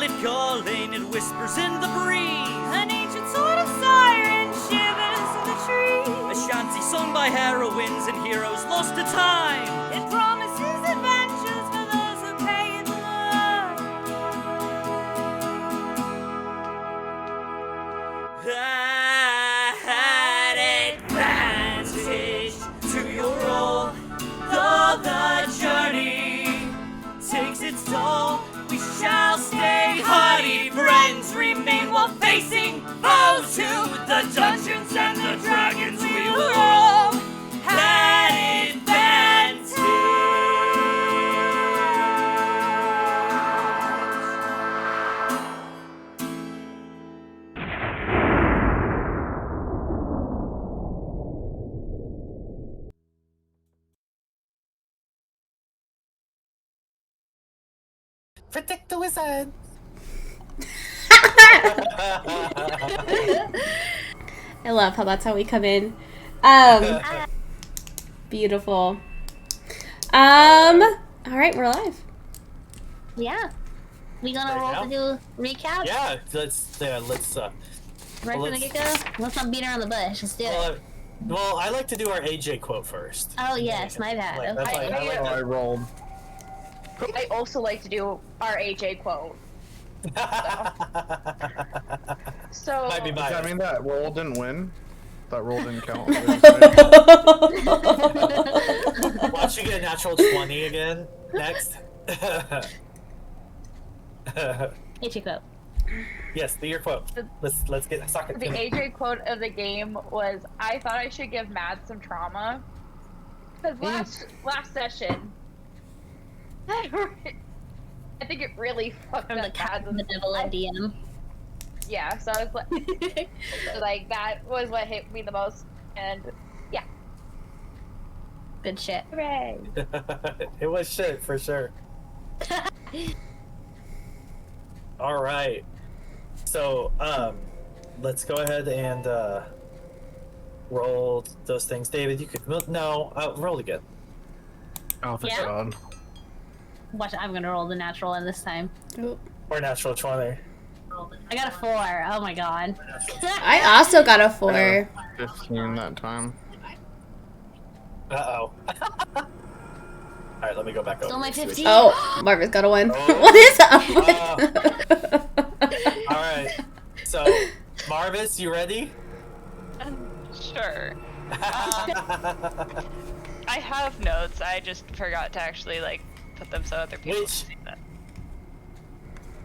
it calling, it whispers in the breeze. An ancient sort of siren shivers in the trees. A shanty sung by heroines and heroes lost to time. It promises adventures for those who pay it love. At advantage to your role, though the journey takes its toll, we shall stay hardy, friends remain while facing foes to the dungeons and the dragons we will roll. At advantage. Protect the wizard! I love how that's how we come in. Beautiful. Alright, we're live. Yeah. We gonna roll to do recap? Yeah, let's Right from the get-go? Let's not beat around the bush. Let's do it. well, I like to do our AJ quote first. Oh, yes, my bad. Okay. I rolled. I also like to do our AJ quote. So Might be Does that biased. mean that roll didn't win? That roll didn't count? Watch you get a natural 20 again next. AJ quote. Yes, do your quote. Let's get suck it. the AJ quote of the game was, "I thought I should give Matt some trauma." Because last session, I think it really fucked From the up cat Mads and the devil and DM. Yeah, so I was like, that was what hit me the most, and yeah. Good shit. Hooray! It was shit for sure. All right. So, let's go ahead and roll those things. David, you could roll again. Oh, thank Yeah? God. Watch, I'm gonna roll the natural one this time. Or natural 20. I got a 4. Oh my god. I also got a 4. 15 that time. Uh-oh. Alright, let me go back over. Still my and see what 15. Oh, Marva's got a 1. Oh. What is up? Alright. So, Marvis, you ready? Sure. I have notes. I just forgot to actually put them so other people can see that.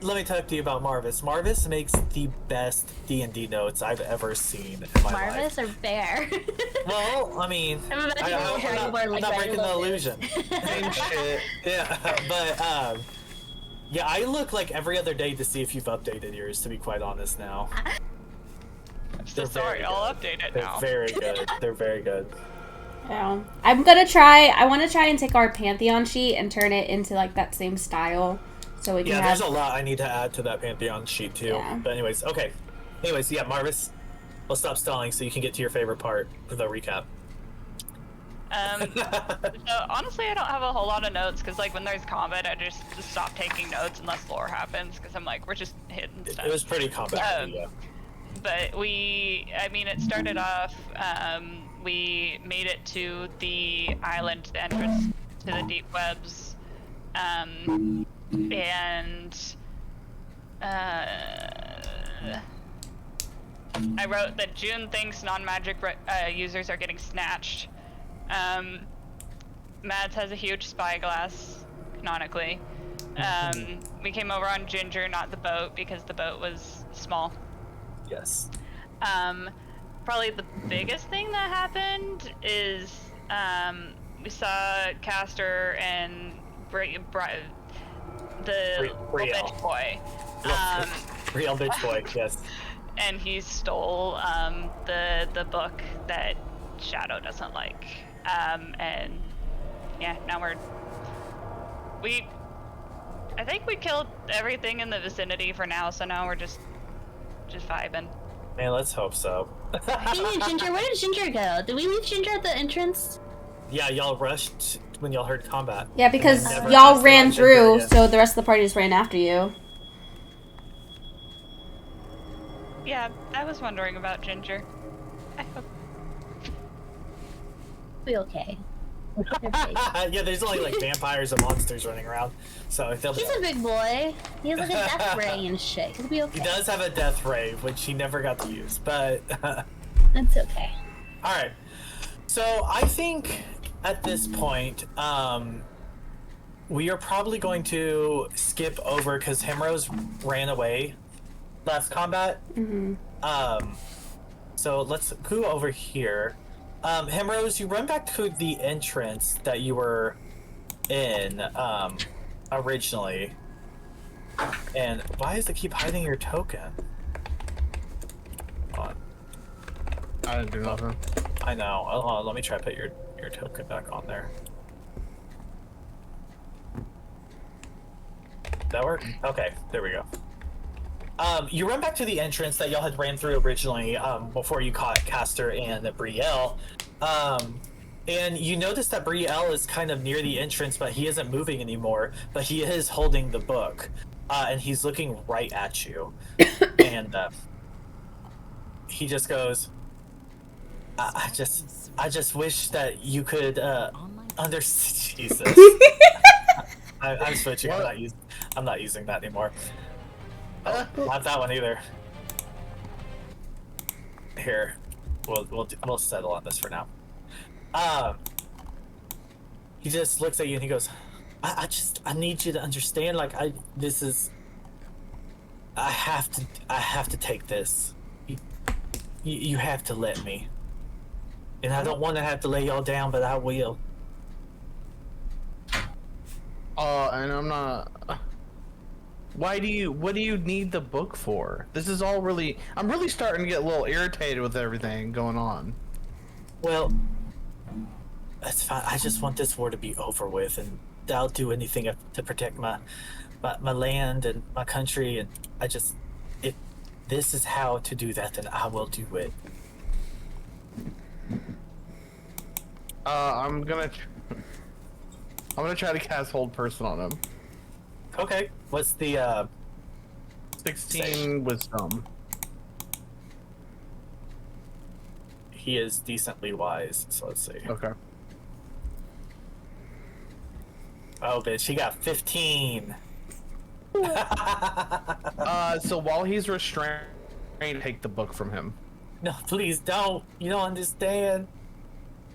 Let me talk to you about Marvis. Marvis makes the best D&D notes I've ever seen in my life. Marvis or Bear? Well, I mean, I'm imagining a Dragonborn I'm not breaking the Bear. illusion. Same shit. Yeah, but yeah, I look like every other day to see if you've updated yours. To be quite honest, now. I'm so sorry. I'll update it now. They're very good. They're very good. Yeah. I'm gonna try. I want to try and take our Pantheon sheet and turn it into that same style, so we can Yeah, have. there's a lot I need to add to that Pantheon sheet too. Yeah. But anyways, okay. Anyways, yeah, Marvis, we'll stop stalling so you can get to your favorite part of the recap. So honestly, I don't have a whole lot of notes because when there's combat, I just stop taking notes unless lore happens because I'm we're just hitting stuff. It was pretty combat heavy, yeah. But it started off, we made it to the island, the entrance to the deep webs, and I wrote that June thinks non-magic users are getting snatched. Mads has a huge spyglass, canonically. We came over on Ginger, not the boat, because the boat was small. Yes. Probably the biggest thing that happened is we saw Castor and the little bitch boy. Real bitch boy, yes. And he stole the book that Shadow doesn't like. And yeah, now I think we killed everything in the vicinity for now, so now we're just vibing. Man, let's hope so. Hey, Ginger, where did Ginger go? Did we leave Ginger at the entrance? Yeah, y'all rushed when y'all heard combat. Yeah, because Never y'all asked ran about Ginger through, again. so the rest of the party just ran after you. Yeah, I was wondering about Ginger. I hope. Be okay. Yeah, there's only like vampires and monsters running around, so they'll be. He's a big boy. He has like a death ray and shit. He'll be okay. He does have a death ray, which he never got to use, but. That's okay. All right. So I think at this point, we are probably going to skip over because Himeros ran away last combat. So let's go over here. Himeros, you run back to the entrance that you were in originally. And why does it keep hiding your token? Hold on. I didn't do nothing. I know. Hold on, let me try to put your token back on there. That work? Okay, there we go. You run back to the entrance that y'all had ran through originally before you caught Castor and Bryel. And you notice that Bryel is kind of near the entrance, but he isn't moving anymore, but he is holding the book. And he's looking right at you. And he just goes, I just wish that you could understand. Jesus. I'm switching. I'm not using that anymore. Oh, not that one either. Here, we'll settle on this for now. He just looks at you and he goes, I need you to understand. Like I have to take this. You have to let me. And I don't want to have to lay y'all down, but I will. And I'm not. What do you need the book for? This is all really. I'm really starting to get a little irritated with everything going on. Well, that's fine. I just want this war to be over with, and I'll do anything to protect my land and my country. And if this is how to do that, then I will do it. I'm gonna try to cast Hold Person on him. Okay. What's the 16 wisdom. He is decently wise, so let's see. Okay. Oh, bitch, he got 15. So while he's restrained, take the book from him. No, please don't. You don't understand.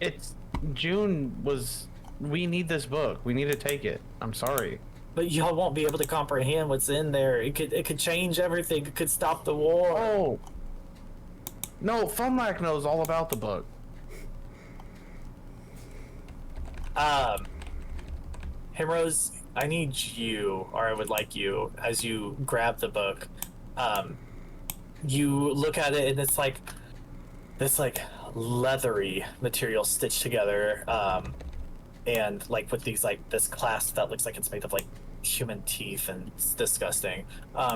It's June was. We need this book. We need to take it. I'm sorry. But y'all won't be able to comprehend what's in there. It could change everything. It could stop the war. Oh. No, Finnlaugh knows all about the book. Himeros, I need you, or I would like you, as you grab the book, you look at it and it's like this like leathery material stitched together, and like with these like this clasp that looks like it's made of like human teeth, and it's disgusting.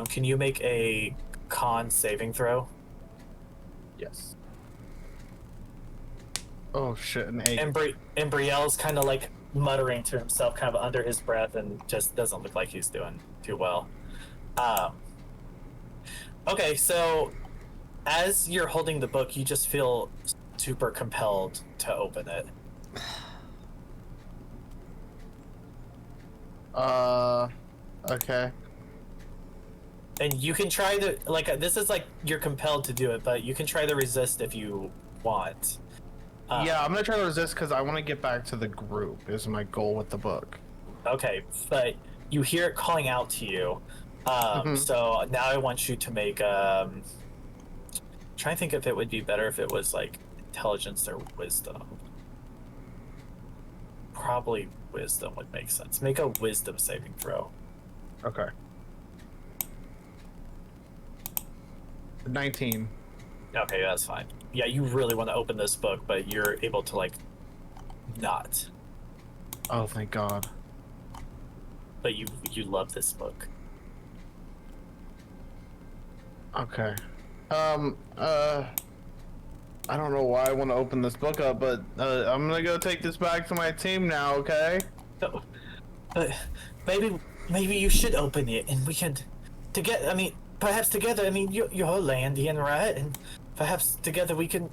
Can you make a con saving throw? Yes. Oh shit, an 8. And Bryel's kind of like muttering to himself kind of under his breath and just doesn't look like he's doing too well. Okay, so as you're holding the book, you just feel super compelled to open it. Okay. And you can try to, like, this is like you're compelled to do it, but you can try to resist if you want. Yeah, I'm gonna try to resist because I want to get back to the group. Is my goal with the book. Okay, but you hear it calling out to you. So now I want you to make. Trying to think if it would be better if it was like intelligence or wisdom. Probably wisdom would make sense. Make a wisdom saving throw. Okay. 19. Okay, that's fine. Yeah, you really want to open this book, but you're able to like not. Oh, thank God. But you love this book. Okay. I don't know why I want to open this book up, but I'm gonna go take this back to my team now, okay? But maybe you should open it, and we can, perhaps together, I mean, you're Landian, right? And perhaps together we can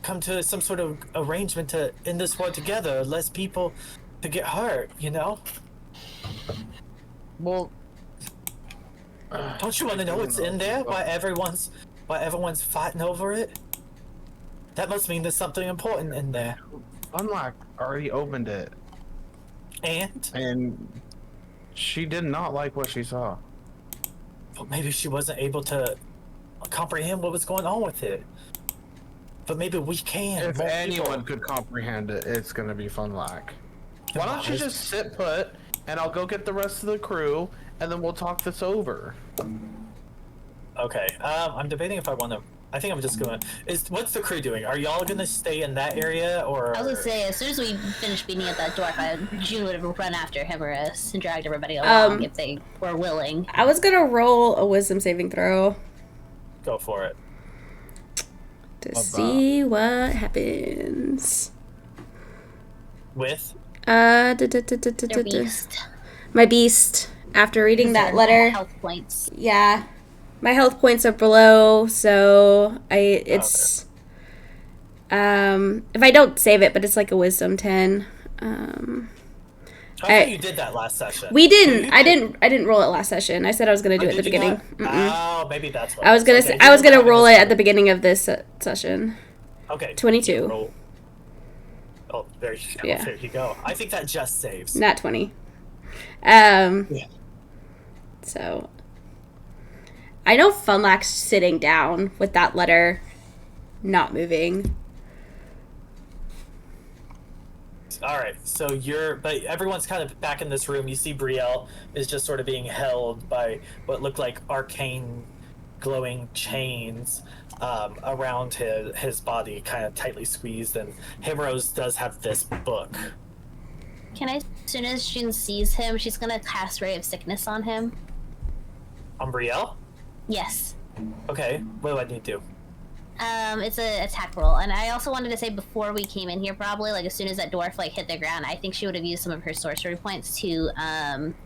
come to some sort of arrangement to end this war together. Less people to get hurt, you know? Well, don't you want to know what's in there? Why everyone's fighting over it? That must mean there's something important in there. Unlock already opened it. And she did not like what she saw. But maybe she wasn't able to comprehend what was going on with it. But maybe we can. If anyone could comprehend it, it's gonna be Finnlaugh. Why don't you just sit put, and I'll go get the rest of the crew, and then we'll talk this over. Okay. I'm debating if I want to. I think I'm just gonna. What's the crew doing? Are y'all gonna stay in that area, or? I was gonna say, as soon as we finished beating at that dwarf, June would have run after Himeros and dragged everybody along if they were willing. I was gonna roll a wisdom saving throw. Go for it. To see what happens. With? Their beast. My beast. After reading that letter. Health points. Yeah. My health points are below, so if I don't save it, but it's like a wisdom 10. I thought you did that last session. We didn't. I didn't roll it last session. I said I was gonna do it at the beginning. Oh, maybe that's what I was gonna. I was gonna roll it at the beginning of this session. Okay. 22. Oh, there you go. Yeah. There you go. I think that just saves. Not 20. So, I know Finnlaugh's sitting down with that letter, not moving. All right, so but everyone's kind of back in this room. You see Bryel is just sort of being held by what look like arcane glowing chains around his body, kind of tightly squeezed, and Himeros does have this book. As soon as June sees him, she's gonna cast Ray of Sickness on him. On Bryel? Yes. Okay, what do I need to do? It's an attack roll, and I also wanted to say before we came in here, probably like as soon as that dwarf hit the ground, I think she would have used some of her sorcery points to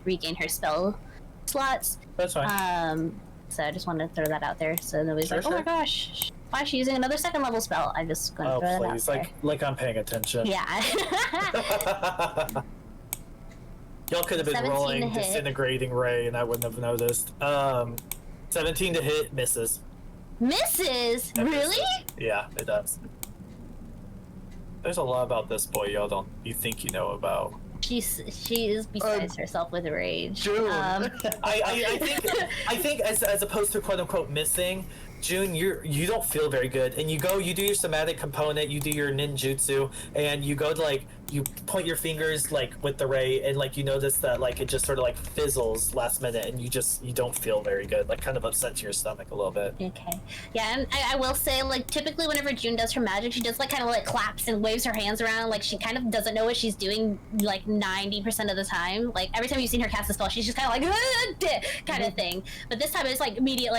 regain her spell slots. That's fine. So I just wanted to throw that out there, so nobody's oh my gosh, why is she using another second level spell? I'm just gonna throw that out there. Like I'm paying attention. Yeah. Y'all could have been rolling disintegrating ray, and I wouldn't have noticed. 17 to hit, misses. Misses? Really? Misses. Yeah, it does. There's a lot about this boy you think you know about. She is besides herself with rage. June. I think as opposed to quote unquote missing, June, you don't feel very good, and you do your somatic component, you do your ninjutsu, and you go to you point your fingers with the ray, and you notice that it just sort of fizzles last minute, and you don't feel very good, kind of upsets your stomach a little bit. Okay. Yeah, and I will say typically whenever June does her magic, she does kind of claps and waves her hands around, she kind of doesn't know what she's doing 90% of the time. Every time you've seen her cast a spell, she's just kind of kind of thing. But this time it's immediate,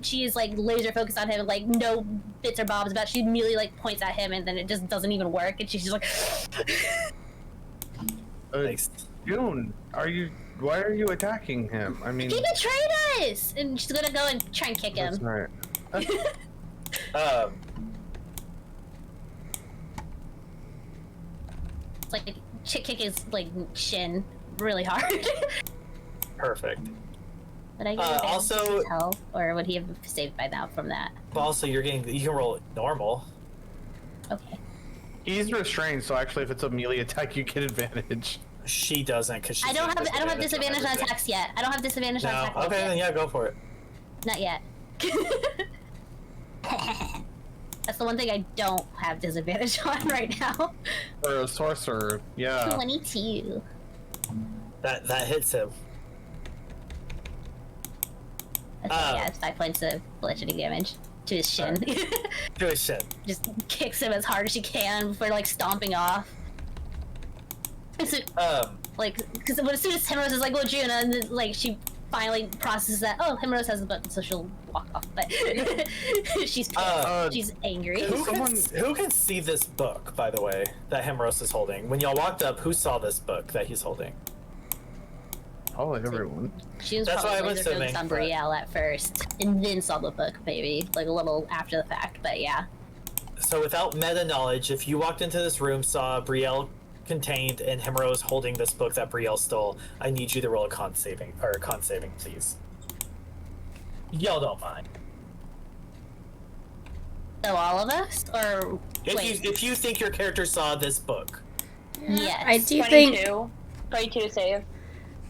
she is laser focused on him, no bits or bobs about it. She immediately points at him, and then it just doesn't even work, and she's just Thanks. June, why are you attacking him? I mean, he betrayed us, and she's gonna go and try and kick him. That's right. Kick his shin really hard. Perfect. Would I get also his health, or would he have saved by now from that? Also, you can roll normal. Okay. He's restrained, so actually, if it's a melee attack, you get advantage. She doesn't, because I don't have disadvantage on attacks yet. I don't have disadvantage on attacks. Okay, then yeah, go for it. Not yet. That's the one thing I don't have disadvantage on right now. For a sorcerer, yeah. 22. That hits him. Yeah, it's 5 points of bludgeoning damage to his shin. To his shin. Just kicks him as hard as she can before stomping off. So, because as soon as Himeros is well, June, and then, she finally processes that, oh, Himeros has the button, so she'll walk off. But she's pissed. She's angry. Who can see this book, by the way, that Himeros is holding? When y'all walked up, who saw this book that he's holding? Probably everyone. She was That's why I probably was laser focused assuming, on but- Bryel at first, and then saw the book, maybe like a little after the fact. But yeah. So without meta knowledge, if you walked into this room, saw Bryel contained, and Himeros holding this book that Bryel stole, I need you to roll a con saving, please. Y'all don't mind. So all of us, or wait? If you think your character saw this book, Yes. I do think. 22 save.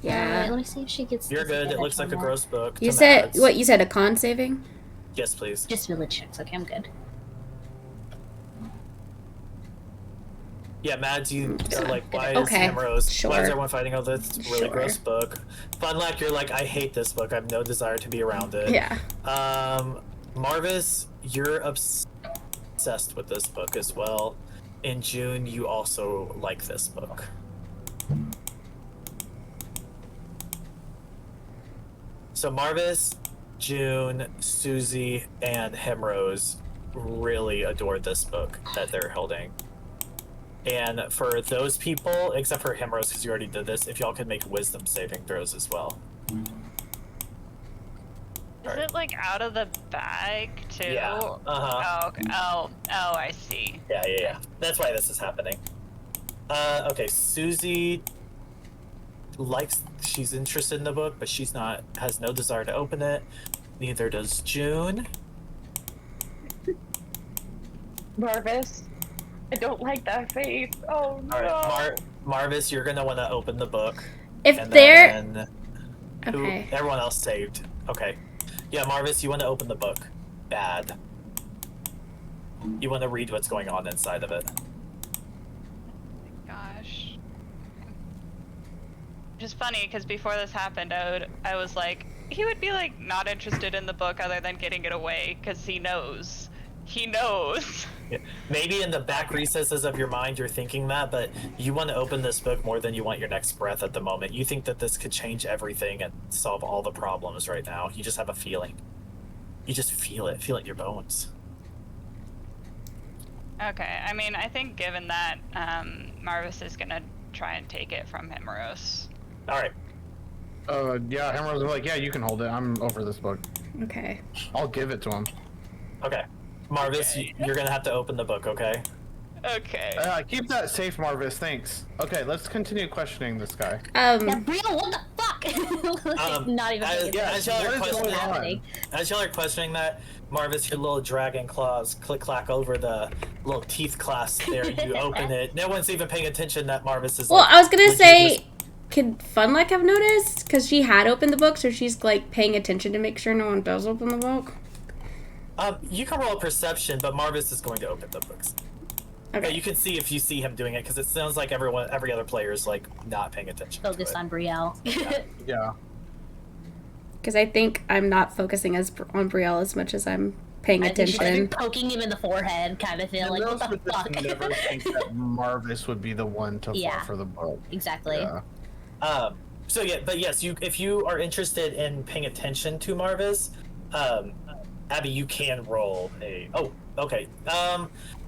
Yeah. Let me see if she gets. you're good. It disadvantage looks like on a that. gross book. You to said Mads. what? You said a con saving? Yes, please. Just village checks. Okay, I'm good. Yeah, Mads, you are like, why Okay, is Himeros? sure. Why is everyone fighting over this really Sure. gross book? Funlack, you're like, I hate this book. I have no desire to be around it. Yeah. Marvas, you're obsessed with this book as well. In June, you also like this book. So Marvas, June, Susie, and Himeros really adored this book that they're holding. And for those people, except for Himeros, because you already did this, if y'all could make wisdom saving throws as well. Is it like out of the bag too? Yeah. Uh-huh. Oh, okay. Oh, I see. Yeah. That's why this is happening. Okay, Susie she's interested in the book, but has no desire to open it. Neither does June. Marvas, I don't like that face. Oh no. Alright, Marvas, you're gonna want to open the book. If And they're then okay. everyone else saved. Okay. Yeah, Marvas, you want to open the book. Bad. You want to read what's going on inside of it. Gosh. Which is funny because before this happened, I was like, he would be like not interested in the book other than getting it away because he knows. He knows. Yeah. Maybe in the back recesses of your mind you're thinking that, but you want to open this book more than you want your next breath at the moment. You think that this could change everything and solve all the problems right now. You just have a feeling. You just feel it in your bones. Okay, I mean, I think given that, Marvas is gonna try and take it from Himeros. Alright. Yeah, Himeros was like, yeah, you can hold it. I'm over this book. Okay. I'll give it to him. Okay. Marvas, Okay. you're gonna have to open the book, okay? Okay. Keep that safe, Marvas. Thanks. Okay, let's continue questioning this guy. Yeah, Bryel, what the fuck? Not even. As, thinking yeah, about as y'all are what is questioning, going on? happening. as y'all are questioning that, Marvas, your little dragon claws click-clack over the little teeth clasp there. You open it. No one's even paying attention that Marvas is Well, like, I was gonna legit say, could Funlack have noticed? Because she had opened the book, so she's like paying attention to make sure no one does open the book. you can roll a perception, but Marvas is going to open the books. Okay, Okay. you can see if you see him doing it, because it sounds like every other player is like not paying attention. Focused to it. on Bryel. Yeah. Because I think I'm not focusing on Bryel as much as I'm paying I think she's attention. like poking him in the forehead, kind of feel like, Himeros what would the just fuck? never think that Marvas would be the one to Yeah. fall for the book. Exactly. Yeah. So yeah, but yes, if you are interested in paying attention to Marvas, Abby, you can roll a. Oh, okay.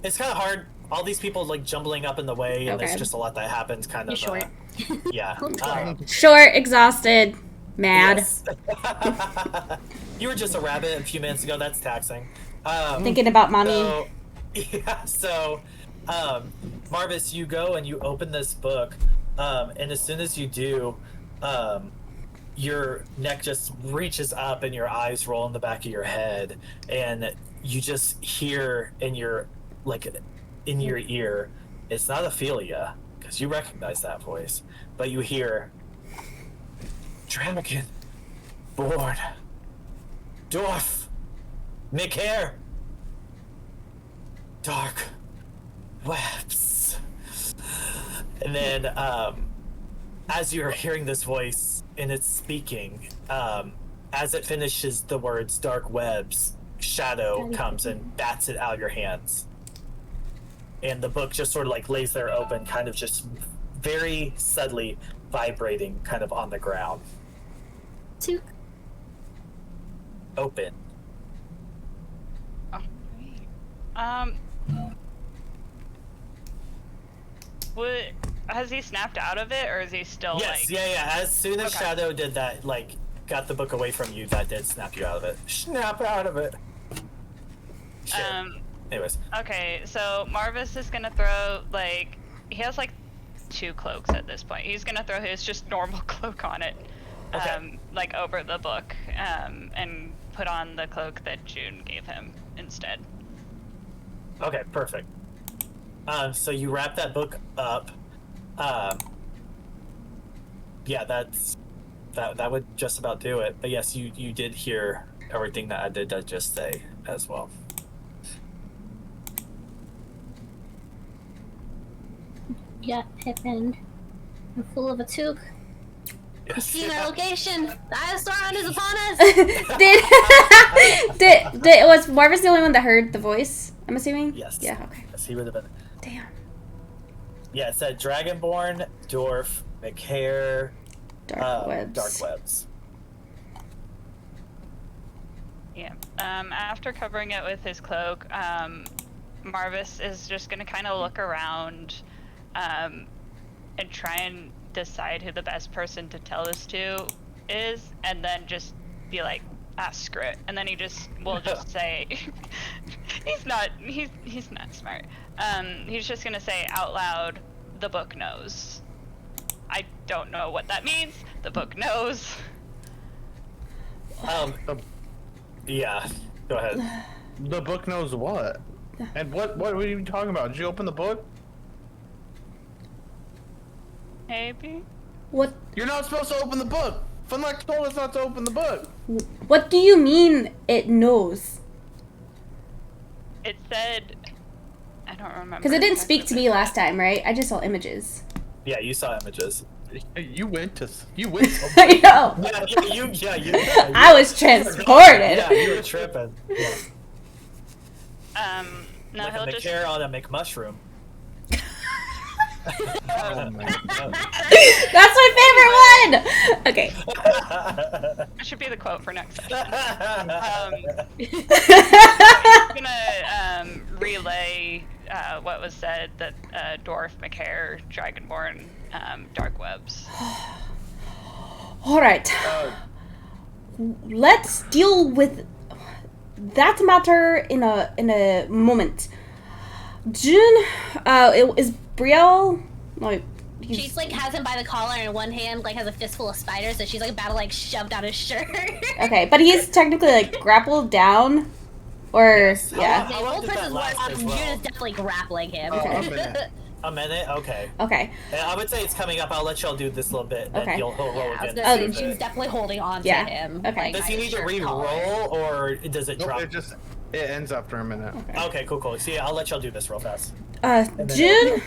It's kind of hard. All these people like jumbling up in the way, and there's Okay. just a lot that happens. Kind You're of. short. Yeah. Short, exhausted, mad, Yes. You were just a rabbit a few minutes ago. That's taxing. thinking about mommy. So, yeah. So, Marvas, you go and you open this book, and as soon as you do, your neck just reaches up and your eyes roll in the back of your head, and you just hear in your ear, it's not Ophelia, because you recognize that voice, but you hear Dragonborn, Dwarf, McHare, dark webs. And then as you're hearing this voice and it's speaking, as it finishes the words dark webs, shadow comes and bats it out of your hands. And the book just sort of like lays there open, kind of just very subtly vibrating kind of on the ground. Took. Open. Would has he snapped out of it, or is he still Yes, like? yeah. As soon as Okay. Shadow did that, like, got the book away from you, that did snap you out of it. Snap out of it. Shit. Anyways. Okay, so Marvas is gonna throw, like, he has like 2 cloaks at this point. He's gonna throw his just normal cloak on it, Okay. like over the book, and put on the cloak that June gave him instead. Okay, perfect. So you wrap that book up. Yeah, that would just about do it. But yes, you did hear everything that I did just say as well. Yeah, happened. I'm full of a toque. Yes. See my location. The Aasimar is upon us. Was Marvas the only one that heard the voice? I'm assuming. Yes. Yeah. Okay. Yes, he would have been. Damn. Yeah, it said Dragonborn, Dwarf, McHare, Dark webs. Dark Webs. Yeah. After covering it with his cloak, Marvas is just gonna kind of look around, and try and decide who the best person to tell this to is, and then just be like, screw it. And then he will just say, he's not smart. He's just gonna say out loud, the book knows. I don't know what that means. The book knows. Yeah. Go ahead. The book knows what? And what were you talking about? Did you open the book? Maybe. What? You're not supposed to open the book. Finnlaugh told us not to open the book. What do you mean it knows? It said, I don't remember. Because it didn't speak to exactly me what it last time, right? I just saw images. Yeah, you saw images. You went. I know. I was transported. Yeah, you were tripping. Yeah. said. No, Like he'll a just. McHare on a McMushroom. Oh my God. That's my favorite one. Okay. That should be the quote for next session. He's gonna relay what was said that Dwarf, McHare, Dragonborn, Dark Webs. All right. Let's deal with that matter in a moment. June, is Bryel like? She's like has him by the collar and in one hand like has a fistful of spiders, so she's like about to like shove down his shirt. Okay, but he's technically like grappled down, or yeah. How long Both did that persons last as June well? is definitely grappling him. A minute? Okay. Okay. Yeah, I would say it's coming up. I'll let y'all do this a little bit, and Okay. you'll roll Yeah, I was again. gonna to say see June's if definitely holding on Yeah, to him. okay. Does he by need his to shirt re-roll, collar. or does it Nope, drop? it ends after a minute. Okay, cool. See, I'll let y'all do this real fast. June,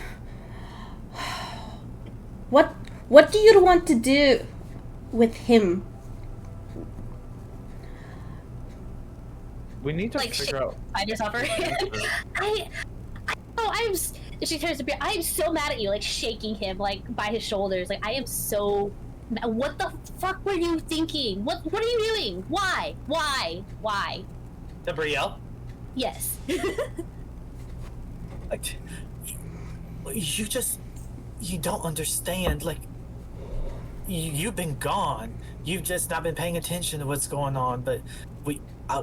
what do you want to do with him? We need to Like figure out. spiders off her hand. She turns to be. I am so mad at you, like shaking him like by his shoulders. Like I am so. What the fuck were you thinking? What are you doing? Why? The Bryel? Yes. Like, you don't understand. Like, you've been gone. You've just not been paying attention to what's going on. But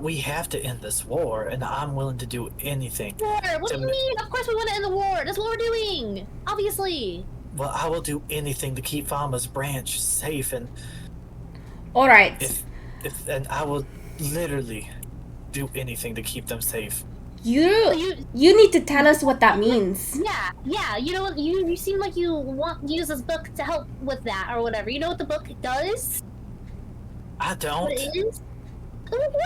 we have to end this war, and I'm willing to do anything. War? What do you mean? Of course we want to end the war. That's what we're doing. Obviously. Well, I will do anything to keep Farmer's Branch safe, and All right. and I will literally do anything to keep them safe. You need to tell us what that means. Yeah. You know what? You seem like you want to use this book to help with that or whatever. You know what the book does? I don't. What it is? What do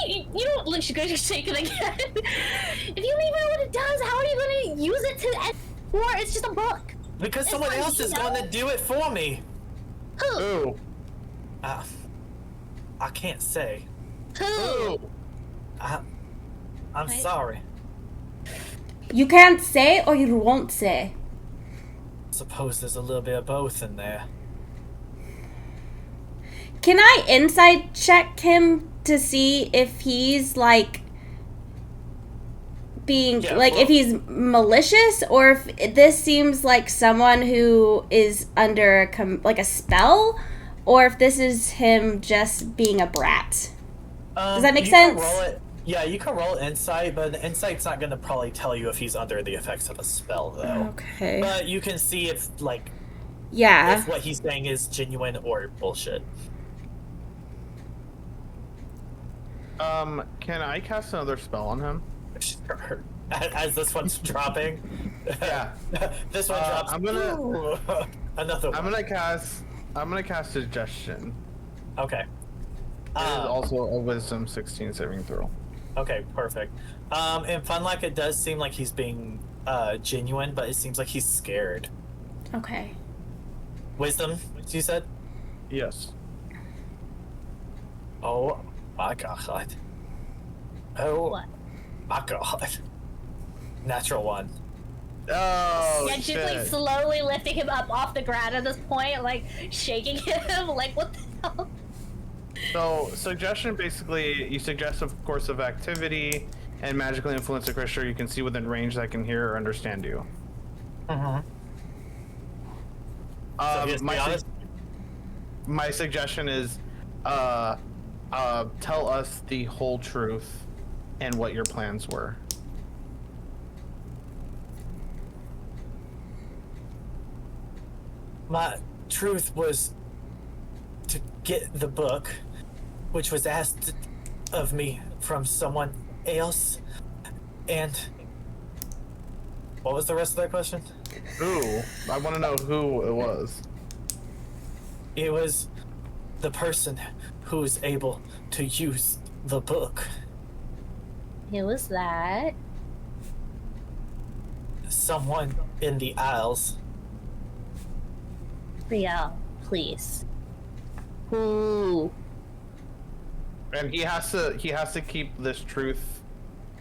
you mean? You don't. Look, she's gonna shake it again. If you even know what it does, how are you gonna use it to end war? It's just a book. Because It's someone fine, else you is know? going to do it for me. Who? Ooh. I can't say. Who? I'm Right. sorry. You can't say or you won't say. Suppose there's a little bit of both in there. Can I inside check him to see if he's like being Yeah, like well- if he's malicious or if this seems like someone who is under like a spell, or if this is him just being a brat. Does that make you can sense? roll it. Yeah, you can roll insight, but the insight's not going to probably tell you if he's under the effects of a spell, though. Okay. But you can see if Yeah. if what he's saying is genuine or bullshit. Can I cast another spell on him? Sure. As this one's dropping. Yeah. This one drops. I'm gonna- Ooh. Another one. I'm gonna cast suggestion. Okay. It is also a wisdom 16 saving throw. Okay, perfect. And Finnlaugh, it does seem like he's being genuine, but it seems like he's scared. Okay. Wisdom, you said? Yes. Oh my god. Oh What? my god. Natural one. Oh Yeah, she's shit. like slowly lifting him up off the ground at this point, like shaking him, like what the hell? So, suggestion basically, you suggest a course of activity and magically influence a creature you can see within range that can hear or understand you. Mm-hmm. So My suggestion is, tell us the whole truth and what your plans were. my truth was to get the book, which was asked of me from someone else. And what was the rest of that question? Who? I want to know who it was. It was the person who was able to use the book. Who was that? Someone in the Isles. Bryel, please. Who? And he has to keep this truth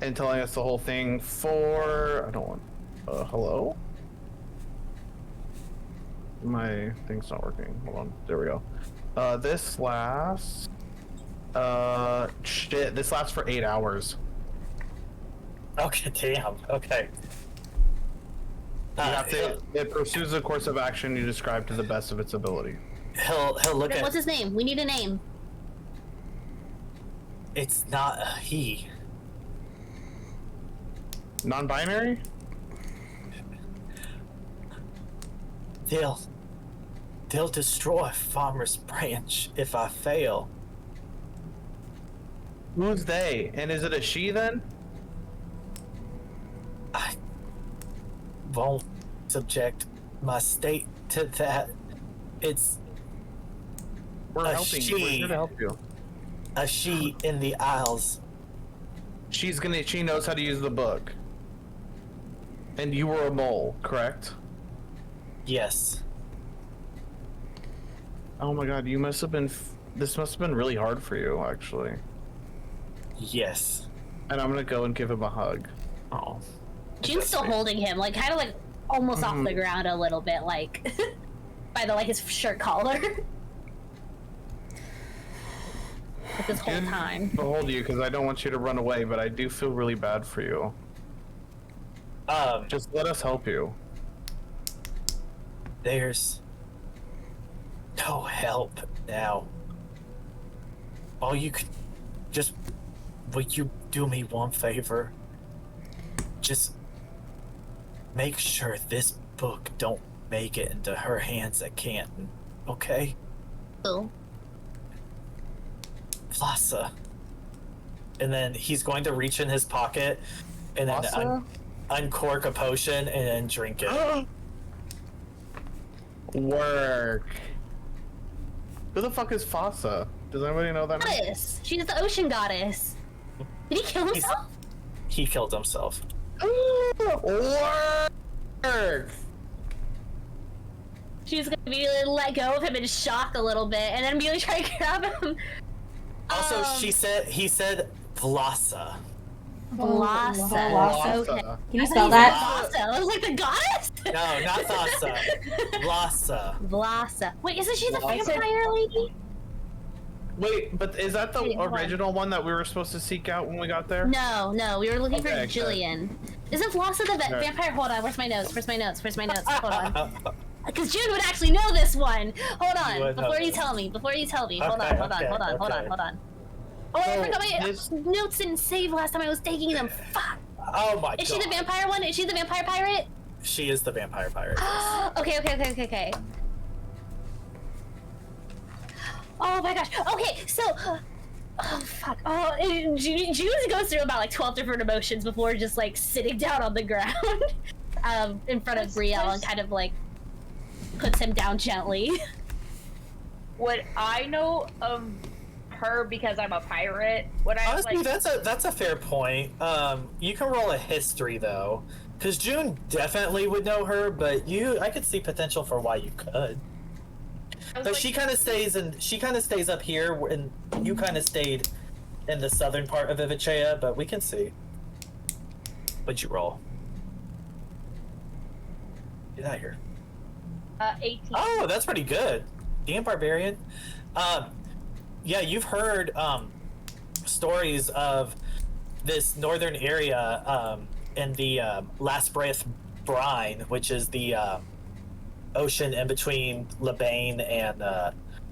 and telling us the whole thing for, I don't want, hello? My thing's not working. Hold on. There we go. This lasts, shit, this lasts for 8 hours. Okay, damn. Okay. You have to, it pursues a course of action you describe to the best of its ability. He'll look at. What's his name? We need a name. It's not a he. Non-binary? They'll destroy Farmer's Branch if I fail. Who's they? And is it a she then? I won't subject my state to that. It's We're A helping you. We're she. here to help you. a she in the Isles. She knows how to use the book. And you were a mole, correct? Yes. Oh my god, you must have been. This must have been really hard for you, actually. Yes. And I'm gonna go and give him a hug. Oh. June's still holding him, like kind of like almost off the ground a little bit, like by the like his shirt collar. Like this whole time. Behold you, because I don't want you to run away, but I do feel really bad for you. Just let us help you. There's no help now. All you could just, would you do me one favor? Just make sure this book don't make it into her hands at Canton, okay? Cool. Vivacea. And then he's going to reach in his pocket and then Vivacea? uncork a potion and then drink it. Work. Who the fuck is Vivacea? Does anybody know that name? Goddess. She's the ocean goddess. Did he kill himself? He killed himself. Work. She's gonna immediately let go of him in shock a little bit, and then immediately try to grab him. Also, he said Vivacea. Vivacea. Okay. Can you spell that? Vivacea. I was like the goddess. No, not Vivacea. Vivacea. Vivacea. Wait, isn't she the Vivacea. vampire lady? Wait, but is that the Wait, hold on. original one that we were supposed to seek out when we got there? No, we were looking Okay, for Jillian. Isn't Flossa the vampire? Hold on, where's my notes? Hold on. Because June would actually know this one. Hold on, before you tell me. Hold on. Oh, I forgot my notes didn't save last time I was taking them. Fuck. Oh my god. Is she the vampire one? Is she the vampire pirate? She is the vampire pirate. Okay. Oh my gosh. Okay, so. Oh fuck. Oh, June goes through about like 12 different emotions before just like sitting down on the ground, in front of Bryel and kind of like puts him down gently. Would I know of her because I'm a pirate? Would I Honestly, like? that's a fair point. You can roll a history though, because June definitely would know her, but I could see potential for why you could. But she kind of stays up here, and you kind of stayed in the southern part of Vivacea. But we can see. What'd you roll? Get out of here. 18. Oh, that's pretty good. Damn barbarian. Yeah, you've heard stories of this northern area in the Last Breath Brine, which is the ocean in between Labane and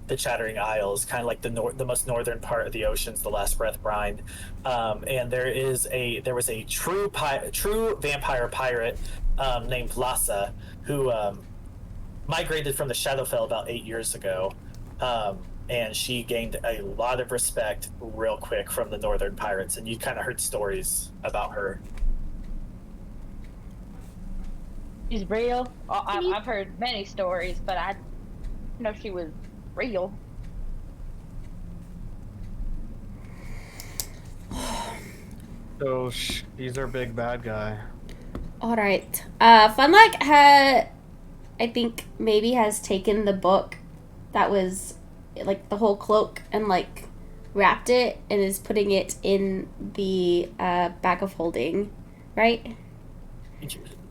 the Chattering Isles, kind of like the most northern part of the ocean's the Last Breath Brine. And there was a true vampire pirate named Lhasa who migrated from the Shadowfell about 8 years ago. And she gained a lot of respect real quick from the northern pirates, and you kind of heard stories about her. She's real. Oh, I've heard many stories, but I didn't know she was real. So he's our big bad guy. All right. Finnlaugh I think maybe has taken the book that was like the whole cloak and like wrapped it and is putting it in the bag of holding, right?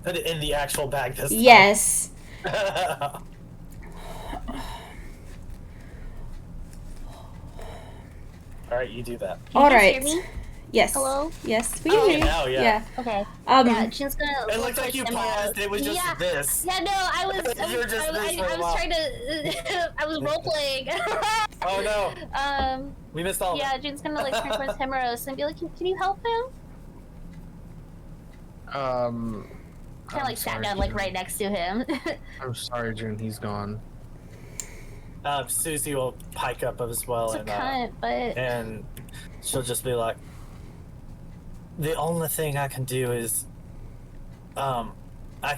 Put it in the actual bag this time. Yes. All right, you do that. All you right. hear me? Yes. Hello? Yes. We Oh, can hear you. now, yeah. Okay. Yeah. June's gonna. It look looked like you Himeros. paused. It was just this. Yeah, no, I was You were just this for a I was while. trying to. I was role playing. Oh no. We missed all of Yeah, it. June's gonna like turn towards Himeros and be like, "Can you help him?" Kind of like sat down like right next to him. I'm sorry, June. He's gone. Susie will pike up as well, It's a cunt, but and she'll just be like, the only thing I can do is, I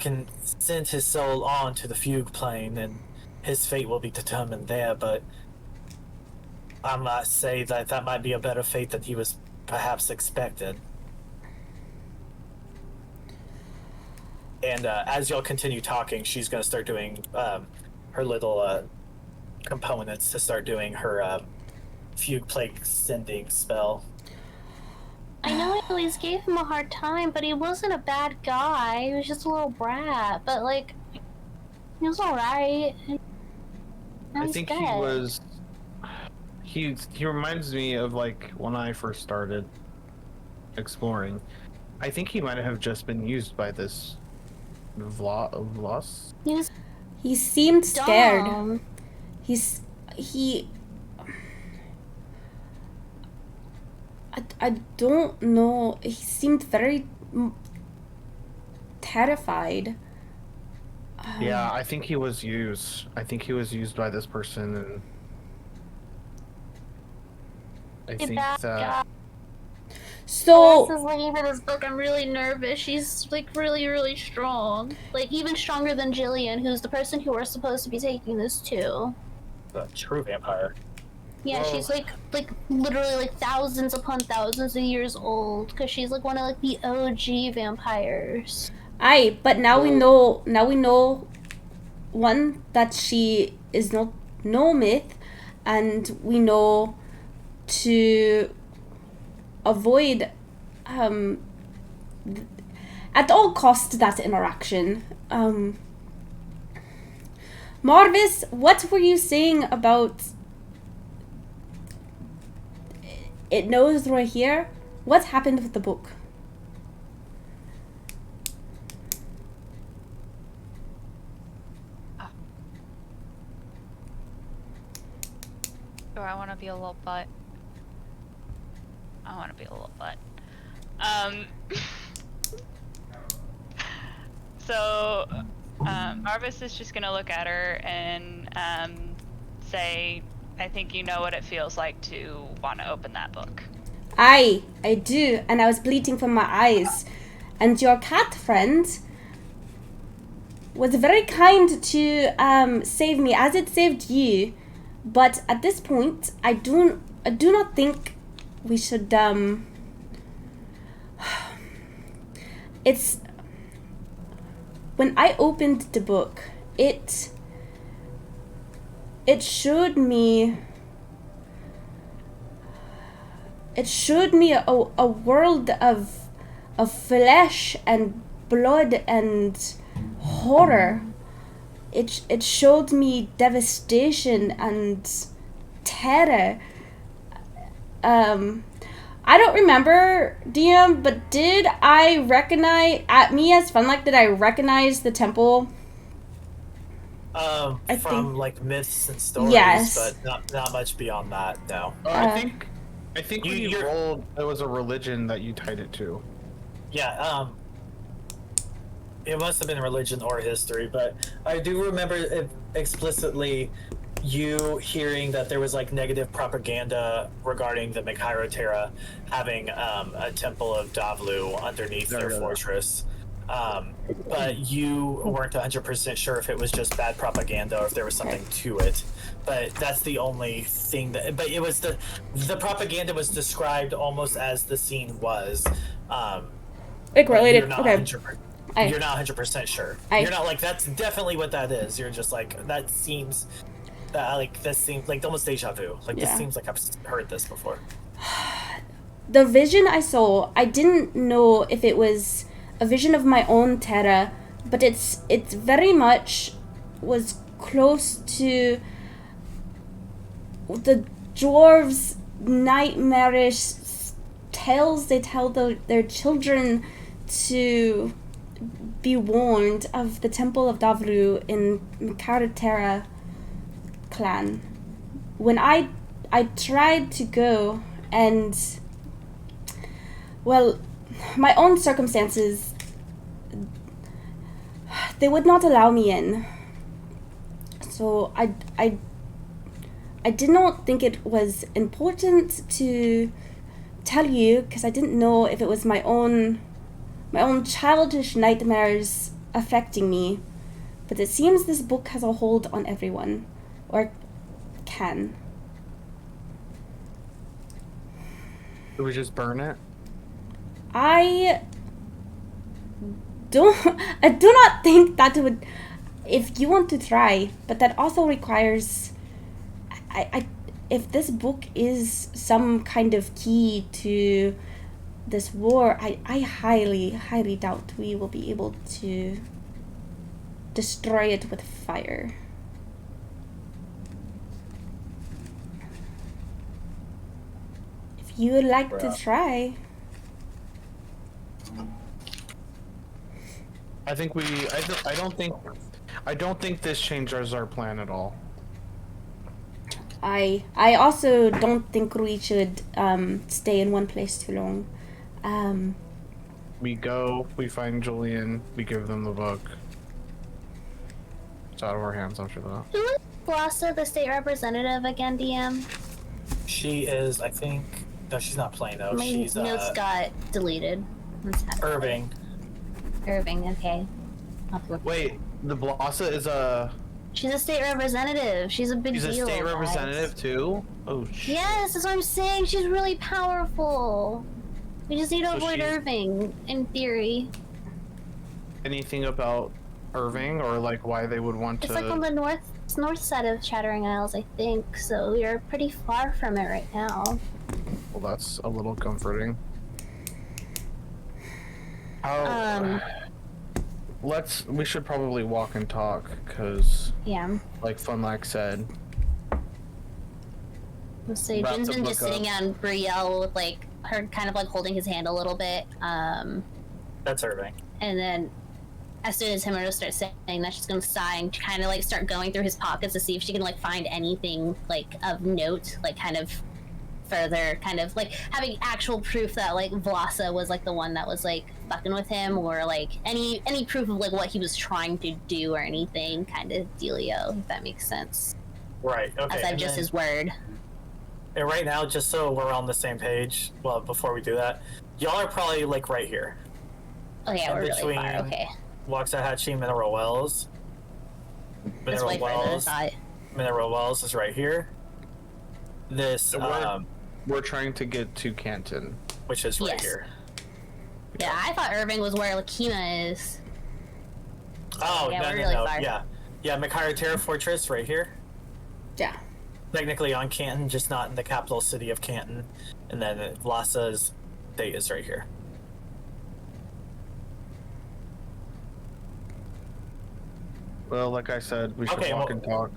can send his soul on to the fugue plane, and his fate will be determined there, but I might say that might be a better fate than he was perhaps expected. And as y'all continue talking, she's going to start doing her little components to start doing her fugue plague sending spell. I know I always gave him a hard time, but he wasn't a bad guy. He was just a little brat, but like, he was alright. I think he was. He reminds me of like when I first started exploring. I think he might have just been used by this Vloss. He was He seemed scared. dumb. I don't know. He seemed very terrified. Yeah, I think he was used. I think he was used by this person, and I think bad that. guy. So This is looking for this book. I'm really nervous. She's like really, really strong. Like even stronger than Jillian, who's the person who we're supposed to be taking this to. A true vampire. Yeah, Whoa. she's like literally like thousands upon thousands of years old because she's like one of like the OG vampires. aye, but now we know. Now we know, one, that she is not no myth, and we know to avoid at all costs that interaction. Marvas, what were you saying about it knows we're here. What's happened with the book? Or I want to be a little butt. I want to be a little butt. So, Marvas is just gonna look at her and say, I think you know what it feels like to want to open that book. I do, and I was bleeding from my eyes. And your cat friend was very kind to save me, as it saved you. But at this point, I do not think we should. It's when I opened the book, it showed me. It showed me a world of flesh and blood and horror. It showed me devastation and terror. I don't remember, DM, but did I recognize, at me as Finnlaugh, did I recognize the temple? From like myths and stories, yes. but not much beyond that, no. I think when you rolled, it was a religion that you tied it to. Yeah, it must have been religion or history, but I do remember it explicitly you hearing that there was like negative propaganda regarding the McHare having a temple of Davlu underneath their fortress. But you weren't 100% sure if it was just bad propaganda or if there was something to it. But that's the only thing that. But it was the propaganda was described almost as the scene was. Like related. Okay. You're not 100% sure. You're not like that's definitely what that is. You're just like that seems. This seems like almost deja vu. This seems like I've heard this before. The vision I saw, I didn't know if it was a vision of my own terror, but it's very much was close to the dwarves' nightmarish tales they tell their children to be warned of the Temple of Davru in McHare clan. When I tried to go and, well, my own circumstances, they would not allow me in. So I did not think it was important to tell you because I didn't know if it was my own childish nightmares affecting me. But it seems this book has a hold on everyone. Or can. Should we just burn it? I do not think that would, if you want to try, but that also requires, if this book is some kind of key to this war, I highly, highly doubt we will be able to destroy it with fire. If you would like to try. I think I don't think this changes our plan at all. I also don't think we should stay in one place too long. We go, we find Julian, we give them the book. It's out of our hands after that. Who is Blassa, the state representative again, DM? She is, I think. No, she's not playing though. My She's notes got deleted. Irving. Irving, okay. Wait, the Blassa is a... She's a state representative. She's a big deal. She's a state representative too? Oh shit. Yes, that's what I'm saying. She's really powerful. We just need to avoid Irving, in theory. Anything about Irving or like why they would want to... It's like on the north side of Chattering Isles, I think. So we are pretty far from it right now. Well, that's a little comforting. We should probably walk and talk, because, like Finnlaugh said, So Wrap June's the been just book up. sitting on Bryel with like her kind of like holding his hand a little bit. That's Irving. And then as soon as Himeros starts saying that, she's gonna sigh and kind of like start going through his pockets to see if she can like find anything like of note, like kind of further kind of like having actual proof that like Vivacea was like the one that was like fucking with him, or like any proof of like what he was trying to do or anything kind of dealio, if that makes sense. Right. Okay. Aside just his word. And right now, just so we're on the same page, well, before we do that, y'all are probably like right here. Oh yeah, In we're really far. between Okay. Waxahachie Mineral Wells. That's way further than I thought. Mineral Wells is right here. This, We're trying to get to Canton. which is right Yes. here. Yeah, I thought Irving was where Lakima is. Oh, Yeah, no, we're no, really no. far. Yeah. Yeah, McHare Terra Fortress right here. Yeah. Technically on Canton, just not in the capital city of Canton. And then Vivacea's date is right here. Well, like I said, we should Okay, walk well- and talk.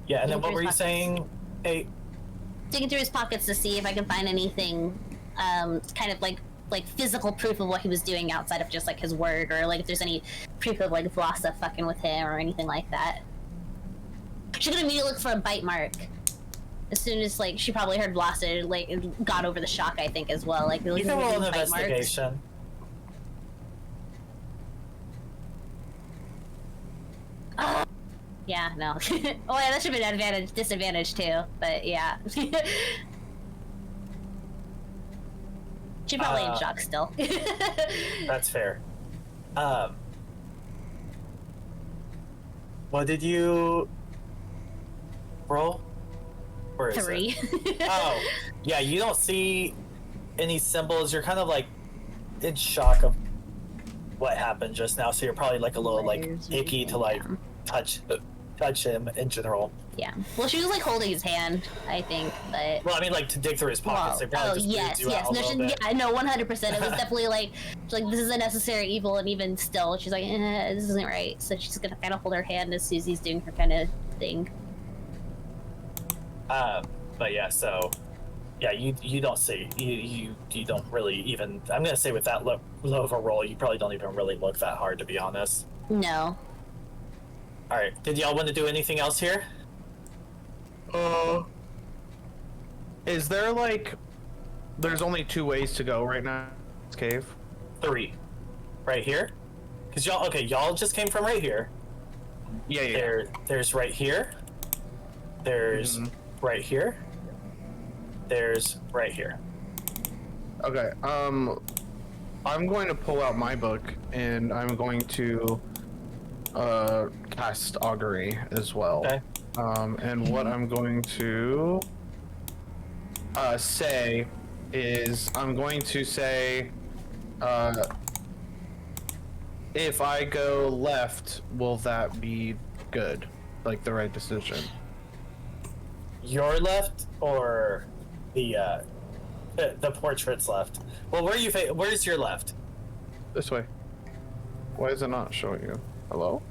Yeah, and then what Dangerous were you pockets. saying? Hey, Digging through his pockets to see if I can find anything, kind of like physical proof of what he was doing outside of just like his word, or like if there's any proof of like Vivacea fucking with him or anything like that. She's gonna immediately look for a bite mark. As soon as like she probably heard Vivacea, like and got over the shock, I think as well. Like you can roll an bite marks. investigation. Yeah, no. Oh yeah, that should be an disadvantage too. But yeah. She's probably in shock still. That's fair. What did you roll? Where is it? 3. Oh, yeah, you don't see any symbols. You're kind of like in shock of what happened just now, so you're probably like a little like icky to like touch him in general. Yeah. Well, she was like holding his hand, I think, but. Well, I mean, like to dig through his pockets. They probably just yes, moved you yes. out a No, little bit. yeah, no, 100%. It was definitely like this is a necessary evil, and even still, she's like, this isn't right. So she's gonna kind of hold her hand as Susie's doing her kind of thing. But yeah, so yeah, you don't see you don't really even. I'm gonna say with that low of a roll, you probably don't even really look that hard, to be honest. No. All right, did y'all want to do anything else here? Is there like... There's only 2 ways to go right now in this cave? 3, right here. Cause y'all just came from right here. Yeah. There's right here. There's right here. There's right here. Okay, I'm going to pull out my book, and I'm going to cast Augury as well. Okay. And what I'm going to say is, I'm going to say, if I go left, will that be good? Like the right decision? Your left or the portrait's left? Well, where's your left? This way. Why is it not showing you? Hello?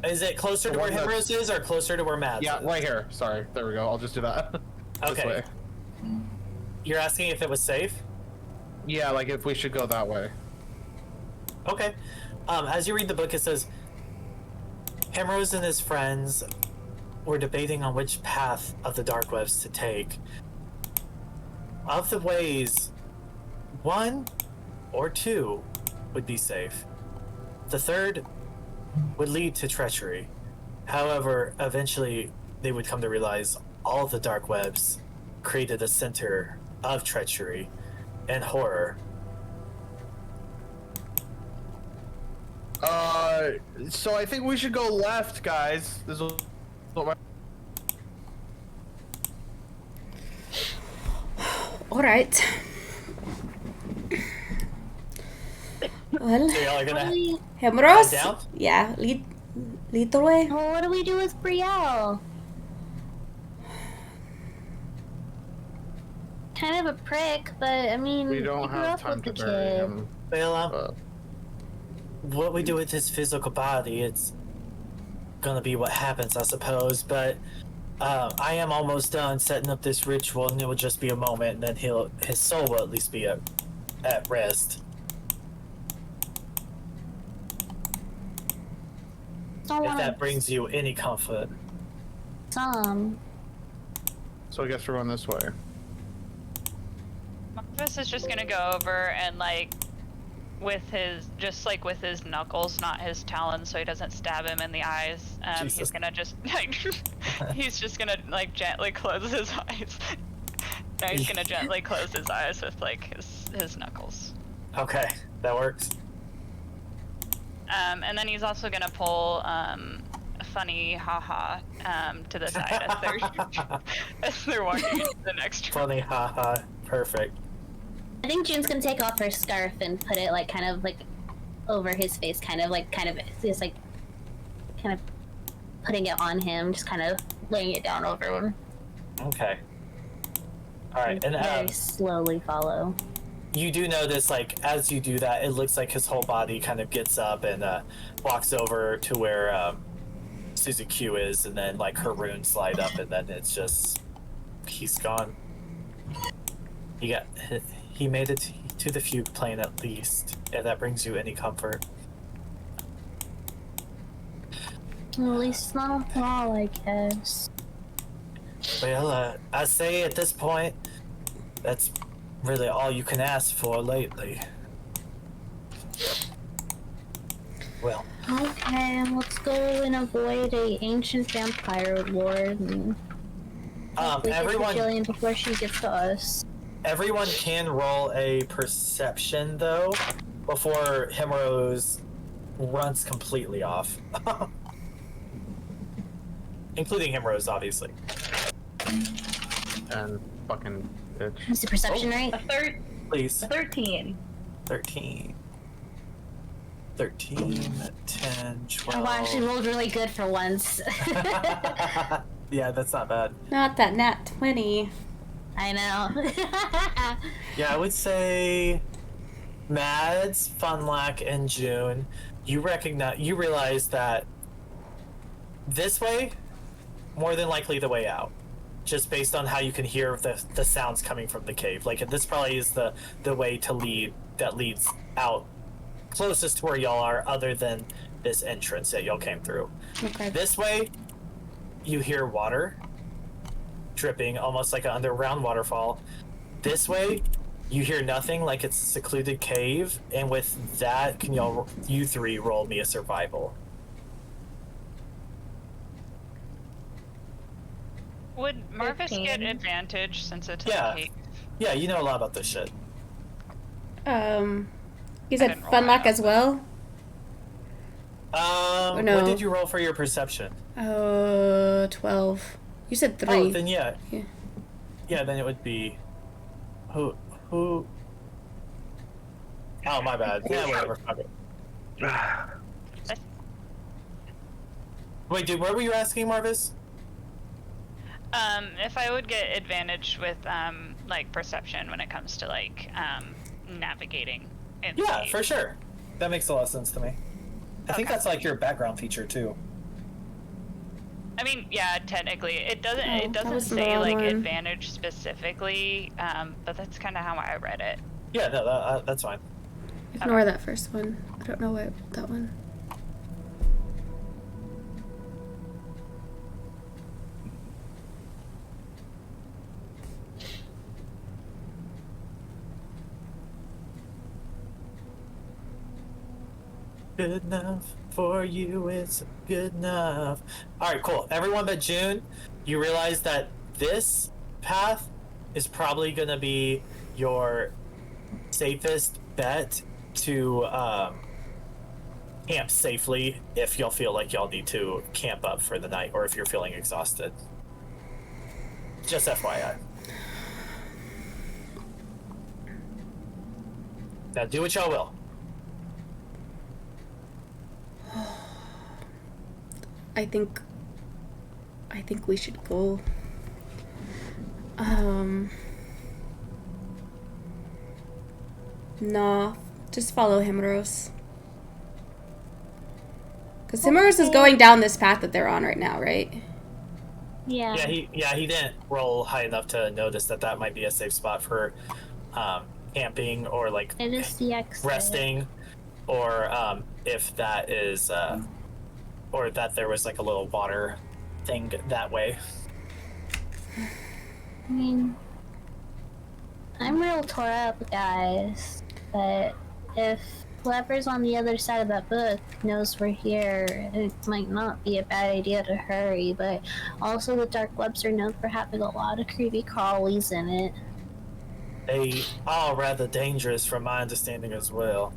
Is it closer to The where one Himeros is or closer to where Mads Yeah, is? right here. Sorry. There we go. I'll just do that. This Okay. way. You're asking if it was safe? Yeah, like if we should go that way. Okay. As you read the book, it says, Himeros and his friends were debating on which path of the dark webs to take. Of the ways, 1 or 2 would be safe. The third would lead to treachery. However, eventually they would come to realize all the dark webs created a center of treachery and horror. So I think we should go left, guys. This is what my... Alright. Well, So y'all are gonna Himeros? head down? Yeah, lead the way. Well, what do we do with Bryel? Kind of a prick, but I mean, We he don't grew have up time with to the bury kid. him. Well, what we do with his physical body, it's gonna be what happens, I suppose. But I am almost done setting up this ritual, and it will just be a moment, and then his soul will at least be at rest. If that brings you any comfort. Some. So I guess we're going this way. Marvas is just gonna go over and with his knuckles, not his talons, so he doesn't stab him in the eyes. He's gonna just he's just gonna gently close his eyes. No, he's gonna gently close his eyes with his knuckles. Okay, that works. And then he's also gonna pull a funny haha to the side as they're walking into the next room. Funny haha, perfect. I think June's gonna take off her scarf and put it kind of over his face, kind of putting it on him, just kind of laying it down over him. Okay. All right, and very slowly follow. You do notice, as you do that, it looks like his whole body kind of gets up and walks over to where Suzy Q is, and then her runes light up, and then it's just he's gone. He made it to the fugue plane at least, if that brings you any comfort. At least not all, I guess. Well, I say at this point, that's really all you can ask for lately. Well. Okay, let's go and avoid a ancient vampire lord. And everyone. Get Jillian before she gets to us. Everyone can roll a perception though, before Himeros runs completely off, including Himeros, obviously. And fucking bitch. What's the perception rate? Please. 13. 13. 10, 12. Oh, I actually rolled really good for once. Yeah, that's not bad. Not that nat 20. I know. Yeah, I would say Mads, Finnlaugh, and June, you realize that this way, more than likely the way out. Just based on how you can hear the sounds coming from the cave. This probably is the way to leads out closest to where y'all are, other than this entrance that y'all came through. Okay. This way, you hear water dripping, almost like an underground waterfall. This way, you hear nothing, like it's a secluded cave. And with that, can you three roll me a survival? Would Marvas 15. get advantage since it's Yeah. a cave? Yeah, you know a lot about this shit. You said didn't roll Finnlaugh my as well? No. What did you roll for your perception? 12. You said 3. Oh, then yeah. Yeah. Yeah, then it would be... Who... Oh, my bad. Yeah, whatever. Fuck it. Wait, dude, what were you asking, Marvas? If I would get advantage with perception when it comes to navigating. Yeah, for sure. That makes a lot of sense to me. I think Okay. that's your background feature too. I mean, yeah, technically, it doesn't. Oh, It that doesn't was the say wrong one. advantage specifically, but that's kind of how I read it. Yeah, no, that's fine. Ignore that first one. I don't know what that one. Good enough for you, it's good enough. Alright, cool. Everyone but June, you realize that this path is probably going to be your safest bet to camp safely if y'all feel like y'all need to camp up for the night, or if you're feeling exhausted. Just FYI. Now do what y'all will. I think we should go. No, just follow Himeros. Because Himeros is going down this path that they're on right now, right? Yeah. He didn't roll high enough to notice that might be a safe spot for camping or like It is the exit. resting, or if that is or that there was like a little water thing that way. I mean, I'm real tore up, guys, but if whoever's on the other side of that book knows we're here, it might not be a bad idea to hurry, but also the dark webs are known for having a lot of creepy crawlies in it. They are rather dangerous from my understanding as well.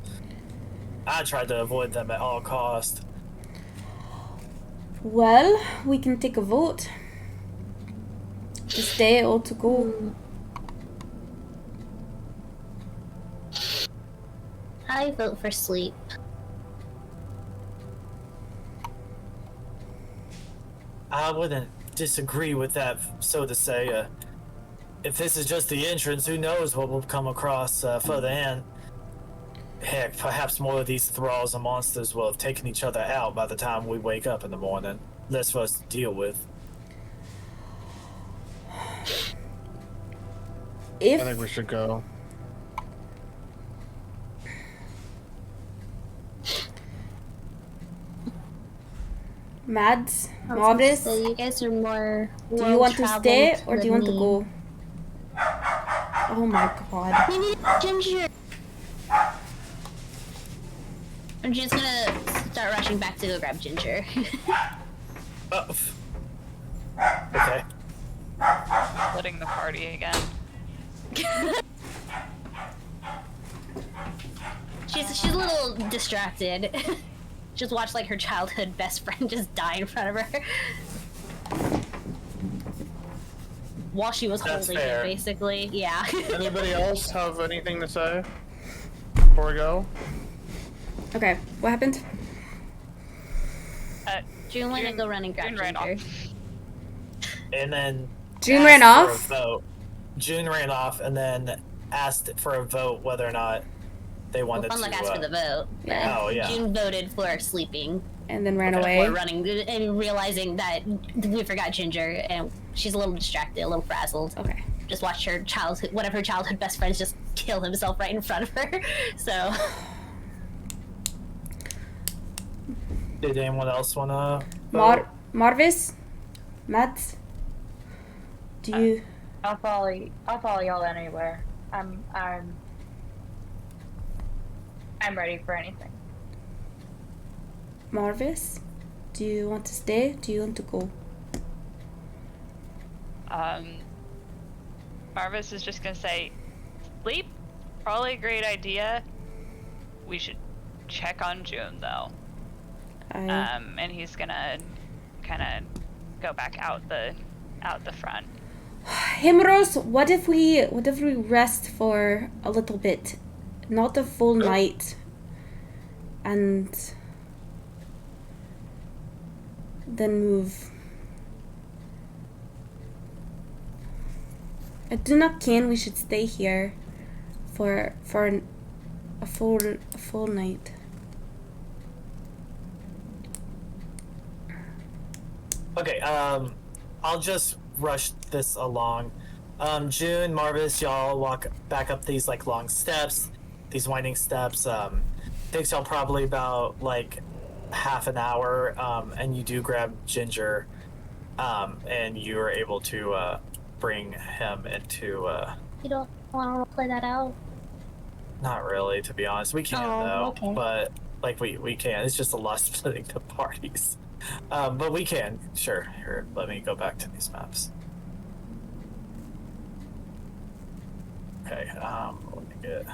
I tried to avoid them at all cost. Well, we can take a vote. To stay or to go. I vote for sleep. I wouldn't disagree with that, so to say. If this is just the entrance, who knows what we'll come across further in. Heck, perhaps more of these thralls and monsters will have taken each other out by the time we wake up in the morning. Less for us to deal with. I think we should go. Mads, Marvas, So you guys are more. do you want to stay or do you want to go? Oh my god. We need Ginger. I'm just gonna start rushing back to go grab Ginger. Okay. Splitting the party again. She's a little distracted. Just watched like her childhood best friend just die in front of her. While she was That's holding fair. it, basically. Yeah. Anybody else have anything to say before we go? Okay, what happened? June went to go run and grab June ran Ginger. And then June asked ran for off? a vote. June ran off and then asked for a vote whether or not they Well, wanted Funlock to. asked for the vote. but Yeah. Oh, yeah. June voted for sleeping. And then ran Or away. running and realizing that we forgot Ginger and she's a little distracted, a little frazzled. Okay. Just watched her childhood, one of her childhood best friends just kill himself right in front of her. So Did anyone else want to vote? Marvas? Mads? Do you... I'll follow y'all anywhere. I'm ready for anything. Marvas? Do you want to stay? Do you want to go? Marvas is just gonna say, sleep? Probably a great idea. We should check on June though. And he's gonna kind of go back out the front. Himeros, what if we rest for a little bit? Not a full night. And then move. I do not ken we should stay here for a full night. Okay, I'll just rush this along. June, Marvas, y'all walk back up these like long steps, these winding steps. Takes y'all probably about like half an hour, and you do grab Ginger, and you are able to bring him into. you don't want to play that out. Not really, to be honest. We can though, okay. but like we can. It's just a lot splitting the parties. But we can, sure. Here, let me go back to these maps. Okay, let me get...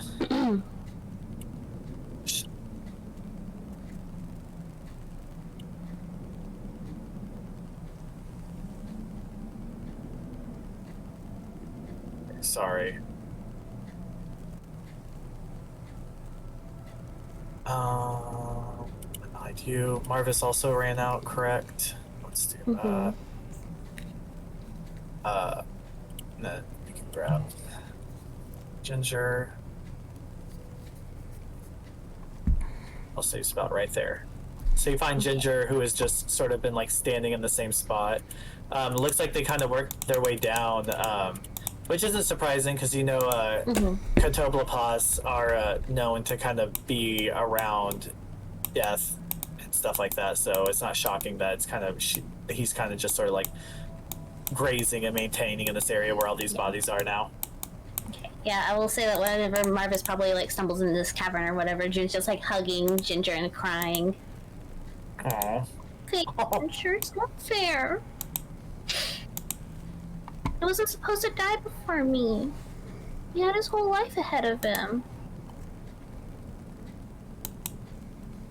Sorry. I do. Marvas also ran out, correct? Let's do that. And then we can grab Ginger. I'll say it's about right there. So you find Ginger, who has just sort of been like standing in the same spot. It looks like they kind of worked their way down, which isn't surprising because Catoblopas are known to kind of be around death and stuff like that. So it's not shocking that it's kind of he's kind of just sort of like grazing and maintaining in this area where all these bodies are now. Yeah, I will say that whenever Marvas probably like stumbles into this cavern or whatever, June's just like hugging Ginger and crying. Aww. Okay, Ginger, it's not fair. He wasn't supposed to die before me. He had his whole life ahead of him.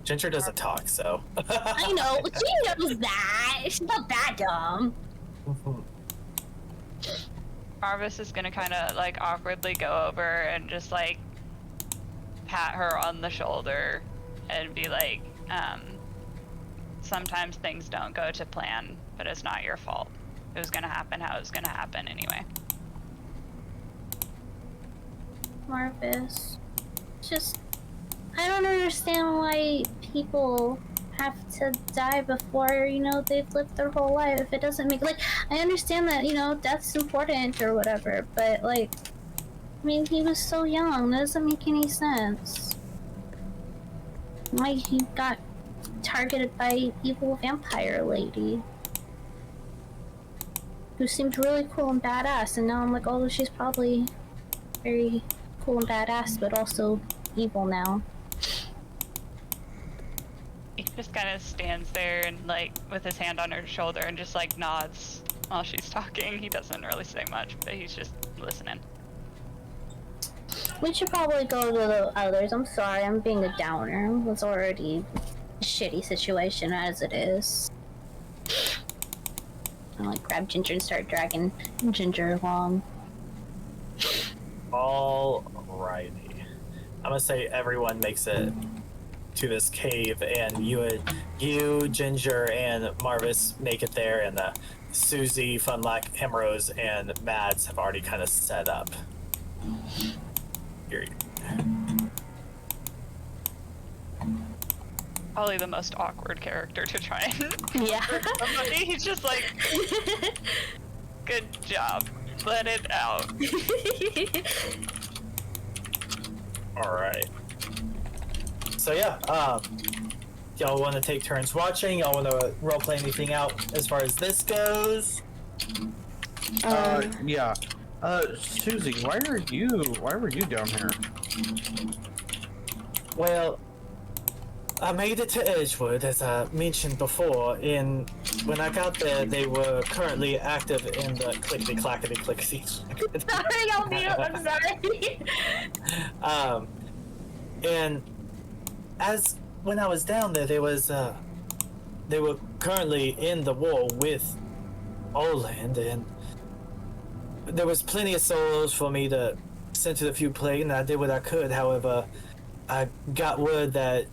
Ginger doesn't talk, so. I know, she knows that. She's not that dumb. Marvas is gonna kind of like awkwardly go over and just like pat her on the shoulder and be like, sometimes things don't go to plan, but it's not your fault. It was gonna happen how it was gonna happen anyway. Marvas, just, I don't understand why people have to die before, you know, they've lived their whole life. It doesn't make, like, I understand that, you know, death's important or whatever, but, like, I mean, he was so young, that doesn't make any sense. Why he got targeted by evil vampire lady who seemed really cool and badass, and now I'm like, oh, she's probably very cool and badass, but also evil now. He just kind of stands there and like with his hand on her shoulder and just like nods while she's talking. He doesn't really say much, but he's just listening. We should probably go to the others. I'm sorry, I'm being a downer. It was already a shitty situation as it is. I like grab Ginger and start dragging Ginger along. Alrighty. I'm gonna say everyone makes it to this cave, and you, Ginger, and Marvas make it there, and Susie, Finnlaugh, Himeros, and Mads have already kind of set up. Here. Probably the most awkward character to try and Yeah. somebody. He's just like, good job, let it out. All right. So yeah, y'all want to take turns watching? Y'all want to roleplay anything out as far as this goes? Yeah. Susie, why were you down here? Well, I made it to Edgewood, as I mentioned before, and when I got there, they were currently active in the clickety-clackety-clickety. Sorry, I'll mute. I'm sorry. And as when I was down there, they were currently in the war with Oland, and there was plenty of souls for me to send to the few plague, and I did what I could. However, I got word that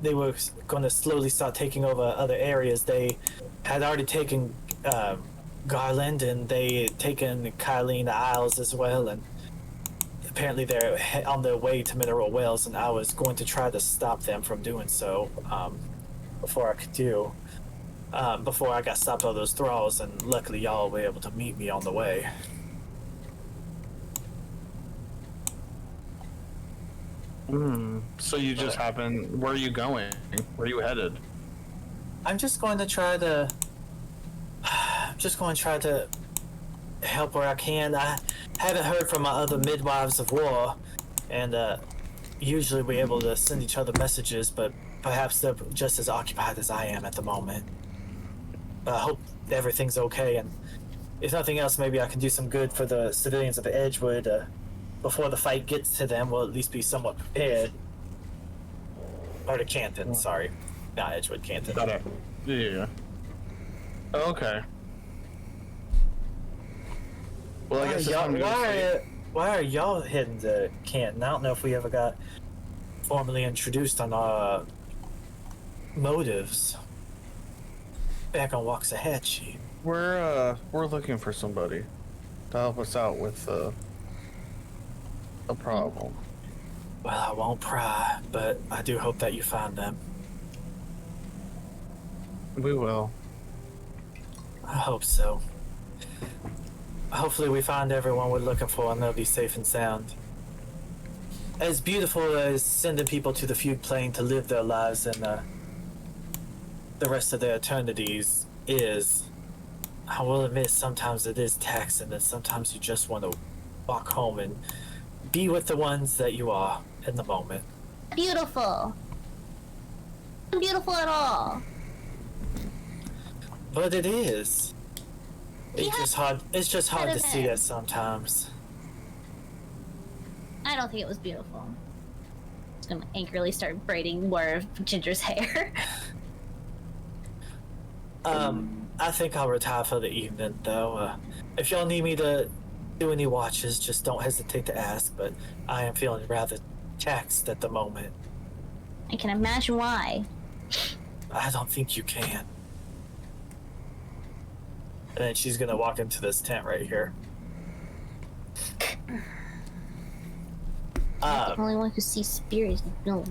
they were going to slowly start taking over other areas. They had already taken Garland, and they had taken Kylene Isles as well, and apparently they're on their way to Mineral Wells, and I was going to try to stop them from doing so before I got stopped by those thralls, and luckily y'all were able to meet me on the way. So you just happened. Where are you going? Where are you headed? I'm just going to try to help where I can. I haven't heard from my other midwives of war, and usually we're able to send each other messages, but perhaps they're just as occupied as I am at the moment. But I hope everything's okay, and if nothing else, maybe I can do some good for the civilians of Edgewood before the fight gets to them. We'll at least be somewhat prepared. Or to Canton, sorry. Not Edgewood, Canton. Got it. Yeah. Okay. Well, I guess it's time to go to sleep. Why are y'all heading to Canton? I don't know if we ever got formally introduced on our motives back on Waxahachie. We're looking for somebody to help us out with a problem. Well, I won't pry, but I do hope that you find them. We will. I hope so. Hopefully we find everyone we're looking for and they'll be safe and sound. As beautiful as sending people to the feud plane to live their lives and the rest of their eternities is, I will admit sometimes it is taxing and sometimes you just want to walk home and be with the ones that you are in the moment. Beautiful. Not beautiful at all. But it is. Yeah. It's just hard to see Better. it sometimes. I don't think it was beautiful. I'm just gonna angrily start braiding more of Ginger's hair. I think I'll retire for the evening, though. If y'all need me to do any watches, just don't hesitate to ask, but I am feeling rather taxed at the moment. I can imagine why. I don't think you can. And then she's gonna walk into this tent right here. The only one who sees spirits. No.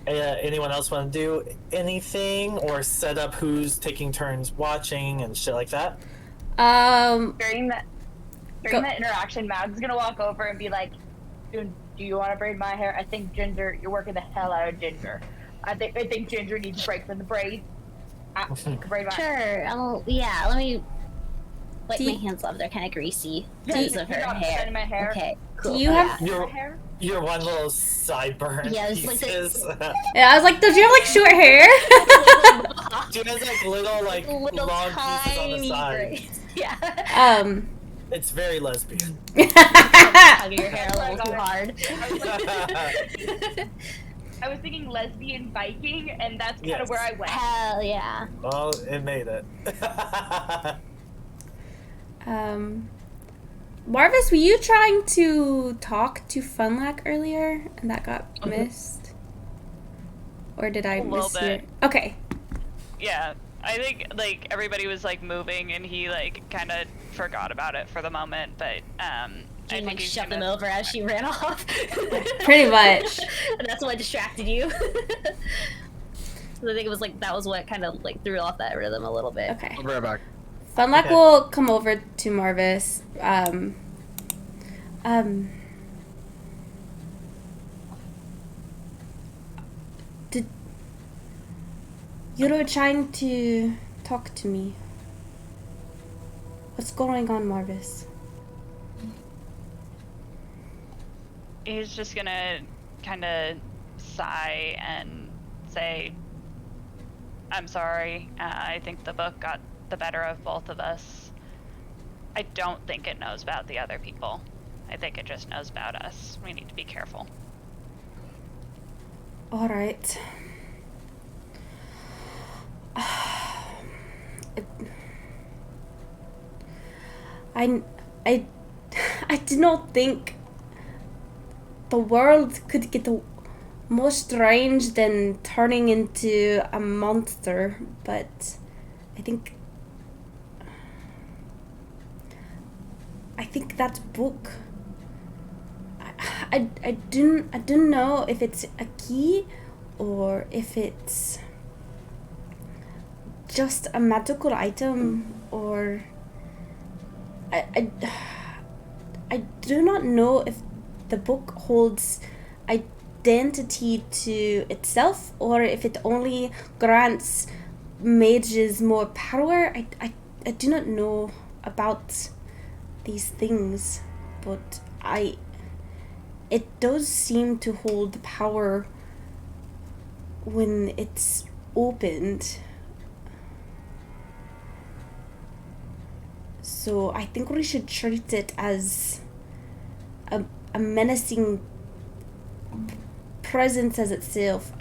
Anyone else want to do anything or set up who's taking turns watching and shit like that? During that interaction, Mad's gonna walk over and be like, "Do you want to braid my hair? I think Ginger, you're working the hell out of Ginger. I think Ginger needs a break from the braids. You can braid my hair." Sure. Yeah. Let me wipe my hands off. They're kind of greasy because of her hair. My hair. Okay. Cool. Do you have? Your hair? your one little sideburn Yeah, it's like pieces. Yeah, I was like, does you have like short hair? She has like little long pieces on the side. braids. Yeah. It's very lesbian. Tugging your hair a little too hard. I was thinking lesbian Viking, and that's kind of where I went. Hell yeah. Well, it made it. Marvas, were you trying to talk to Finnlaugh earlier and that got missed? Or did I miss your... Okay. Yeah, I think like everybody was like moving and he like kind of forgot about it for the moment, but I Jean think like he's shoved gonna... him over as she ran off. Pretty much. And that's what distracted you. So I think it was like that was what kind of like threw off that rhythm a little bit. Okay. I'll be right back. Finnlaugh will come over to Marvas. You were trying to talk to me. What's going on, Marvas? He's just gonna kind of sigh and say, "I'm sorry. I think the book got the better of both of us. I don't think it knows about the other people. I think it just knows about us. We need to be careful." All right. I did not think the world could get more strange than turning into a monster, but I think that book. I didn't know if it's a key or if it's just a magical item, or I do not know if the book holds identity to itself or if it only grants mages more power. I do not know about these things, but it does seem to hold power when it's opened. So I think we should treat it as a menacing presence as itself,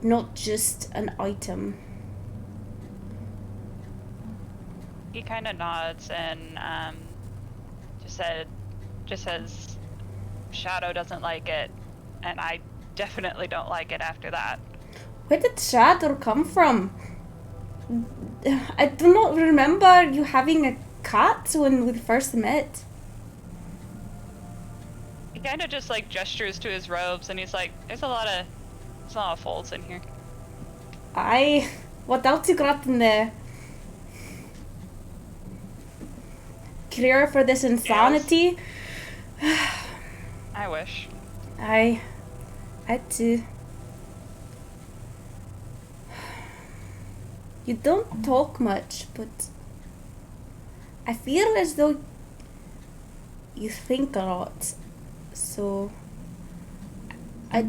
not just an item. He kind of nods and just says, "Shadow doesn't like it, and I definitely don't like it after that." Where did Shadow come from? I do not remember you having a cat when we first met. He kind of just like gestures to his robes, and he's like, "There's a lot of folds in here." What else you got in there? Cure for this insanity? I wish. I too. You don't talk much, but I feel as though you think a lot. So I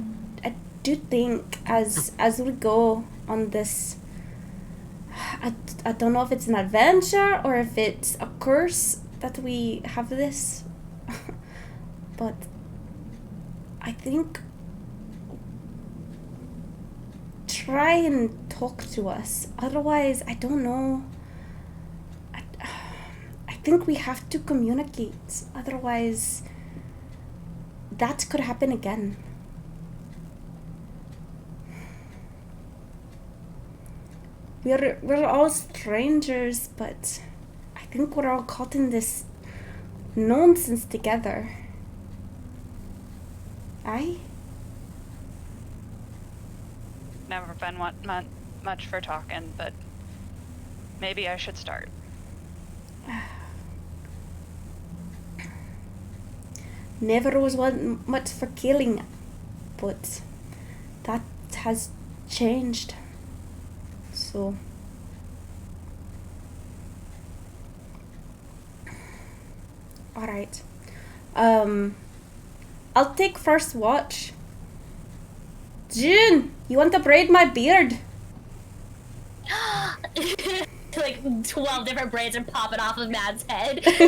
do think as we go on this, I don't know if it's an adventure or if it's a curse that we have this, but I think try and talk to us. Otherwise, I don't know. I think we have to communicate. Otherwise, that could happen again. We're all strangers, but I think we're all caught in this nonsense together. Aye? Never been much for talking, but maybe I should start. Never was one much for killing, but that has changed. So all right. I'll take first watch. June, you want to braid my beard? Like 12 different braids are popping off of Matt's head. Like,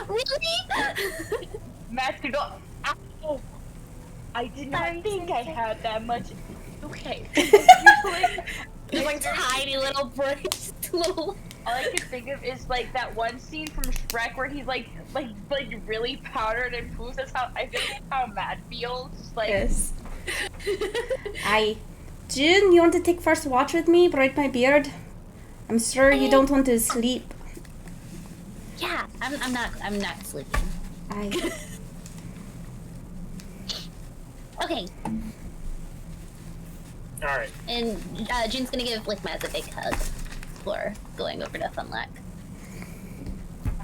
really? Matt's gonna go. Ow. I did not think I had that much. Okay. Just like tiny little braids. All I can think of is like that one scene from Shrek where he's like really powdered and poofs. That's how I feel like how Matt feels. Like, yes. Aye. June, you want to take first watch with me? Braid my beard? I'm sure you don't want to sleep. Yeah, I'm not sleeping. Aye. Okay. Alright. And June's gonna give like Matt a big hug for going over to Finnlaugh.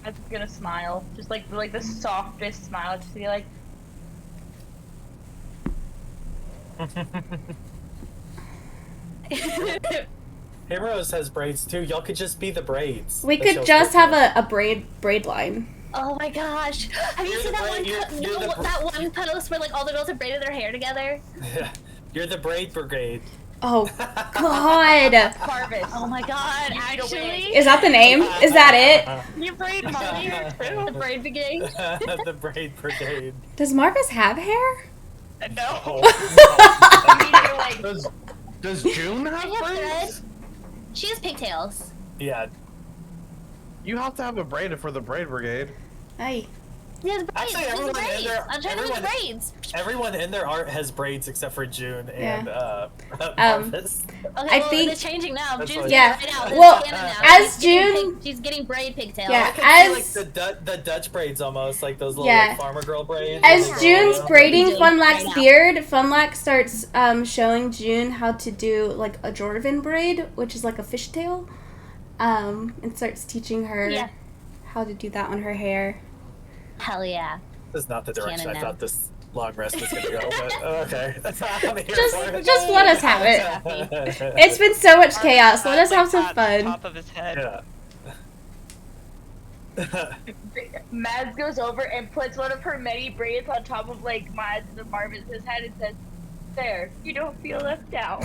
I'm gonna smile, just like the softest smile, just to be like. Himeros has braids too. Y'all could just be the braids. We could just have a braid line. Oh my gosh! Have you seen that one post where like all the girls have braided their hair together? You're the braid brigade. Oh God! Marvas. Oh my God! Actually, Is that the name? Is that it? You braid my hair too. the braid brigade. The braid brigade. Does Marvas have hair? No. Does June have I have braids? thread. She has pigtails. Yeah. You have to have a braid for the braid brigade. Aye. Yeah, the braids. Actually, There's the everyone in braids. there- I'm trying to do the braids. Everyone in their art has braids except for June and Marvas. Okay, I well, think- it's changing now. That's June's fine. Yeah. right now. This Well, is canon now. as She's getting June- she's getting braid pigtails. Yeah. I can As- see, like the Dutch braids almost, like those little Yeah. like, farmer girl braids. As Like, June's you know? braiding Right Funlack's now. beard, Funlack starts showing June how to do like a Jordan braid, which is like a fishtail, and starts teaching her Yeah. how to do that on her hair. Hell yeah. This is not the direction Canon I now. thought this long rest was gonna go, but okay. I'm here for it. Just let us have it. It's been so much chaos. Let us have some fun. Top of his head. Yeah. Mads goes over and puts one of her many braids on top of like Mads and Marvin's head and says, "There, you don't feel left out."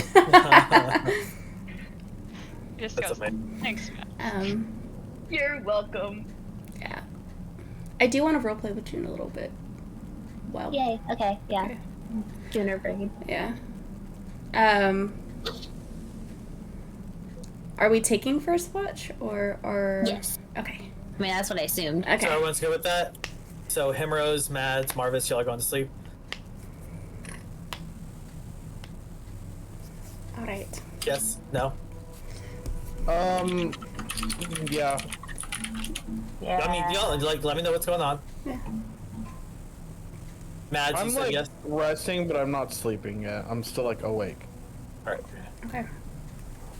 Just That's goes, amazing. thanks, man. You're welcome. Yeah. I do want to roleplay with June a little bit. Well. Yay. Okay. Yeah. Okay. Doing her braid. Yeah. Are we taking first watch or? Yes. Okay. I mean, that's what I assumed. So Okay. everyone's good with that? So Himeros, Mads, Marvas, y'all are going to sleep? All right. Yes? No? Yeah. Yeah. I mean, y'all, like, let me know what's going on. Yeah. Mads, you I'm said like yes? resting, but I'm not sleeping yet. I'm still like awake. Alright. Okay.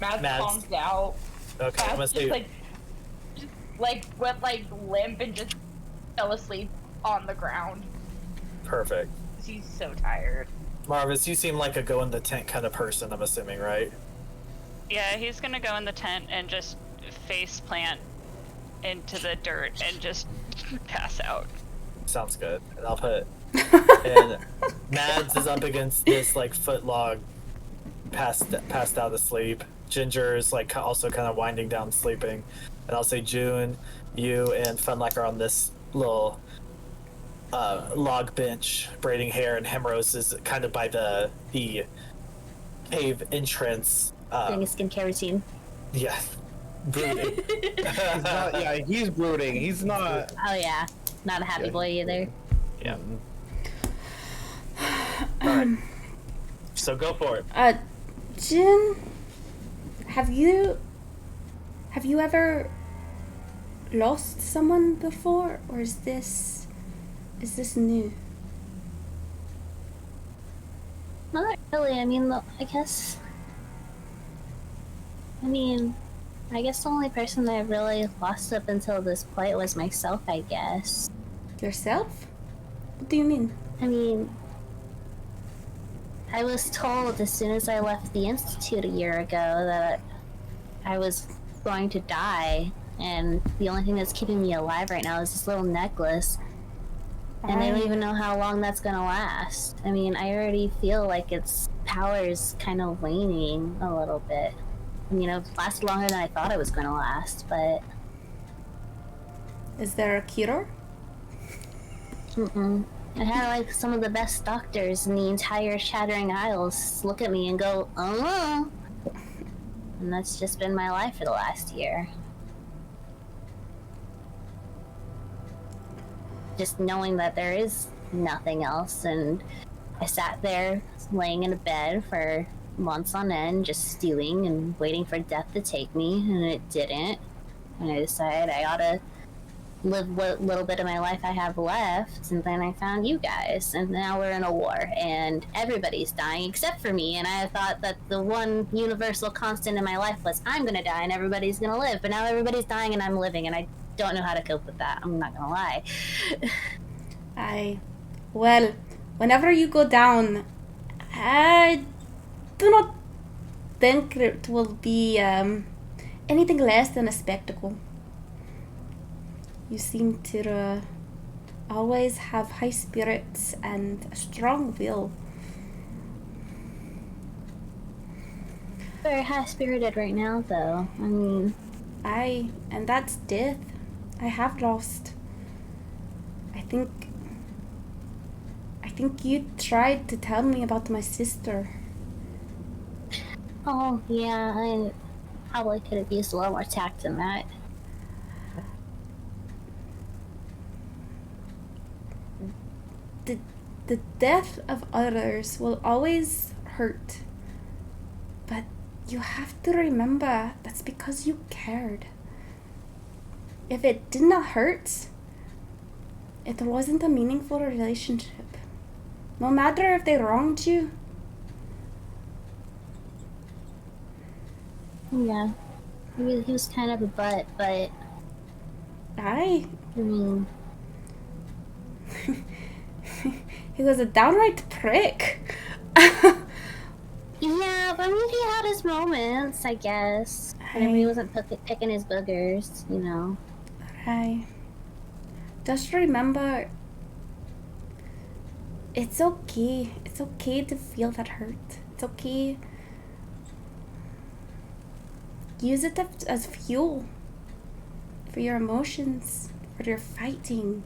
Mads Mads. calms out. Okay, I'm gonna Mads say... just went like limp and just fell asleep on the ground. Perfect. He's so tired. Marvas, you seem like a go in the tent kind of person, I'm assuming, right? Yeah, he's gonna go in the tent and just face plant into the dirt and just pass out. Sounds good. And I'll put... and Mads is up against this, like, foot log, passed out asleep. Ginger is, like, also kind of winding down, sleeping. And I'll say June, you, and Finnlaugh are on this little log bench, braiding hair, and Himeros is kind of by the cave entrance. Doing a skincare routine. Yeah. Brooding. He's brooding. He's not. Oh yeah, not a happy boy either. Yeah. Alright. So go for it. Jin, have you ever lost someone before, or is this new? Not really. I mean, I guess the only person that I really lost up until this point was myself, I guess. Yourself? What do you mean? I mean, I was told as soon as I left the Institute a year ago that I was going to die, and the only thing that's keeping me alive right now is this little necklace. And I don't even know how long that's gonna last. I mean, I already feel like its power's kind of waning a little bit. You know, it lasted longer than I thought it was gonna last, but... Is there a cure? Mm-mm. I had like some of the best doctors in the entire Shattering Isles look at me and go, oh. And that's just been my life for the last year. Just knowing that there is nothing else, and I sat there laying in a bed for months on end, just stewing and waiting for death to take me, and it didn't. And I decided I ought to live what little bit of my life I have left, and then I found you guys, and now we're in a war, and everybody's dying except for me, and I thought that the one universal constant in my life was I'm gonna die and everybody's gonna live, but now everybody's dying and I'm living, and I don't know how to cope with that, I'm not gonna lie. Well, whenever you go down, I do not think it will be anything less than a spectacle. You seem to always have high spirits and a strong will. Very high-spirited right now, though. I mean... and that's death. I have lost. I think you tried to tell me about my sister. Oh, yeah, I probably could have used a lot more tact than that. The death of others will always hurt. But you have to remember that's because you cared. If it did not hurt, it wasn't a meaningful relationship. No matter if they wronged you. Yeah. He was kind of a butt, but... I mean... he was a downright prick. Yeah, but I mean, he had his moments, I guess. Whenever he wasn't picking his boogers, you know. Just remember, it's okay. It's okay to feel that hurt. It's okay. Use it as fuel for your emotions, for your fighting.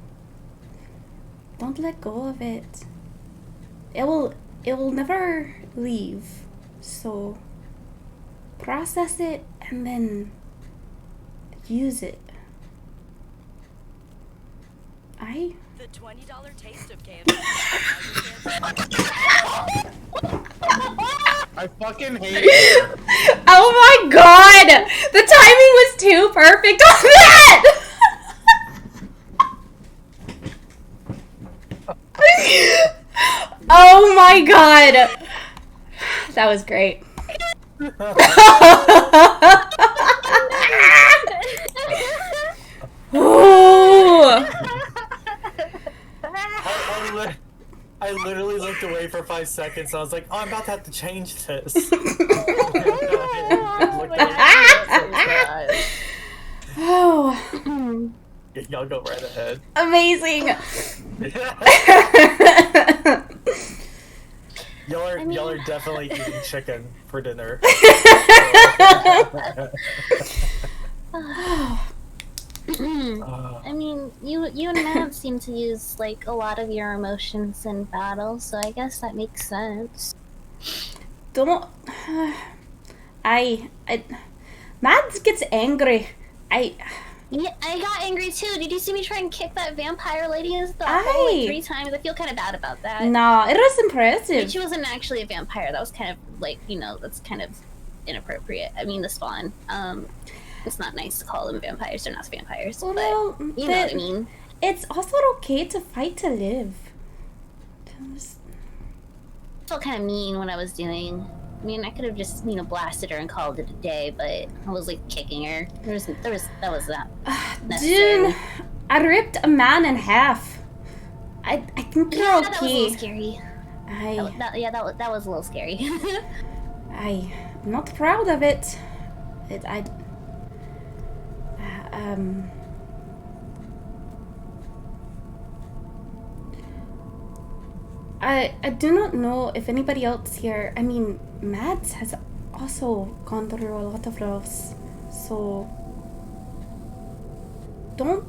Don't let go of it. It will never leave. So process it and then use it. The $20 taste of KFC. I fucking hate it. Oh my god! The timing was too perfect on that! Oh my god! That was great. Ooh. I literally looked away for 5 seconds. I was like, "Oh, I'm about to have to change this." Oh. Y'all go right ahead. Amazing. Y'all are definitely eating chicken for dinner. I mean, you and Matt seem to use like a lot of your emotions in battle, so I guess that makes sense. Don't. Mads gets angry. Yeah, I got angry too. Did you see me try and kick that vampire lady in the hole like 3 times? I feel kind of bad about that. No, it was impressive. But she wasn't actually a vampire. That was kind of like, that's kind of inappropriate. I mean, the Spawn. It's not nice to call them vampires. They're not vampires. Well, but you know what I mean. It's also okay to fight to live. I felt kind of mean when I was doing. I mean, I could have just, blasted her and called it a day, but I was like kicking her. That was not necessary. Dude, I ripped a man in half. I think you're okay. That was a little scary. That was a little scary. I'm not proud of it. I do not know if anybody else here. I mean, Mads has also gone through a lot of loss, so don't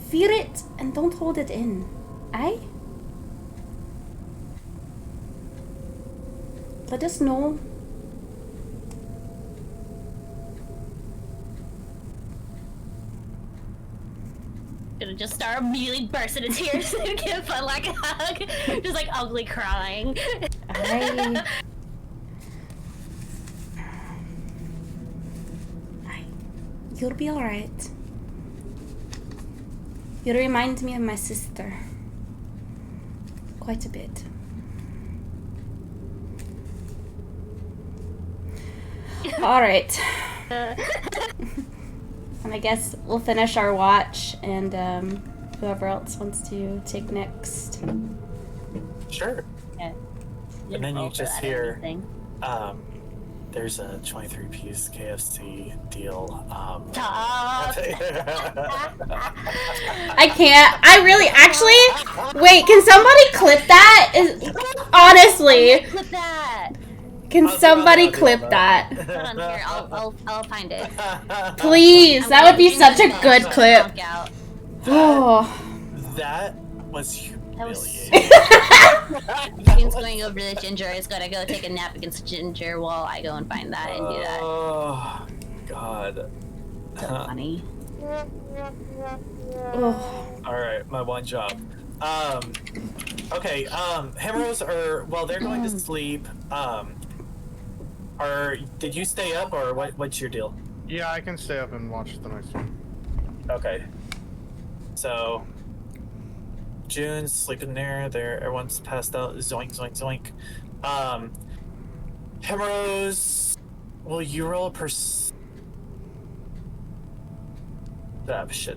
fear it and don't hold it in. Let us know. Gonna just start immediately burst into tears and give like a hug, just like ugly crying. You'll be alright. You remind me of my sister. Quite a bit. Alright. And I guess we'll finish our watch, and whoever else wants to take next. Sure. Yeah. And then you just hear, there's a 23-piece KFC deal. I can't. I really, actually, wait, can somebody clip that? Honestly. Clip that. Can somebody clip that? Hold on here, I'll find it. Please, that would be such a good clip. Oh. That was humiliating. June's going over to Ginger. Is gonna go take a nap against Ginger while I go and find that and do that. Oh, God. So funny. Oh. Alright, my one job. Okay, Himeros are, while they're going to sleep, did you stay up, or what's your deal? Yeah, I can stay up and watch the next one. Okay. So, June's sleeping there, everyone's passed out, zoink, zoink, zoink. Himeros, will you roll a perception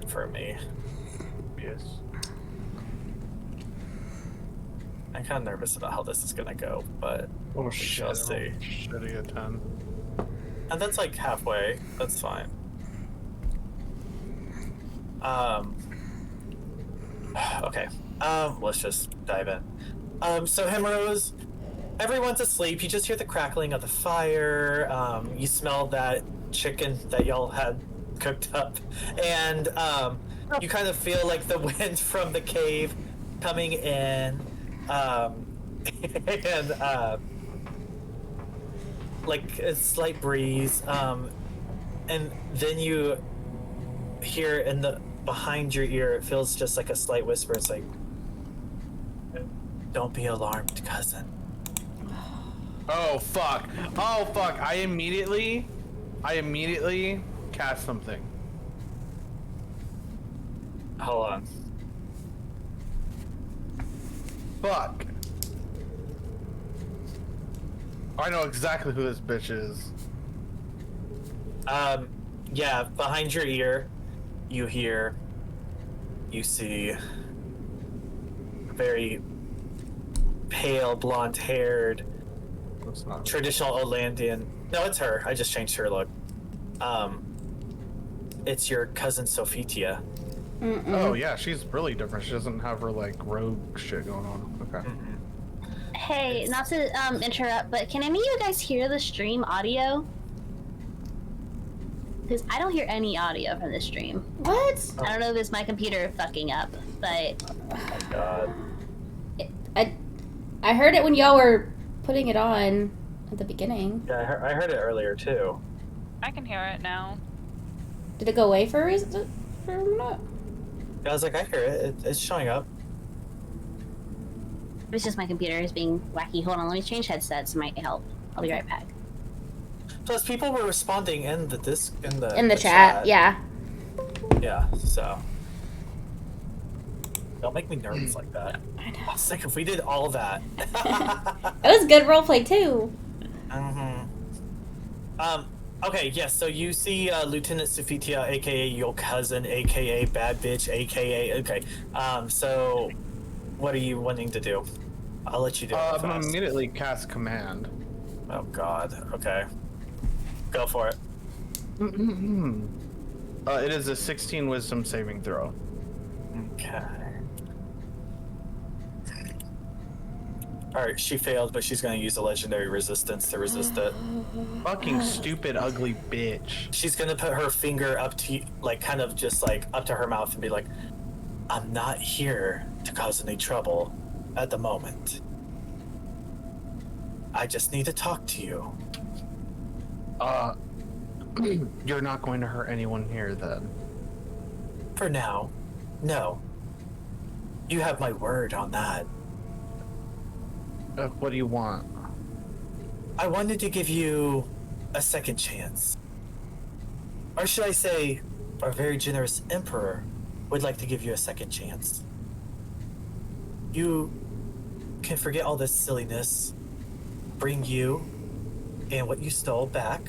for me? Yes. I'm kind of nervous about how this is gonna go, but Oh we shall see. Shitty at 10. And that's like halfway. That's fine. Okay. Let's just dive in. So Himeros, everyone's asleep. You just hear the crackling of the fire. You smell that chicken that y'all had cooked up, and you kind of feel like the wind from the cave coming in, and like a slight breeze, and then you hear behind your ear, it feels just like a slight whisper. It's like, "Don't be alarmed, cousin." Oh fuck! Oh fuck! I immediately cast something. Hold on. Fuck. I know exactly who this bitch is. Yeah, behind your ear, you see a very pale, blonde-haired, traditional Olandian. No, it's her. I just changed her look. It's your cousin Sophitia. Oh yeah, she's really different. She doesn't have her like rogue shit going on. Okay. Hey, not to interrupt, but can any of you guys hear the stream audio? Because I don't hear any audio from the stream. What? I don't know if it's my computer fucking up, but... Oh my god. I heard it when y'all were putting it on at the beginning. Yeah, I heard it earlier too. I can hear it now. Did it go away for a reason? For a minute? I was like, I hear it. It's showing up. It's just my computer is being wacky. Hold on, let me change headsets. It might help. I'll be right back. Plus, people were responding in the chat. Yeah. Yeah. So don't make me nervous like that. I know. I was like, if we did all that. It was good roleplay too. Okay. Yes. So you see Lieutenant Sophitia, aka your cousin, aka bad bitch, aka. Okay. So what are you wanting to do? I'll let you do it. I'm gonna immediately cast command. Oh God. Okay. Go for it. It is a 16 wisdom saving throw. Okay. Alright, she failed, but she's gonna use a legendary resistance to resist it. Fucking stupid, ugly bitch. She's gonna put her finger up to, like, kind of just, like, up to her mouth and be like, I'm not here to cause any trouble at the moment. I just need to talk to you. You're not going to hurt anyone here, then. For now, no. You have my word on that. What do you want? I wanted to give you a second chance. Or should I say, our very generous emperor would like to give you a second chance. You can forget all this silliness, bring you and what you stole back.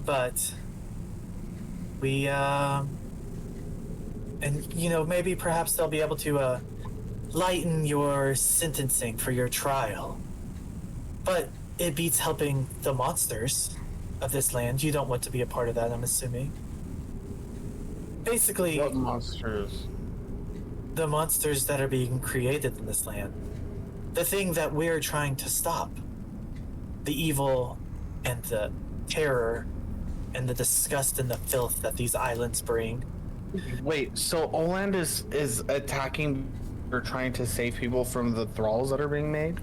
But we, and you know, maybe perhaps they'll be able to, lighten your sentencing for your trial. But it beats helping the monsters of this land. You don't want to be a part of that, I'm assuming. Basically... What monsters? The monsters that are being created in this land. The thing that we're trying to stop. The evil and the terror and the disgust and the filth that these islands bring. Wait, so Oland is attacking or trying to save people from the thralls that are being made?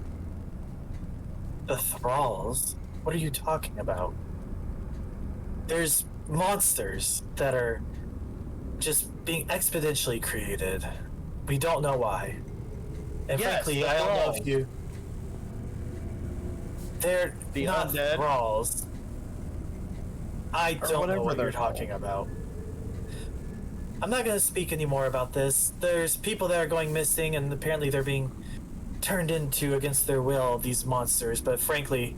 The thralls? What are you talking about? There's monsters that are just being exponentially created. We don't know why. And yes, frankly, I don't know if you... They're the not undead thralls. I don't know what you're talking about. I'm not going to speak anymore about this. There's people that are going missing, and apparently they're being turned into, against their will, these monsters. But frankly,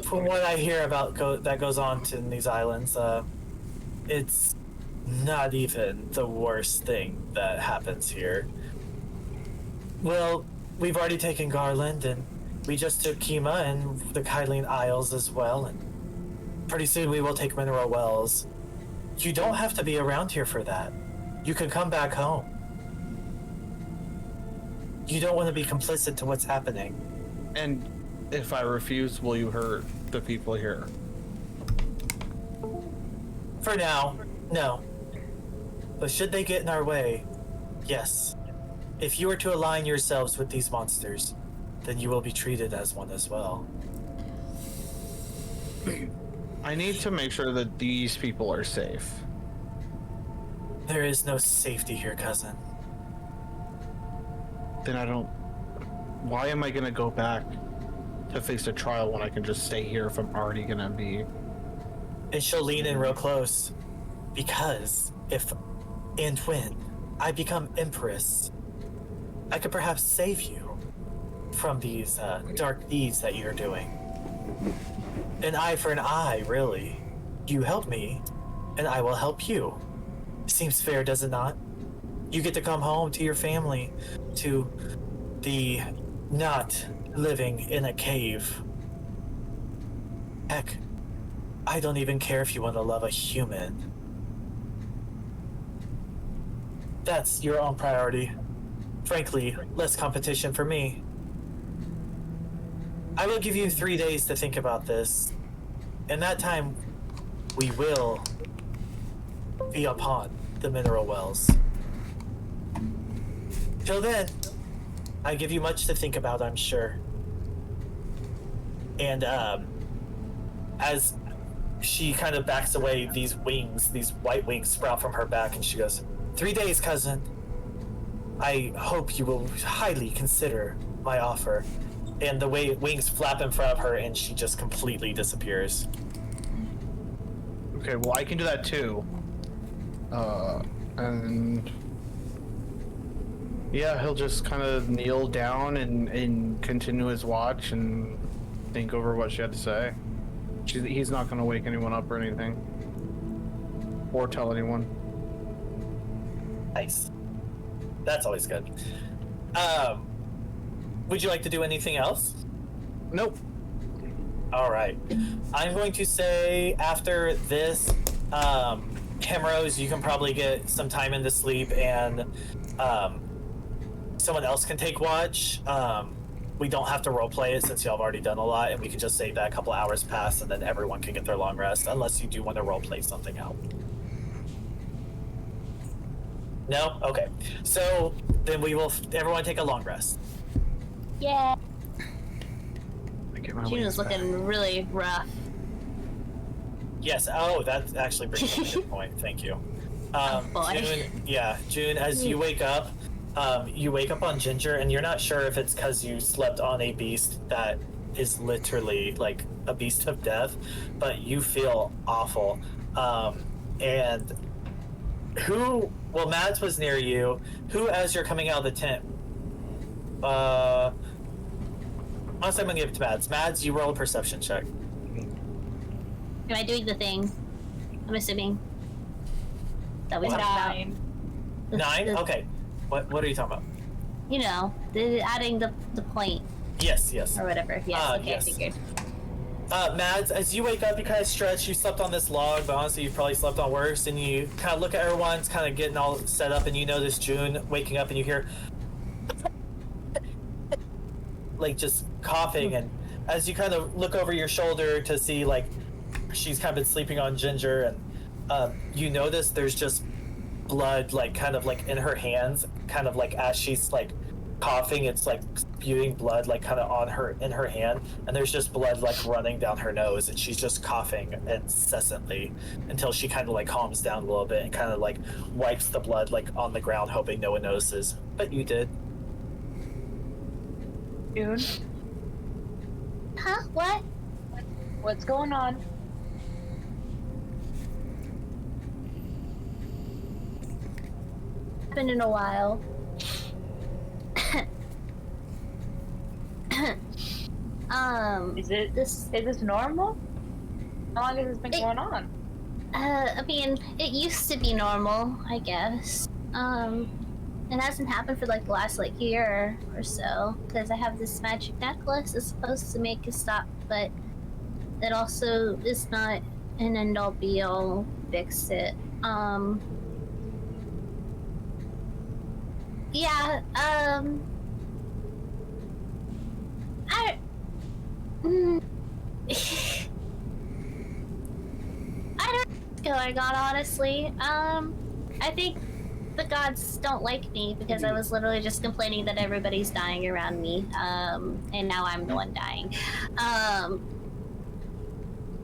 from what I hear about that goes on in these islands, it's not even the worst thing that happens here. Well, we've already taken Garland, and we just took Kima and the Kylene Isles as well, and pretty soon we will take Mineral Wells. You don't have to be around here for that. You can come back home. You don't want to be complicit to what's happening. And if I refuse, will you hurt the people here? For now, no. But should they get in our way, yes. If you were to align yourselves with these monsters, then you will be treated as one as well. I need to make sure that these people are safe. There is no safety here, cousin. Then I don't... Why am I gonna go back to face a trial when I can just stay here if I'm already gonna be... And she'll lean in real close. Because if and when I become Empress, I could perhaps save you. from these dark deeds that you're doing. An eye for an eye, really. You help me, and I will help you. Seems fair, does it not? You get to come home to your family, to the not living in a cave. Heck, I don't even care if you want to love a human. That's your own priority. Frankly, less competition for me. I will give you 3 days to think about this. In that time, we will be upon the mineral wells. Till then, I give you much to think about, I'm sure. And as she kind of backs away, these white wings sprout from her back, and she goes, 3 days, cousin. I hope you will highly consider my offer. And the way wings flap in front of her, and she just completely disappears. Okay, well, I can do that too. And yeah, he'll just kind of kneel down and continue his watch and think over what she had to say. He's not going to wake anyone up or anything, or tell anyone. Nice. That's always good. Would you like to do anything else? Nope. All right. I'm going to say after this, Himeros, you can probably get some time into sleep, and someone else can take watch. We don't have to roleplay it since y'all have already done a lot, and we can just say that a couple hours pass, and then everyone can get their long rest, unless you do want to roleplay something out. No? Okay. So then we will everyone take a long rest. Yeah. June June's looking really rough. Yes. Oh, that actually brings up a good point. Thank you. June, as you wake up on Ginger, and you're not sure if it's because you slept on a beast that is literally like a beast of death, but you feel awful. And Mads was near you. Who, as you're coming out of the tent, honestly, I'm gonna give it to Mads. Mads, you roll a perception check. Am I doing the thing? I'm assuming that we talked about. 9? Okay. What are you talking about? You know, adding the point. Yes. Or whatever. Yes, okay, yes. I figured. Mads, as you wake up, you kind of stretch. You slept on this log, but honestly, you probably slept on worse. And you kind of look at everyone's kind of getting all set up, and you notice June waking up, and you hear like just coughing. And as you kind of look over your shoulder to see like she's kind of been sleeping on Ginger, and you notice there's just blood like kind of like in her hands, kind of like as she's like coughing, it's like spewing blood like kind of in her hand, and there's just blood like running down her nose, and she's just coughing incessantly until she kind of like calms down a little bit and kind of like wipes the blood like on the ground, hoping no one notices. But you did. June? Huh? What? What's going on? Been in a while. Is this normal? How long has this been going on? I mean, it used to be normal, I guess. It hasn't happened for like the last like year or so, because I have this magic necklace that's supposed to make it stop, but it also is not an end-all be-all fix it. Yeah, I don't know what's going on, honestly. I think the gods don't like me because I was literally just complaining that everybody's dying around me, and now I'm the one dying.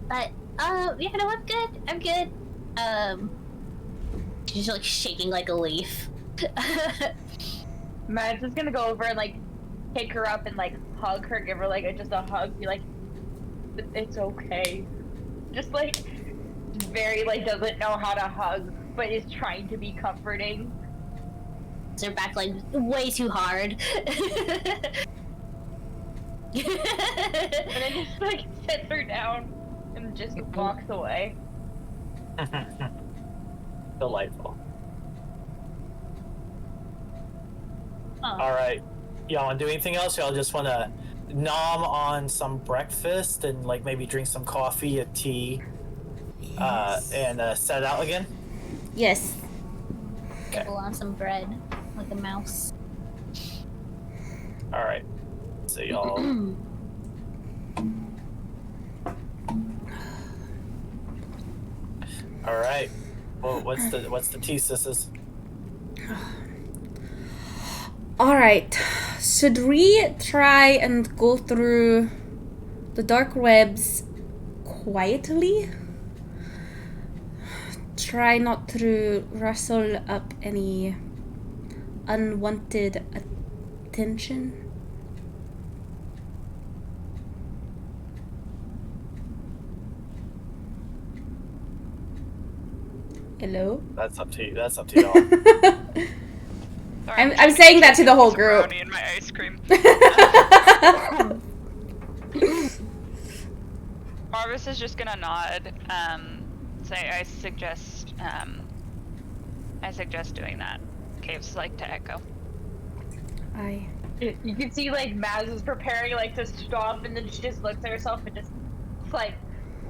But, yeah, no, I'm good. She's like shaking like a leaf. Mads is gonna go over and like pick her up and like hug her, give her like just a hug, be like, it's okay. Just like very like doesn't know how to hug, but is trying to be comforting. Her back like way too hard. And then just like sits her down and just walks away. Delightful. Oh. All right, y'all want to do anything else? Y'all just want to nom on some breakfast and like maybe drink some coffee, a tea, and set out again? Yes. Okay. Nibble on some bread, like a mouse. All right. So y'all. All right. Well, what's the tea, sisters? All right. Should we try and go through the dark webs quietly? Try not to rustle up any unwanted attention. Hello? That's up to you. That's up to y'all. Sorry, I'm trying to saying that get to the whole this group. brownie in my ice cream. Marvas is just gonna nod. Say I suggest doing that. Caves like to echo. I. You can see like Maz is preparing like to stop, and then she just looks at herself and just like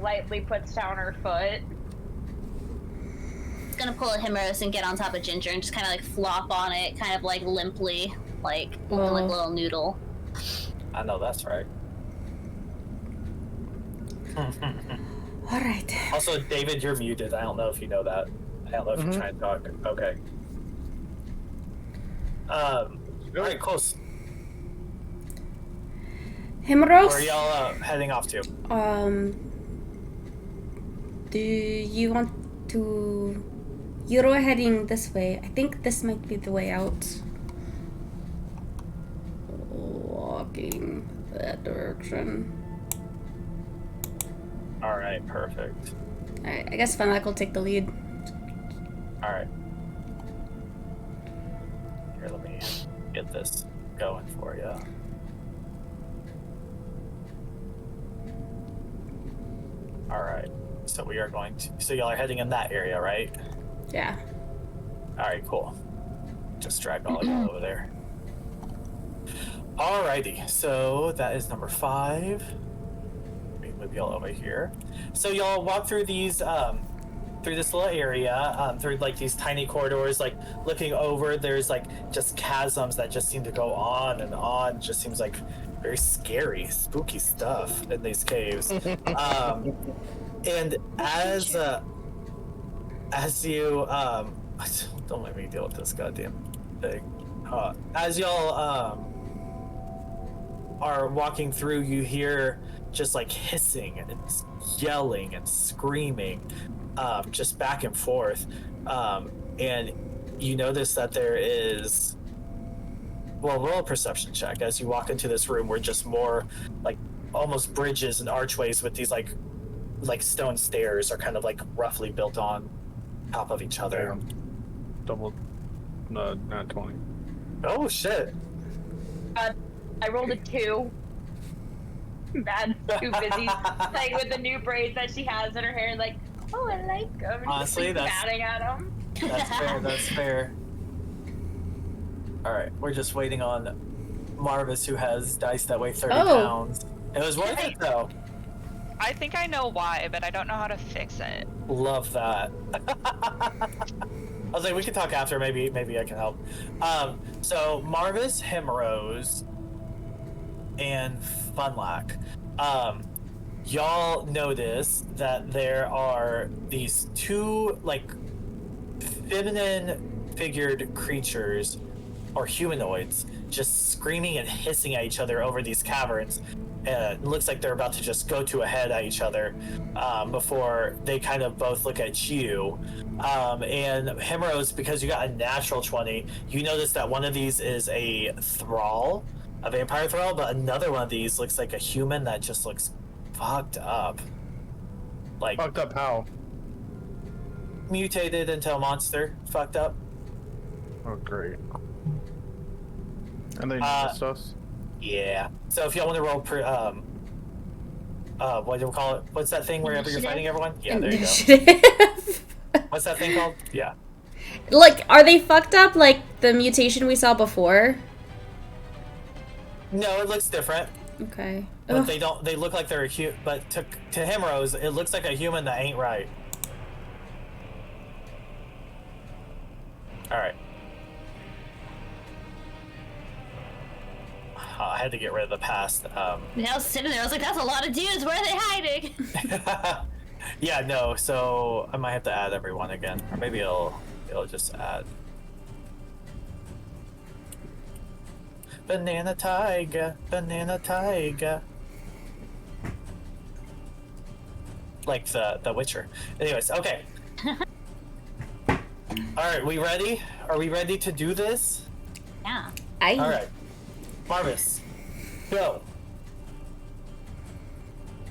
lightly puts down her foot. Gonna pull a Himeros and get on top of Ginger and just kind of like flop on it, kind of like limply, like looking like a little noodle. I know that's right. All right. Also, David, you're muted. I don't know if you know that. I don't know if you're trying to talk. Okay. All right, close. Himeros. Where are y'all heading off to? Do you want to? You're heading this way. I think this might be the way out. Walking that direction. All right, perfect. All right, I guess Finnlaugh will take the lead. All right. Here, let me get this going for you. All right. So we are going to. So y'all are heading in that area, right? Yeah. All right, cool. Just drag all of y'all over there. Alrighty, so that is number 5. Let me move y'all over here. So y'all walk through these, through this little area, through like these tiny corridors, like looking over, there's like just chasms that just seem to go on and on. Just seems like very scary, spooky stuff in these caves. And as you, don't let me deal with this goddamn thing. As y'all, are walking through, you hear just like hissing and yelling and screaming, just back and forth. And you notice that there is, well, roll a perception check as you walk into this room where just more like almost bridges and archways with these like stone stairs are kind of like roughly built on top of each other. Double, not 20. Oh shit. I rolled a 2. Bad, too busy playing with the new braids that she has in her hair. Like, oh, I like them. Honestly, just, like, that's batting at them. That's fair. That's fair. All right, we're just waiting on Marvas, who has dice that weigh 30 pounds. It was worth it though. I think I know why, but I don't know how to fix it. Love that. I was like, we can talk after. Maybe I can help. So Marvas, Himeros, and Finnlaugh, y'all notice that there are these 2 like feminine figured creatures or humanoids just screaming and hissing at each other over these caverns. It looks like they're about to just go to a head at each other before they kind of both look at you. And Himeros, because you got a natural 20, you notice that one of these is a thrall, a vampire thrall, but another one of these looks like a human that just looks fucked up. Like Fucked up how? mutated into a monster. Fucked up. Oh, great. And they noticed us? Yeah. So if y'all want to roll what do we call it? What's that thing wherever you're fighting everyone? Yeah, there you go. What's that thing called? Yeah. Like, are they fucked up like the mutation we saw before? No, it looks different. Okay. But Ugh. they don't. They look like they're a but to Himeros, it looks like a human that ain't right. All right. I had to get rid of the past. I was sitting there. I was like, "That's a lot of dudes. Where are they hiding?" Yeah, no. So I might have to add everyone again, or maybe it'll just add. Banana tiger, banana tiger. Like the Witcher. Anyways, okay. All right, we ready? Are we ready to do this? Yeah. All right, Marvas, go.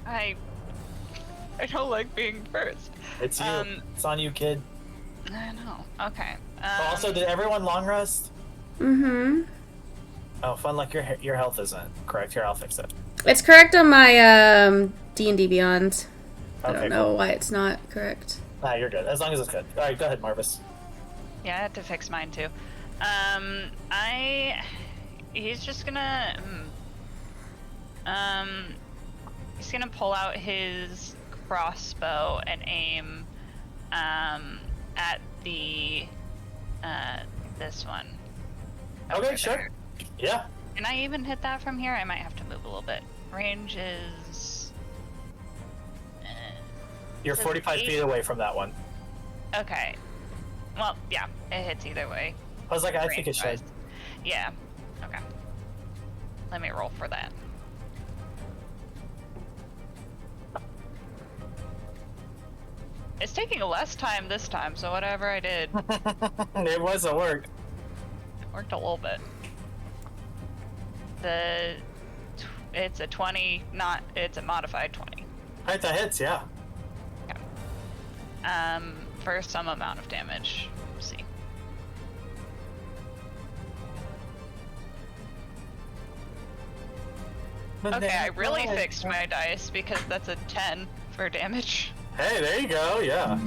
I don't like being first. It's you. It's on you, kid. I know. Okay. Also, did everyone long rest? Mm-hmm. Oh, fun. Like your health isn't correct. Here, I'll fix it. It's correct on my D&D Beyond. I don't know cool. why it's not correct. Nah, you're good. As long as it's good. All right, go ahead, Marvas. Yeah, I had to fix mine too. He's just gonna, he's gonna pull out his crossbow and aim, at the, this one. Okay, Over sure. there. Yeah. Can I even hit that from here? I might have to move a little bit. Range is... You're 45 feet away from that one. Okay. Well, yeah, it hits either way. I was like, I think it should. Range-wise. Yeah. Okay. Let me roll for that. It's taking less time this time, so whatever I did, It was a work. worked a little bit. It's a 20, it's a modified 20. Alright, that hits, yeah. For some amount of damage. Let's see. Okay, I really fixed my dice because that's a 10 for damage. Hey, there you go, yeah.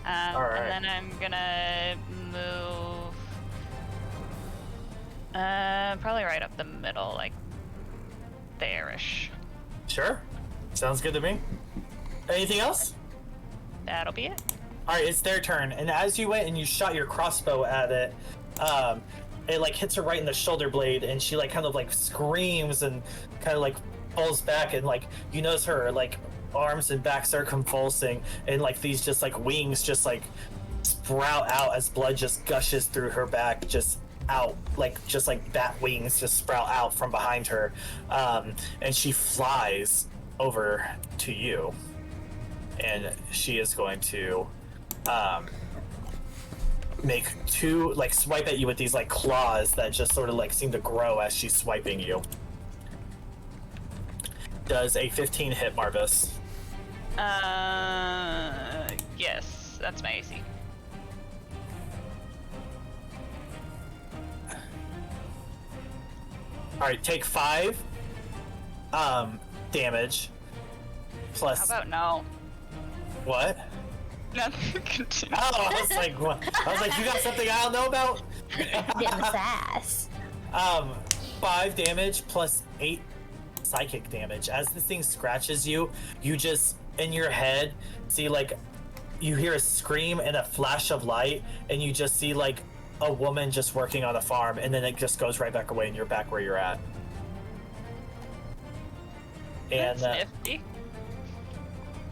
Alright. And then I'm gonna move probably right up the middle, like there-ish. Sure. Sounds good to me. Anything else? That'll be it. Alright, it's their turn, and as you went and you shot your crossbow at it, it like hits her right in the shoulder blade, and she like kind of like screams and kind of like falls back, and like you notice her like arms and back start convulsing, and like these just like wings just like sprout out as blood just gushes through her back, just out, like just like bat wings just sprout out from behind her, and she flies over to you, and she is going to make two, like swipe at you with these like claws that just sort of like seem to grow as she's swiping you. Does a 15 hit, Marvas? Yes, that's my AC. Alright, take 5 damage plus... How about no? What? Nothing. Continue. Oh, I was like, what? I was like, you got something I don't know about? Getting the sass. 5 damage plus 8 psychic damage. As this thing scratches you, you just, in your head, see like, you hear a scream and a flash of light, and you just see like a woman just working on a farm, and then it just goes right back away and you're back where you're at. And That's nifty.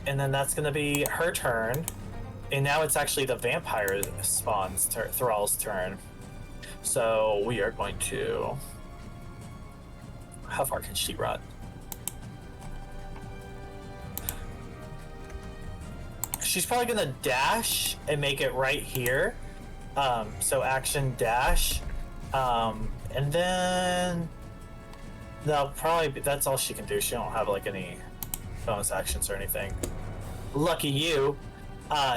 and then that's gonna be her turn, and now it's actually the vampire spawn's Thrall's turn. So we are going to... How far can she run? She's probably gonna dash and make it right here. So action dash, and then that's all she can do. She don't have like any bonus actions or anything. Lucky you.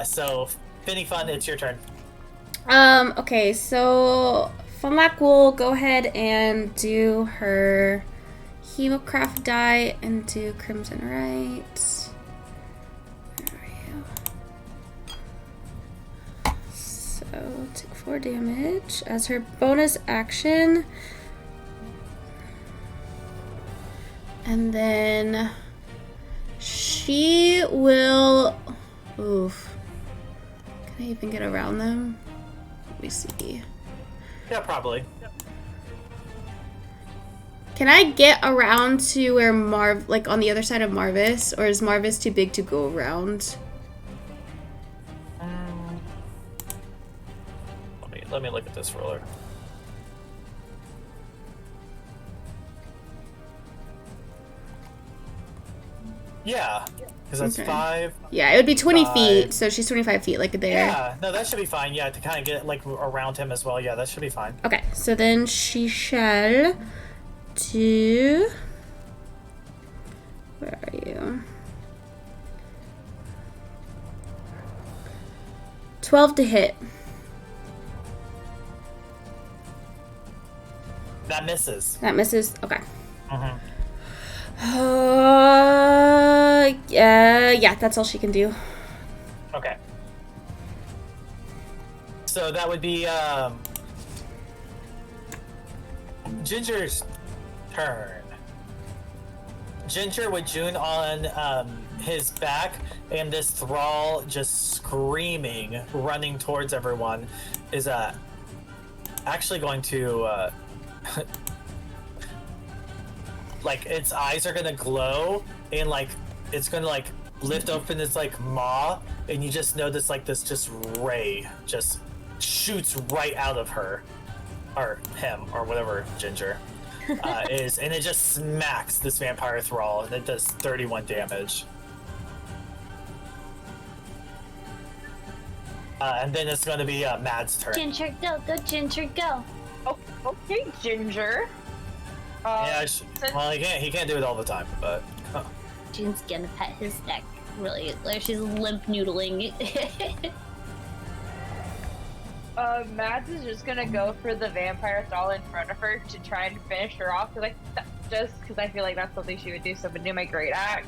So Finny Fun, it's your turn. Okay, so Finnlaugh will go ahead and do her Hemocraft die and do Crimson Right. Where are you? So take 4 damage as her bonus action. And then she will... Oof. Can I even get around them? Let me see. Yeah, probably. Can I get around to where like on the other side of Marvas, or is Marvas too big to go around? Let me look at this roller. Yeah, because that's Okay. 5. Yeah, it would be 20 5. feet, so she's 25 feet, like there. Yeah, no, that should be fine. Yeah, to kind of get like around him as well. Yeah, that should be fine. Okay, so then she shall do... Where are you? 12 to hit. That misses. That misses? Okay. Mm-hmm. Yeah, that's all she can do. Okay. So that would be Ginger's turn. Ginger with June on his back and this thrall just screaming, running towards everyone, is actually going to like its eyes are gonna glow and like it's gonna like lift open its like maw, and you just notice like this just ray just shoots right out of her or him or whatever Ginger is, and it just smacks this vampire thrall, and it does 31 damage. And then it's going to be Mad's turn. Ginger, go, Ginger, go. Oh, okay, Ginger. Yeah, well, he can't do it all the time, but. June's gonna pet his neck, really. Like she's limp noodling. Mads is just gonna go for the vampire thrall in front of her to try and finish her off, just because I feel like that's something she would do. So I'm gonna do my great axe.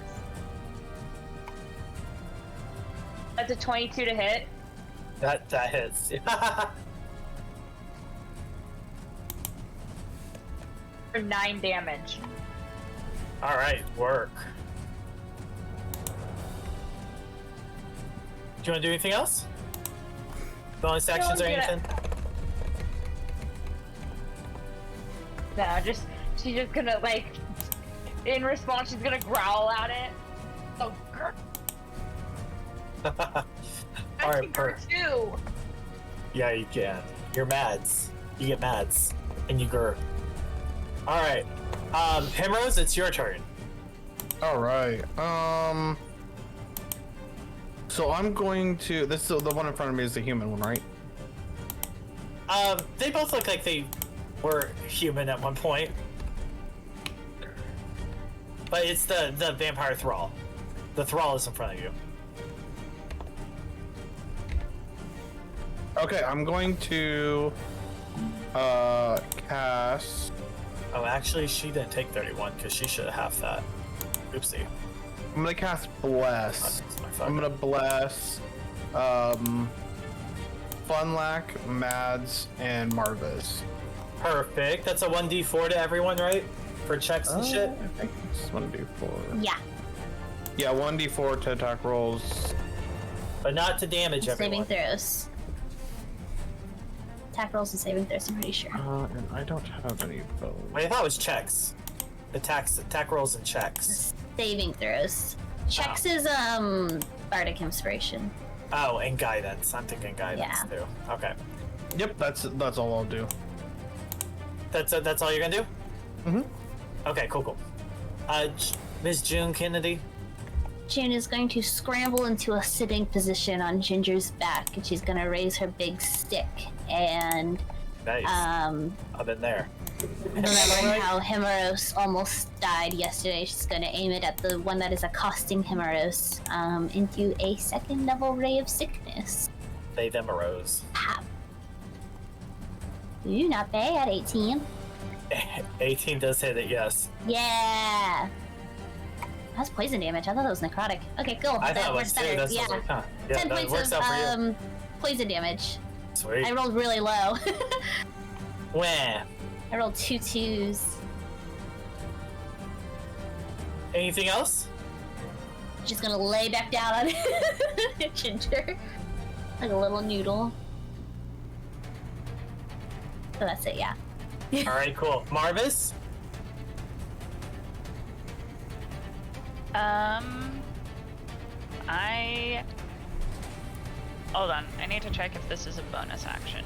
That's a 22 to hit. That hits. For 9 damage. All right, work. Do you want to do anything else? Bonus actions or anything? No, she's just gonna like, in response, she's gonna growl at it. Oh, grr. I All can right, grr too. Yeah, you can. You're Mads. You get Mads, and you grr. All right, Himeros, it's your turn. All right. So I'm going to. This the one in front of me is the human one, right? They both look like they were human at one point, but it's the vampire thrall. The thrall is in front of you. Okay, I'm going to cast. Oh, actually, she didn't take 31 because she should have half that. Oopsie. I'm gonna cast Bless. I'm gonna bless Finnlaugh, Mads, and Marvas. Perfect. That's a 1d4 to everyone, right? For checks and shit? I think it's 1d4. Yeah. Yeah, 1d4 to attack rolls. But not to damage everyone. Saving throws. Attack rolls and saving throws, I'm pretty sure. And I don't have any bows. Wait, I thought it was checks. Attack rolls and checks. Saving throws. Checks is bardic inspiration. Oh, and guidance. I'm thinking guidance too. Okay. Yep, that's all I'll do. That's all you're gonna do? Mm-hmm. Okay, cool. Miss June Kennedy. June is going to scramble into a sitting position on Ginger's back, and she's gonna raise her big stick and Nice. I've been there. remembering how Himeros almost died yesterday, she's gonna aim it at the one that is accosting Himeros into a second level ray of sickness. They them arose. Pop. Ooh, not bad. 18. 18 does hit it, yes. Yeah. That's poison damage. I thought that was necrotic. Okay, cool. I thought it was works too. better. That's Yeah. like, huh. Yeah, 10 that points works out for you. of poison damage. Sweet. I rolled really low. Wah. I rolled 2 2s. Anything else? Just gonna lay back down on Ginger. Like a little noodle. So that's it, yeah. Alright, cool. Marvas? Hold on. I need to check if this is a bonus action.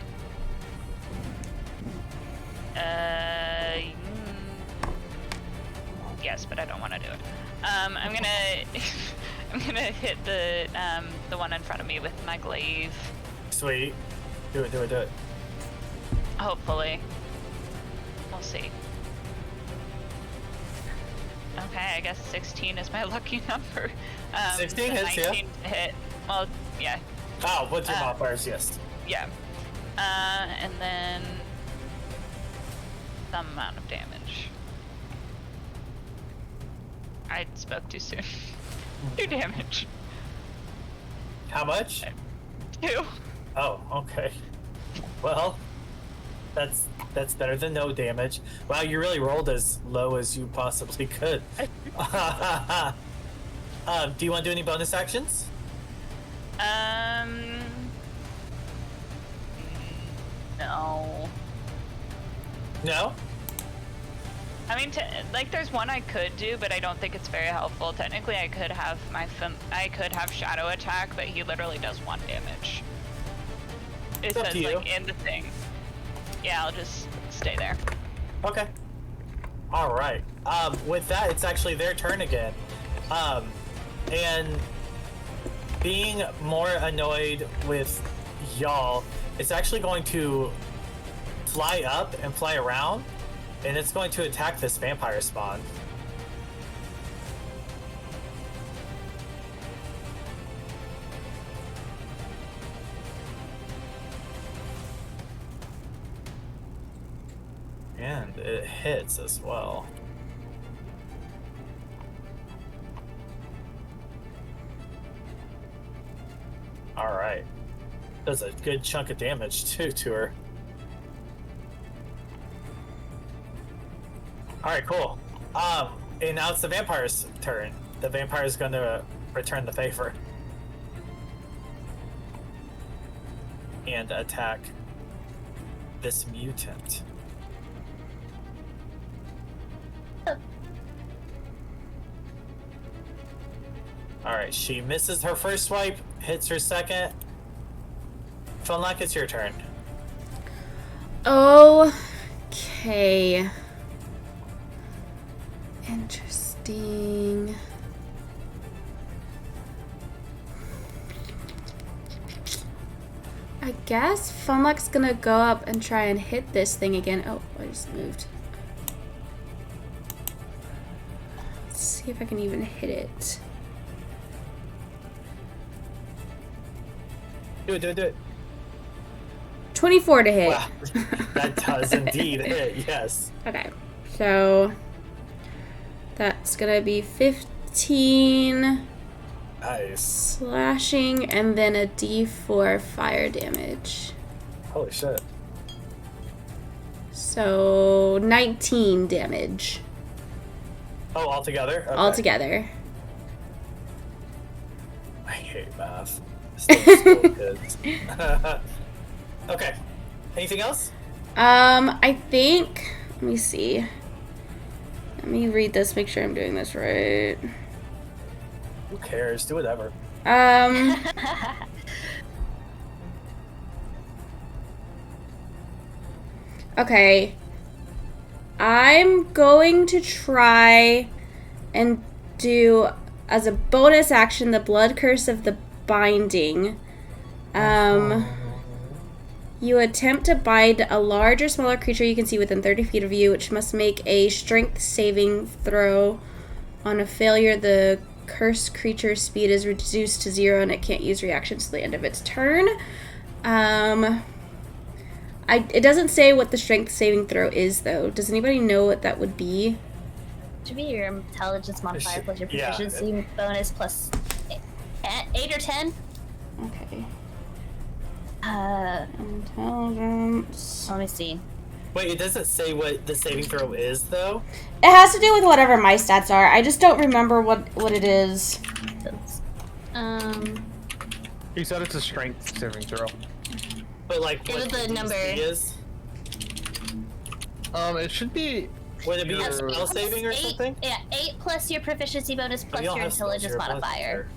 Yes, but I don't want to do it. I'm gonna I'm gonna hit the one in front of me with my glaive. Sweet. Do it. Hopefully. We'll see. Okay, I guess 16 is my lucky number. 16 so hits, 19 to hit. Well, yeah. Oh, what's your modifiers? Yes. Yeah. And then some amount of damage. I spoke too soon. 2 damage. How much? 2. Oh, okay. Well, that's better than no damage. Wow, you really rolled as low as you possibly could. Do you want to do any bonus actions? No. No? I mean, like, there's one I could do, but I don't think it's very helpful. Technically, I could have I could have shadow attack, but he literally does 1 damage. It It's up says, to you. like, in the thing. Yeah, I'll just stay there. Okay. Alright. With that, it's actually their turn again. And being more annoyed with y'all, it's actually going to fly up and fly around, and it's going to attack this vampire spawn. And it hits as well. Alright. Does a good chunk of damage too to her. Alright, cool. And now it's the vampire's turn. The vampire is gonna return the favor. And attack this mutant. Alright, she misses her first swipe, hits her second. Finnlaugh, it's your turn. Okay. Interesting. I guess Finnlaugh's gonna go up and try and hit this thing again. Oh, I just moved. Let's see if I can even hit it. Do it. 24 to hit. Wow, that does indeed hit, yes. Okay, so that's gonna be 15 Nice. slashing and then a d4 fire damage. Holy shit. So 19 damage Oh, altogether? Okay. altogether. I hate math. Still kids. Okay. Anything else? I think, let me see. Let me read this, make sure I'm doing this right. Who cares? Do whatever. Okay. I'm going to try and do, as a bonus action, the Blood Curse of the Binding. You attempt to bind a large or smaller creature you can see within 30 feet of you, which must make a strength saving throw. On a failure, the cursed creature's speed is reduced to 0 and it can't use reactions to the end of its turn. It doesn't say what the strength saving throw is, though. Does anybody know what that would be? Should be your intelligence modifier plus your Yeah. proficiency bonus plus 8 or 10. Okay. Intelligence. Let me see. Wait, it doesn't say what the saving throw is, though? It has to do with whatever my stats are. I just don't remember what it is. He said it's a strength saving throw. But, like, Give what it the DC number. is? It should be. Would it be Your- a spell saving or 8, something? Yeah, 8 plus your proficiency bonus Oh, plus you don't your have spells, intelligence you're a modifier. blaster.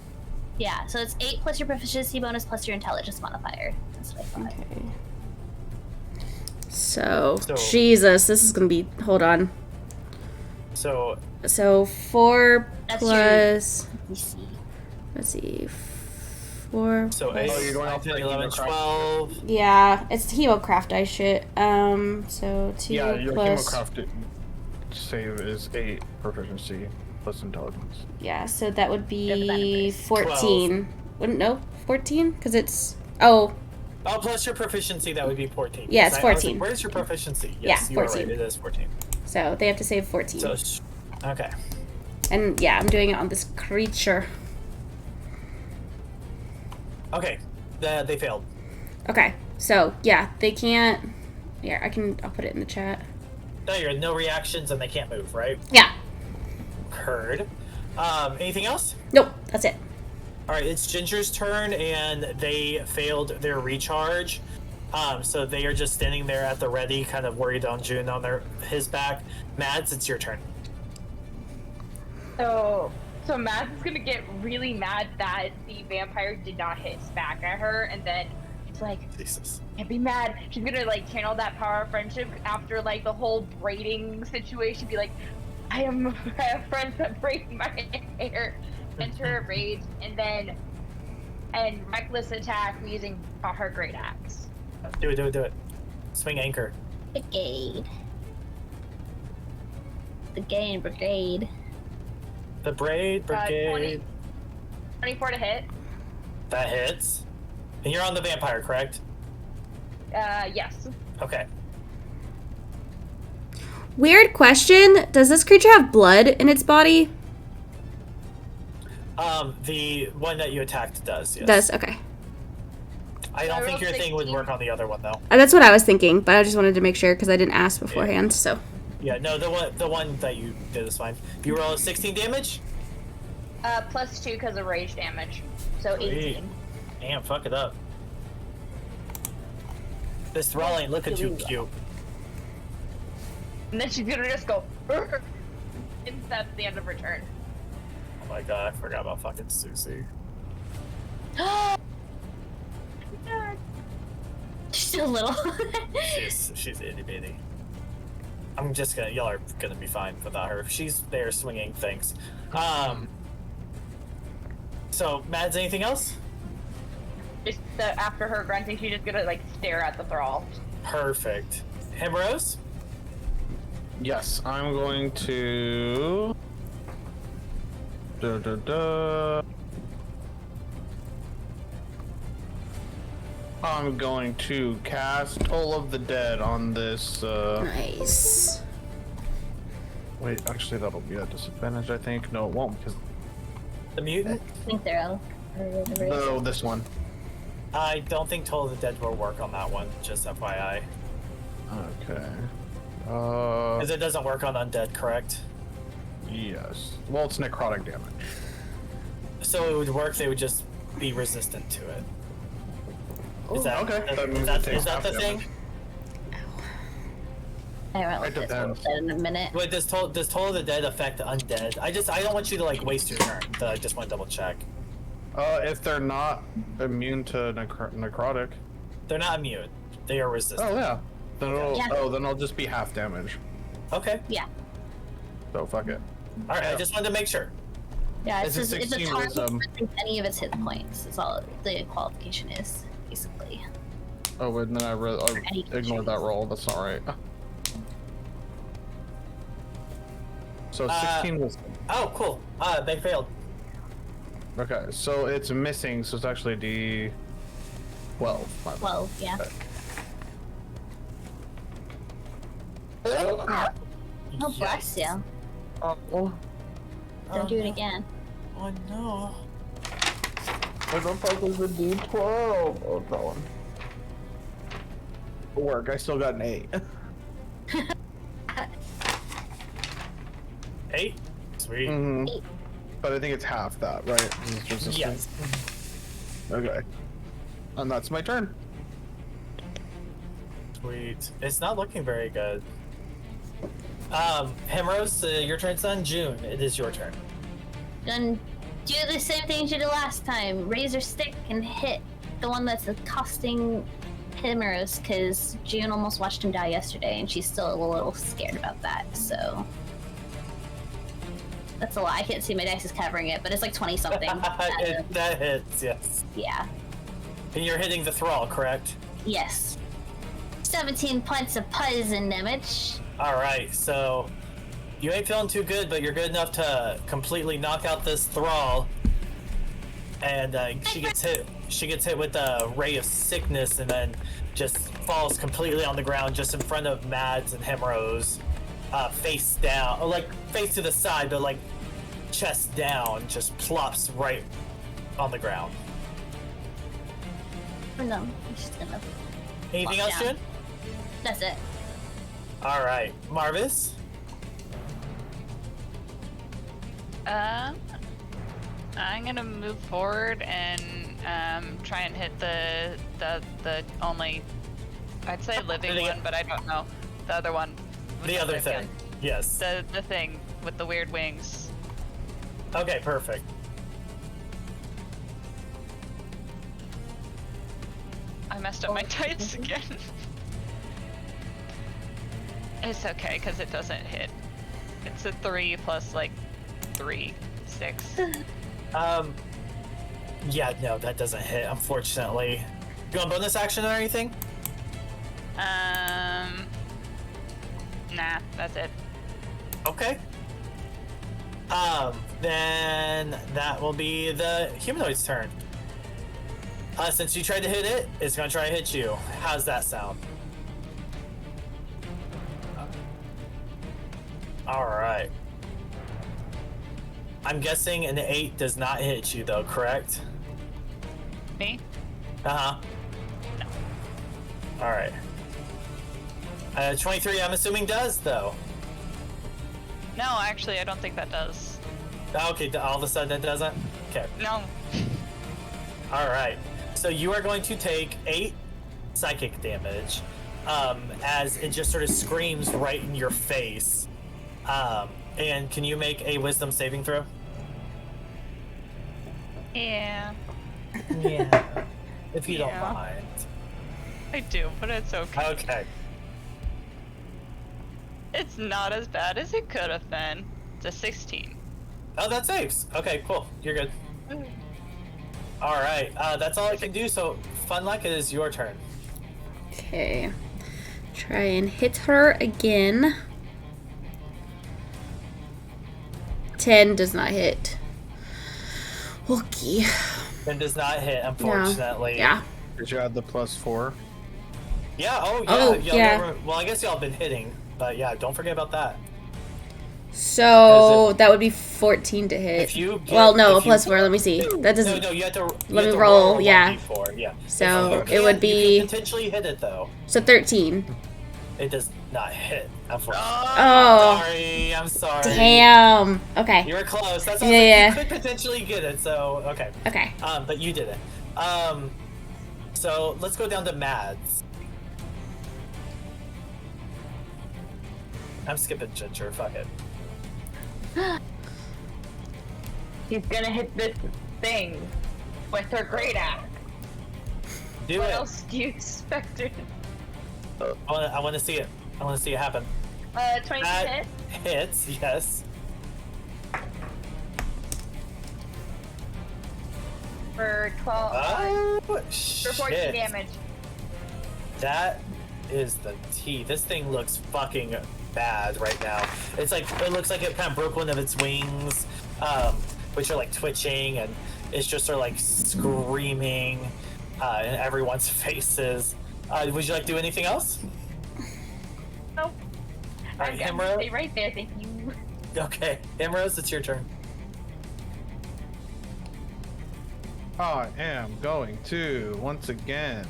Yeah, so it's 8 plus your proficiency bonus plus your intelligence modifier. That's what I thought. Okay. So, So- Jesus, this is gonna be. Hold on. So, 4 That's your- plus. Let me see. Let's see. 4. so plus, 8, you're going 9, off 10, the 11, Hemocraft. 12. Yeah, it's Hemocraft eye shit. So 2 Yeah, your plus. Hemocraft save is 8 proficiency plus intelligence. Yeah, so that would Yeah, but that be increased. 14. Wouldn't no 14 because it's oh Oh, plus your proficiency, that would be 14. Yeah, it's I was like, 14. where's your proficiency? Yeah, Yes, you are 14. right. It is 14. so they have to save 14. So, okay. And yeah, I'm doing it on this creature. Okay. They failed. Okay, so yeah, they can't. Yeah, I'll put it in the chat. No, you're no reactions and they can't move, right? Yeah. Heard. Anything else? Nope. That's it. All right, it's Ginger's turn, and they failed their recharge. So they are just standing there at the ready, kind of worried on June on his back. Mads, it's your turn. So Mads is gonna get really mad that the vampire did not hit his back at her, and then it's like, Jesus. can't be mad. She's gonna like channel that power of friendship after like the whole braiding situation. Be like, I have friends that braid my hair. Enter a rage, and reckless attack using her great axe. Do it. Swing anchor. Brigade. Brigade. The braid brigade. 24 to hit. That hits. And you're on the vampire, correct? Yes. Okay. Weird question. Does this creature have blood in its body? The one that you attacked does, yes. Does okay. I don't I think your rolled thing would 16. work on the other one, though. That's what I was thinking, but I just wanted to make sure because I didn't ask beforehand. So Yeah, no, the one that you did is fine. You roll 16 damage? Plus 2 because of rage damage. So Sweet. 18. Damn, fuck it up. This thrall ain't looking too cute. And then she's gonna just go, and that's the end of her turn. Oh my god, I forgot about fucking Susie. She's still little. She's itty bitty. I'm just gonna, y'all are gonna be fine without her. She's there swinging things. So, Mads, anything else? Just after her grunting, she's just gonna like stare at the thrall. Perfect. Himeros? Yes, I'm going to. I'm going to cast Toll of the Dead on this. nice. Wait, actually, that'll be a disadvantage, I think. No, it won't, because. The mutant? I think they're all. No, this one. I don't think Toll of the Dead will work on that one, just FYI. Okay. Because it doesn't work on undead, correct? Yes. Well, it's necrotic damage. So it would work, they would just be resistant to it. Is that, okay. That means is that, it takes is that the half thing? damage. I won't It let this depends. one in a minute. Wait, does Toll of the Dead affect undead? I don't want you to like waste your turn. I just want to double check. If they're not immune to necrotic. They're not immune. They are resistant. Oh yeah. Then it'll, Yeah. then I'll just be half damage. Okay. Yeah. So fuck it. Alright, I just wanted to make sure. Yeah, It's a it's a 16 target wisdom. with any of its hit points. Is all the qualification is, basically. Oh, and then I Any ignored that roll. That's not right. So 16 was. Oh, cool. They failed. Okay, so it's missing, so it's actually D12. my bad. 12, yeah. Okay. Oh, bless you. Oh, Don't do it again. Oh no. what the fuck is the D12? Oh, that one. Work. I still got an 8. 8? Sweet. Mm-hmm. But I think it's half that, right? Yes. Okay. And that's my turn. Sweet. It's not looking very good. Himeros, your turn's done. June, it is your turn. Then do the same thing you did last time. Raise your stick and hit the one that's accosting Himeros, because June almost watched him die yesterday, and she's still a little scared about that, so... That's a lot. I can't see my dice is covering it, but it's like 20-something. That hits, yes. Yeah. And you're hitting the thrall, correct? Yes. 17 points of poison damage. Alright, so you ain't feeling too good, but you're good enough to completely knock out this thrall. And she gets hit with a ray of sickness and then just falls completely on the ground just in front of Mads and Himeros. Face down, or like face to the side, but like chest down, just plops right on the ground. Oh no, I'm just gonna. Anything else, June? That's it. All right, Marvas. I'm gonna move forward and try and hit the only, I'd say living one, but I don't know the other one. The other thing, one. yes. The thing with the weird wings. Okay, perfect. I messed up my dice again. It's okay, because it doesn't hit. It's a 3 plus like 3, 6. Yeah, no, that doesn't hit, unfortunately. You want bonus action or anything? Nah, that's it. Okay. Then that will be the humanoid's turn. Since you tried to hit it, it's gonna try to hit you. How's that sound? Alright. I'm guessing an 8 does not hit you though, correct? Me? Uh-huh. No. Alright. 23 I'm assuming does though. No, actually, I don't think that does. Okay, all of a sudden it doesn't? Okay. No. Alright. So you are going to take 8 psychic damage as it just sort of screams right in your face. And can you make a wisdom saving throw? Yeah. Yeah. If you don't Yeah. mind. I do, but it's okay. Okay. It's not as bad as it could have been. It's a 16. Oh, that saves. Okay, cool. You're good. Alright, that's all I can do, so Finnlaugh, it is your turn. Okay. Try and hit her again. 10 does not hit. Okay. 10 does not hit, unfortunately. Yeah. Did you add the +4? Yeah, oh yeah. Oh, y'all yeah. Well, I guess y'all have been hitting, but yeah, don't forget about that. So that would be 14 to hit. If you get, well, no, if you- +4. Let me see. That doesn't. No, you have to. Let you me have to roll, a yeah. 1d4, yeah. So If it would you be. can potentially hit it though. So 13. It does not hit, unfortunately. Oh. Sorry, I'm sorry. Damn. Okay. You were close. That's all. Yeah. You could potentially get it. So okay. Okay. But you didn't. So let's go down to Mads. I'm skipping Ginger. Fuck it. He's gonna hit this thing with her great axe. Do What it. else do you expect her to I want to see it. I want to see it happen. 22 That hit? hits. Yes. For 12. Oh for 14 shit. damage. That is the tea. This thing looks fucking bad right now. It's like, it looks like it kind of broke one of its wings, which are like twitching, and it's just sort of like screaming in everyone's faces. Would you like to do anything else? Nope. Alright, I'm gonna Himero. stay right there, thank you. Okay, Himeros, it's your turn. I am going to once again.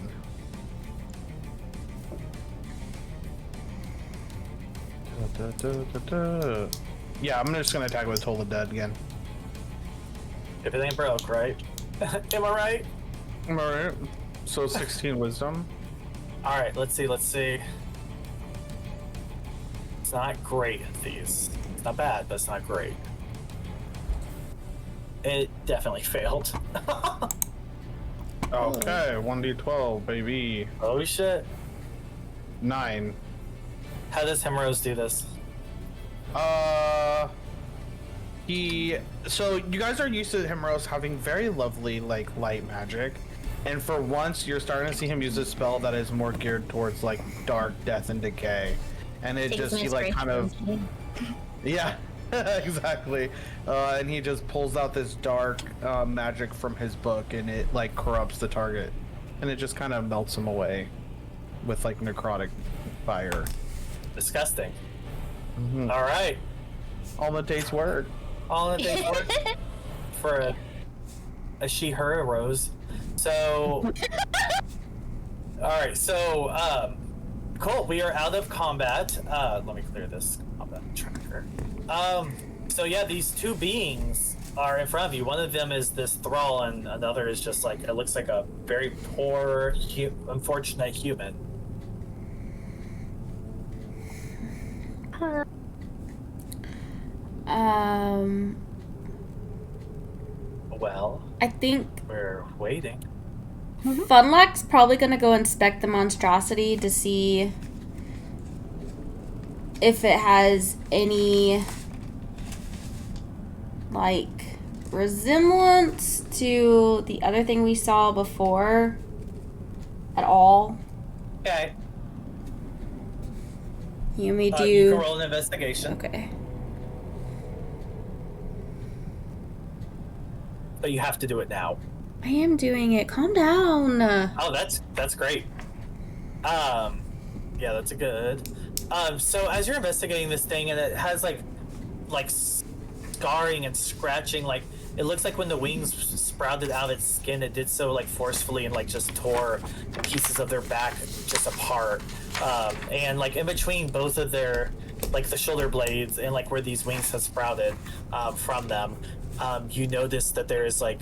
Yeah, I'm just gonna attack with Toll the Dead again. If it ain't broke, right? Am I right? Alright. So 16 wisdom. Alright, let's see. It's not great at these. It's not bad, but it's not great. It definitely failed. Okay, 1d12, baby. Oh shit. 9. How does Himeros do this? So you guys are used to Himeros having very lovely, like, light magic. And for once, you're starting to see him use a spell that is more geared towards, like, dark death and decay. And it just, he, like, kind of... Yeah, exactly. And he just pulls out this dark magic from his book, and it, like, corrupts the target. And it just kind of melts him away with, like, necrotic fire. Disgusting. Mm-hmm. Alright. All it takes work. All in a day's work for a she-her rose. So, all right. So, cool. We are out of combat. Let me clear this combat tracker. So yeah, these two beings are in front of you. One of them is this thrall, and another is just like, it looks like a very poor, unfortunate human. Well, I think we're waiting. Funlock's probably gonna go inspect the monstrosity to see if it has any, like, resemblance to the other thing we saw before at all. Okay. You may do. You can roll an investigation. Okay. But you have to do it now. I am doing it. Calm down. Oh, that's great. Yeah, that's a good. So as you're investigating this thing, and it has like scarring and scratching, like it looks like when the wings sprouted out of its skin, it did so like forcefully and like just tore pieces of their back just apart. And like in between both of their, like the shoulder blades and like where these wings have sprouted from them, you notice that there is like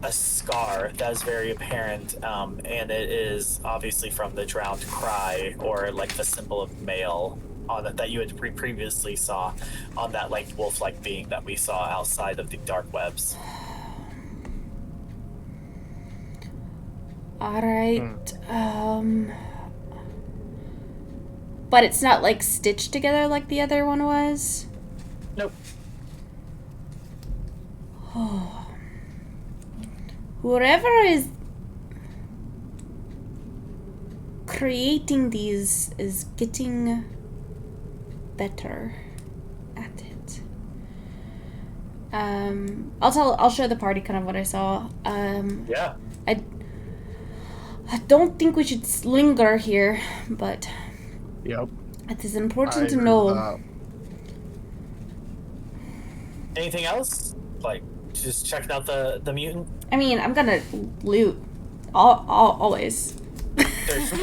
a scar that is very apparent, and it is obviously from the drowned cry, or like the symbol of male on it that you had previously saw on that like wolf-like being that we saw outside of the dark webs. All right. But it's not like stitched together like the other one was. Nope. Whoever is creating these is getting better at it. I'll show the party kind of what I saw. Yeah. I don't think we should linger here, but Yep. it is important I to agree know. with that. Anything else? Like just checking out the mutant? I mean, I'm gonna loot. Always. With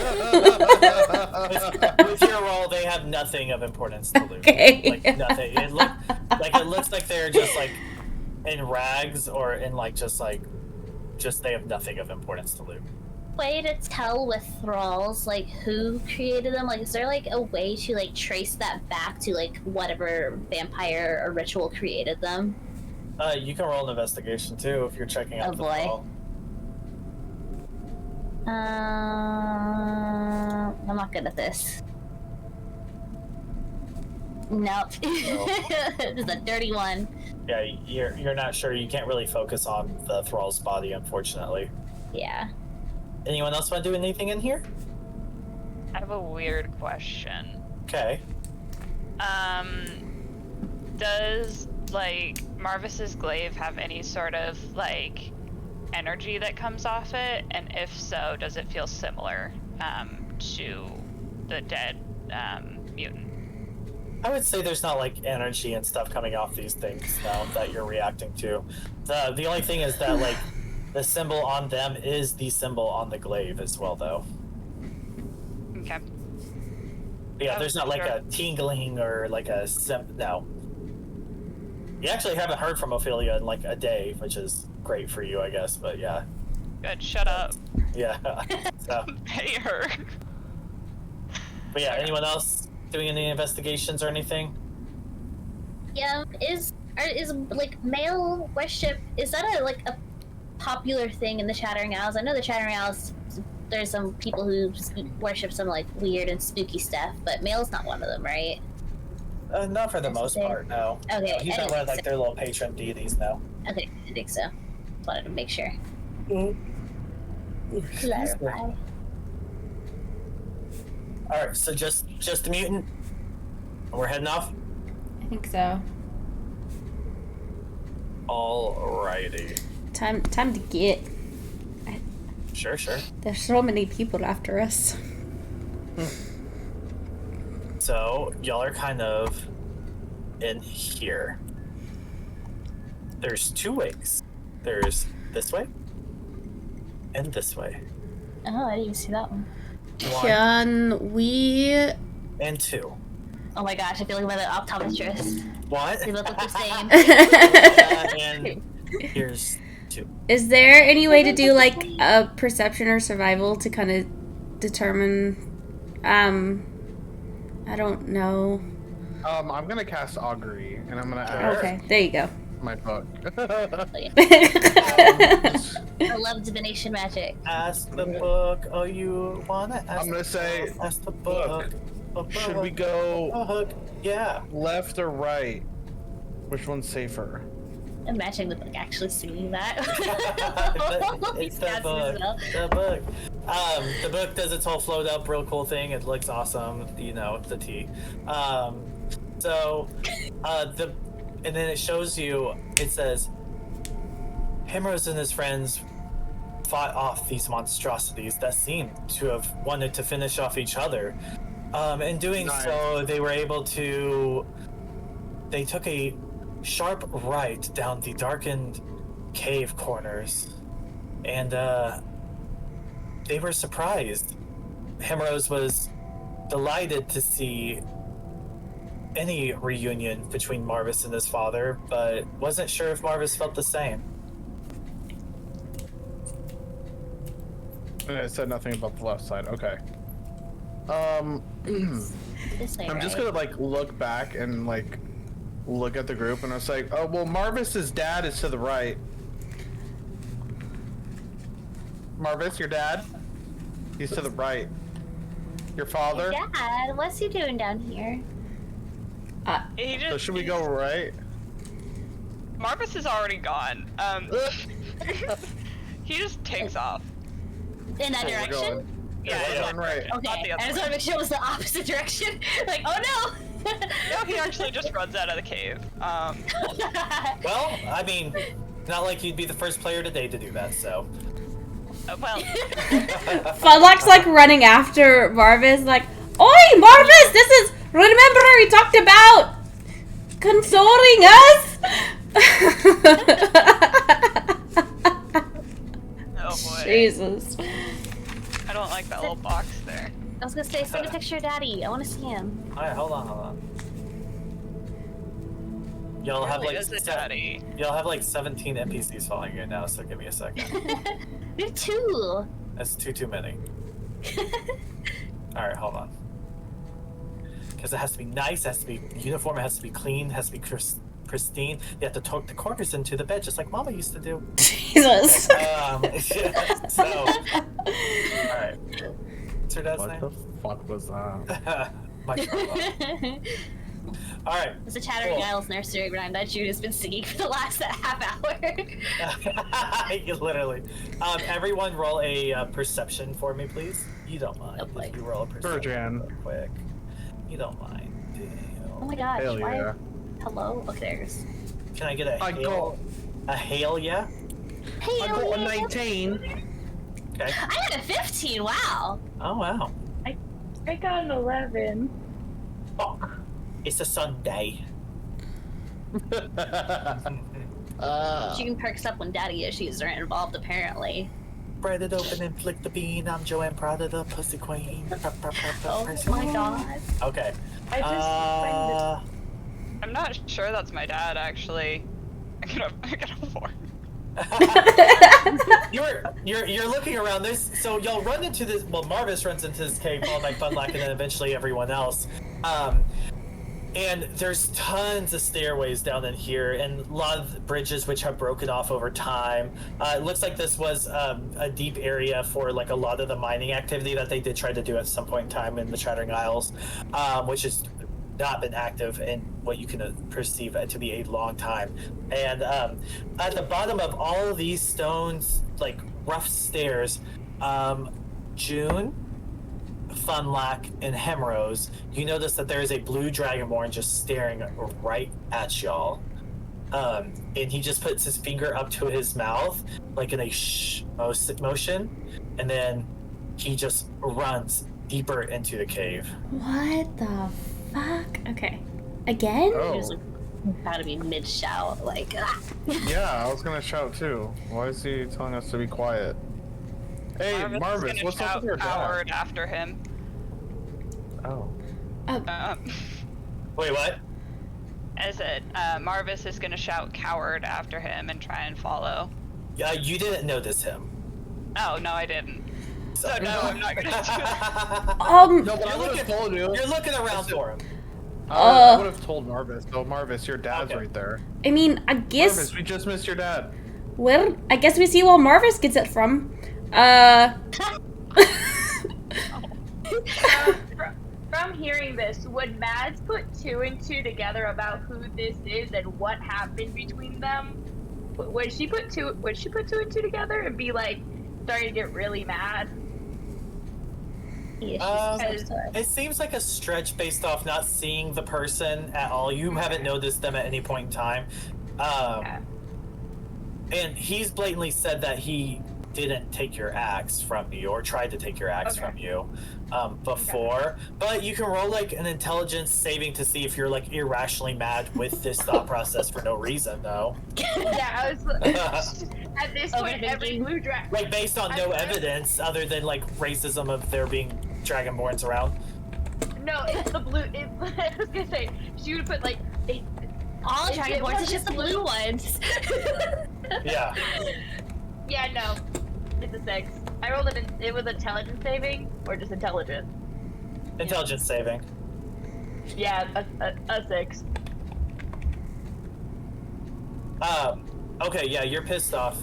your roll, they have nothing of importance to loot. Okay. Like nothing. It looks like they're just like in rags, or in like just they have nothing of importance to loot. Way to tell with thralls, like, who created them? Like, is there like a way to like trace that back to like whatever vampire or ritual created them? You can roll an investigation too if you're checking out Oh, the boy. thrall. I'm not good at this. Nope. Just a dirty one. Yeah, you're not sure. You can't really focus on the thrall's body, unfortunately. Yeah. Anyone else want to do anything in here? I have a weird question. Okay. Does like Marvas's glaive have any sort of like energy that comes off it? And if so, does it feel similar to the dead mutant? I would say there's not like energy and stuff coming off these things now that you're reacting to. The only thing is that like the symbol on them is the symbol on the glaive as well, though. Okay. Yeah, there's not like sure. a tingling or like a no. You actually haven't heard from Ophelia in like a day, which is great for you, I guess. But yeah. Good. Shut up. Yeah. So, Pay her. but yeah, anyone else doing any investigations or anything? Yeah, is like male worship, is that a popular thing in the Chattering Owls? I know the Chattering Owls, there's some people who worship some like weird and spooky stuff, but male's not one of them, right? Not for the most part, no. Okay, He's I not didn't one of think like their little patron deities, no. Okay, I think so. Wanted to make sure. Clarify. Alright, so just the mutant? And we're heading off? I think so. Alrighty. Time to get. Sure. There's so many people after us. So, y'all are kind of in here. There's 2 ways. There's this way and this way. Oh, I didn't even see that one. 1 Can we? and 2. Oh my gosh, I feel like I'm the optometrist. What? They both look the same. And here's 2. Is there any way to do like a perception or survival to kind of determine? I don't know. I'm gonna cast augury, and I'm gonna add Okay, there you go. my book. I love divination magic. Ask the book. Oh, you wanna ask? I'm gonna say, ask the book. should we go Book. Yeah. left or right? Which one's safer? Imagining the book actually singing that. It's the book. The book. The book does its whole float up, real cool thing. It looks awesome. You know, the T. And then it shows you. It says, Himeros and his friends fought off these monstrosities that seemed to have wanted to finish off each other. In doing so, they were able to. They took a sharp right down the darkened cave corners, and they were surprised. Himeros was delighted to see any reunion between Marvas and his father, but wasn't sure if Marvas felt the same. And I said nothing about the left side. Okay. This way, I'm just right? gonna like look back and like look at the group, and I was like, oh well, Marvis's dad is to the right. Marvis, your dad? He's to the right. Your father? Dad, what's he doing down here? He just, So should we go right? Marvas is already gone. He just takes off. In that So we're direction? going- Yeah, we're yeah. going right. Not Okay, the other I just way. want to make sure it was the opposite direction. Like, oh no! No, he actually just runs out of the cave. Well, I mean, not like you'd be the first player today to do that, so. Well, Funlock's like running after Marvis, like, Oi, Marvis, this is. Remember we talked about consoling us? oh boy. Jesus. I don't like that little box there. I was gonna say, send a picture of Daddy. I want to see him. Alright, hold on. Y'all have Really like is it daddy? y'all have like 17 NPCs following you now, so give me a second. We have 2. That's too many. Alright, hold on. Because it has to be nice, it has to be uniform, it has to be clean, it has to be pristine. You have to tuck the corners into the bed, just like Mama used to do. Jesus. So, alright. What's her dad's What name? the fuck was that? Mike. Alright. It's a Chattering Cool. Owls nursery rhyme that Jude has been singing for the last half hour. Literally. Everyone roll a perception for me, please. You don't mind Oh, boy. if you roll a perception Jan. real quick. You don't mind, do you? Oh my gosh, Hell why? yeah. Hello? Okay, there's. Can I get a I hail? got- A hail, yeah? Hey, I got a 19. Okay. I got a 15, wow. Oh, wow. I got an 11. Oh. It's a Sunday. June perks up when daddy issues are involved, apparently. Spread it open and flick the bean. I'm Joanne Prada, the pussy queen. Oh my god. Okay. I just I'm not sure that's my dad, actually. I got a 4. You're looking around this, so y'all run into this. Well, Marvas runs into this cave followed by Finnlaugh, and then eventually everyone else. And there's tons of stairways down in here, and a lot of bridges which have broken off over time. It looks like this was a deep area for like a lot of the mining activity that they did try to do at some point in time in the Chattering Isles, which has not been active in what you can perceive to be a long time. And at the bottom of all of these stones, like rough stairs, June, Finnlaugh, and Himeros, you notice that there is a blue Dragonborn just staring right at y'all. And he just puts his finger up to his mouth, like in a shh motion, and then he just runs deeper into the cave. What the fuck? Okay. Again? Oh. Gotta be mid-shout, like, ah. Yeah, I was gonna shout too. Why is he telling us to be quiet? Hey, Marvas, what's up with your coward dad? after him. Oh. Wait, what? I said, Marvas is gonna shout coward after him and try and follow. Yeah, you didn't notice him. Oh, no, I didn't. So no, I'm not gonna do that. No, but I would have told you. You're looking around for him. I would have told Marvas. So Marvas, your dad's right there. I mean, I guess. Marvas, we just missed your dad. Well, I guess we see where Marvas gets it from. From hearing this, would Mads put 2 and 2 together about who this is and what happened between them? Would she put 2 and 2 together and be like starting to get really mad? It seems like a stretch based off not seeing the person at all. You haven't noticed them at any point in time. And he's blatantly said that he didn't take your axe from you or tried to take your axe from you before. But you can roll like an intelligence saving to see if you're like irrationally mad with this thought process for no reason, though. Yeah, I was at this point every blue dragon, like based on no evidence other than like racism of there being Dragonborns around. No, it's the blue. I was gonna say she would put like all Dragonborns, it's just the blue ones. Yeah. Yeah, no, it's a 6. I rolled it. It was intelligence saving or just intelligence. Intelligence saving. Yeah, a 6. Okay, yeah, you're pissed off.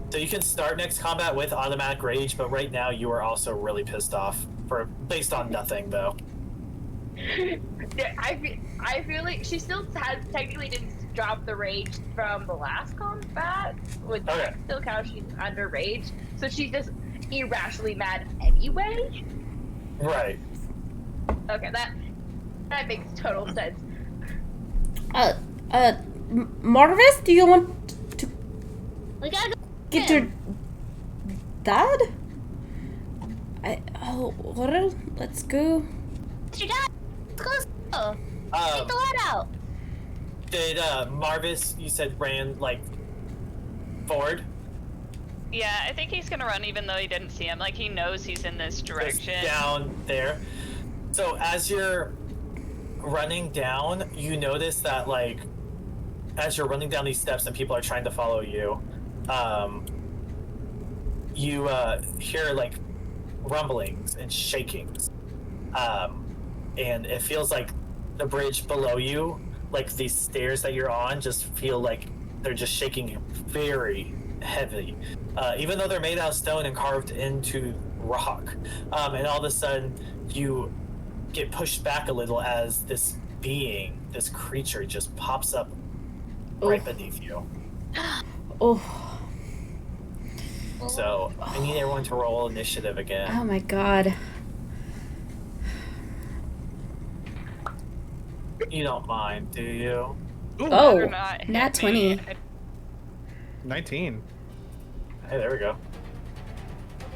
So you can start next combat with automatic rage, but right now you are also really pissed off based on nothing, though. I feel like she still technically didn't drop the rage from the last combat. Would that still count? She's under rage, so she's just irrationally mad anyway. Right. Okay, that makes total sense. Marvas, do you want to We gotta go get your dad? Let's go. It's your dad. Let's go. Take the lad out. Did Marvas, you said, ran like forward? Yeah, I think he's gonna run even though he didn't see him. Like, he knows he's in this direction. Just down there. So as you're running down, you notice that like as you're running down these steps and people are trying to follow you, you hear like rumblings and shakings, and it feels like the bridge below you, like these stairs that you're on, just feel like they're just shaking very heavy, even though they're made out of stone and carved into rock. And all of a sudden you get pushed back a little as this being, this creature, just pops up right beneath you. Oh. So I need everyone to roll initiative again. Oh my god. You don't mind, do you? Oh, Better not hit nat me. 20. 19 Hey, there we go.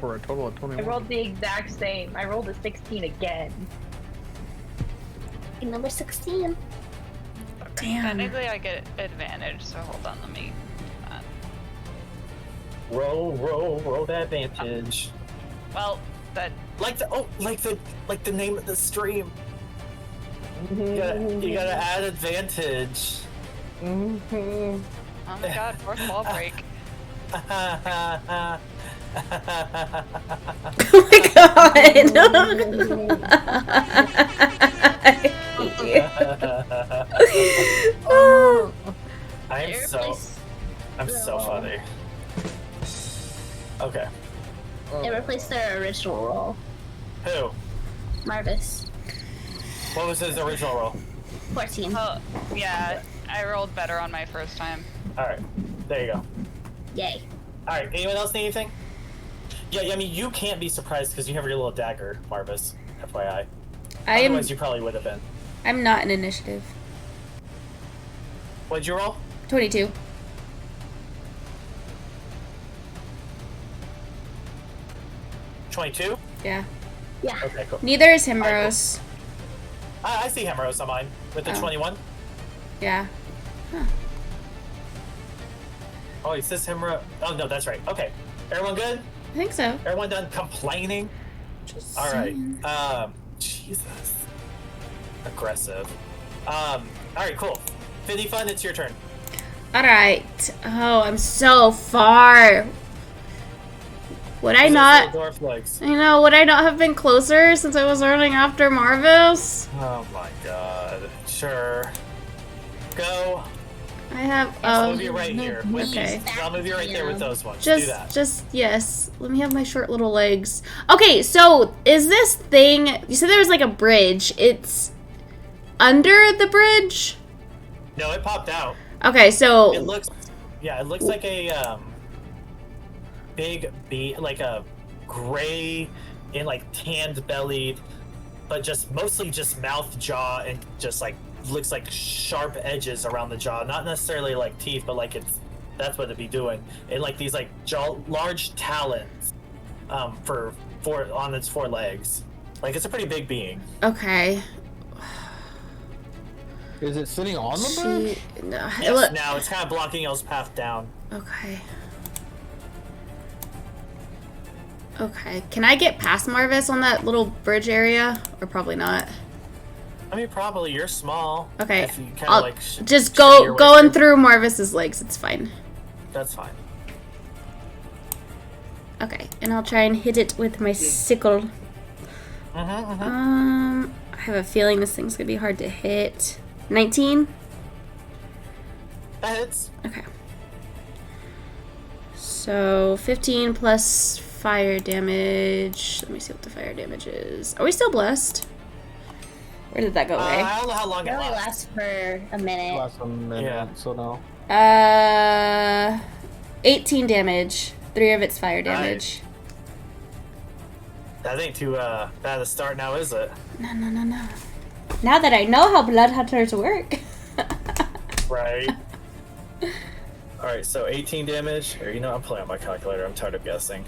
for a total of I 21. rolled the exact same. I rolled a 16 again. Lucky number 16. Damn. Technically, I get advantage, so hold on, let me. Roll that advantage. Well, that. Like the name of the stream. You gotta add advantage. Oh my god, fourth wall break. Oh my god! I'm so funny. Okay. It replaced their original roll. Who? Marvas. What was his original roll? 14. Oh, yeah, I rolled better on my first time. Alright. There you go. Yay. Alright, anyone else need anything? Yeah, I mean, you can't be surprised because you have your little dagger, Marvas. FYI. Otherwise, you probably would have been. I'm not an initiative. What'd you roll? 22. 22? Yeah. Yeah. Okay, cool. Neither is Himeros. I see Himeros on mine with the 21. Yeah. Huh. Oh, it says Himeros. Oh, no, that's right. Okay. Everyone good? I think so. Everyone done complaining? Just All right. saying. Jesus. Aggressive. All right, cool. Finny Fun, it's your turn. Alright. Oh, I'm so far. Would I Those not... little dwarf legs. You know, would I not have been closer since I was running after Marvas? Oh my god. Sure. Go. I have... I'll move you right here. Okay. I'll move you right there with those ones. Do that. Yes. Let me have my short little legs. Okay, so is this thing... You said there was like a bridge. It's under the bridge? No, it popped out. Okay, so... It looks like a, big bee, like a gray and like tanned bellied, but just mostly just mouth, jaw, and just like looks like sharp edges around the jaw. Not necessarily like teeth, but like that's what it'd be doing. And like these like large talons, on its four legs. Like it's a pretty big being. Okay. Is it sitting on the bridge? No, Yes, now it's kind of blocking y'all's path down. Okay. Okay. Can I get past Marvas on that little bridge area? Or probably not? I mean, probably you're small. Okay. If you kinda, I'll like, just shimmy your way going through Marvas's legs. It's fine. That's fine. Okay. And I'll try and hit it with my sickle. I have a feeling this thing's gonna be hard to hit. 19? That hits. Okay. So 15 plus fire damage. Let me see what the fire damage is. Are we still blessed? Where did that go away? I don't know how long It it only lasts. lasts for a minute. Last a minute, Yeah. so no. 18 damage. 3 of it's fire damage. That ain't too bad a start now, is it? No. Now that I know how blood hunters work. Right. Alright, so 18 damage. Or, I'm playing on my calculator. I'm tired of guessing.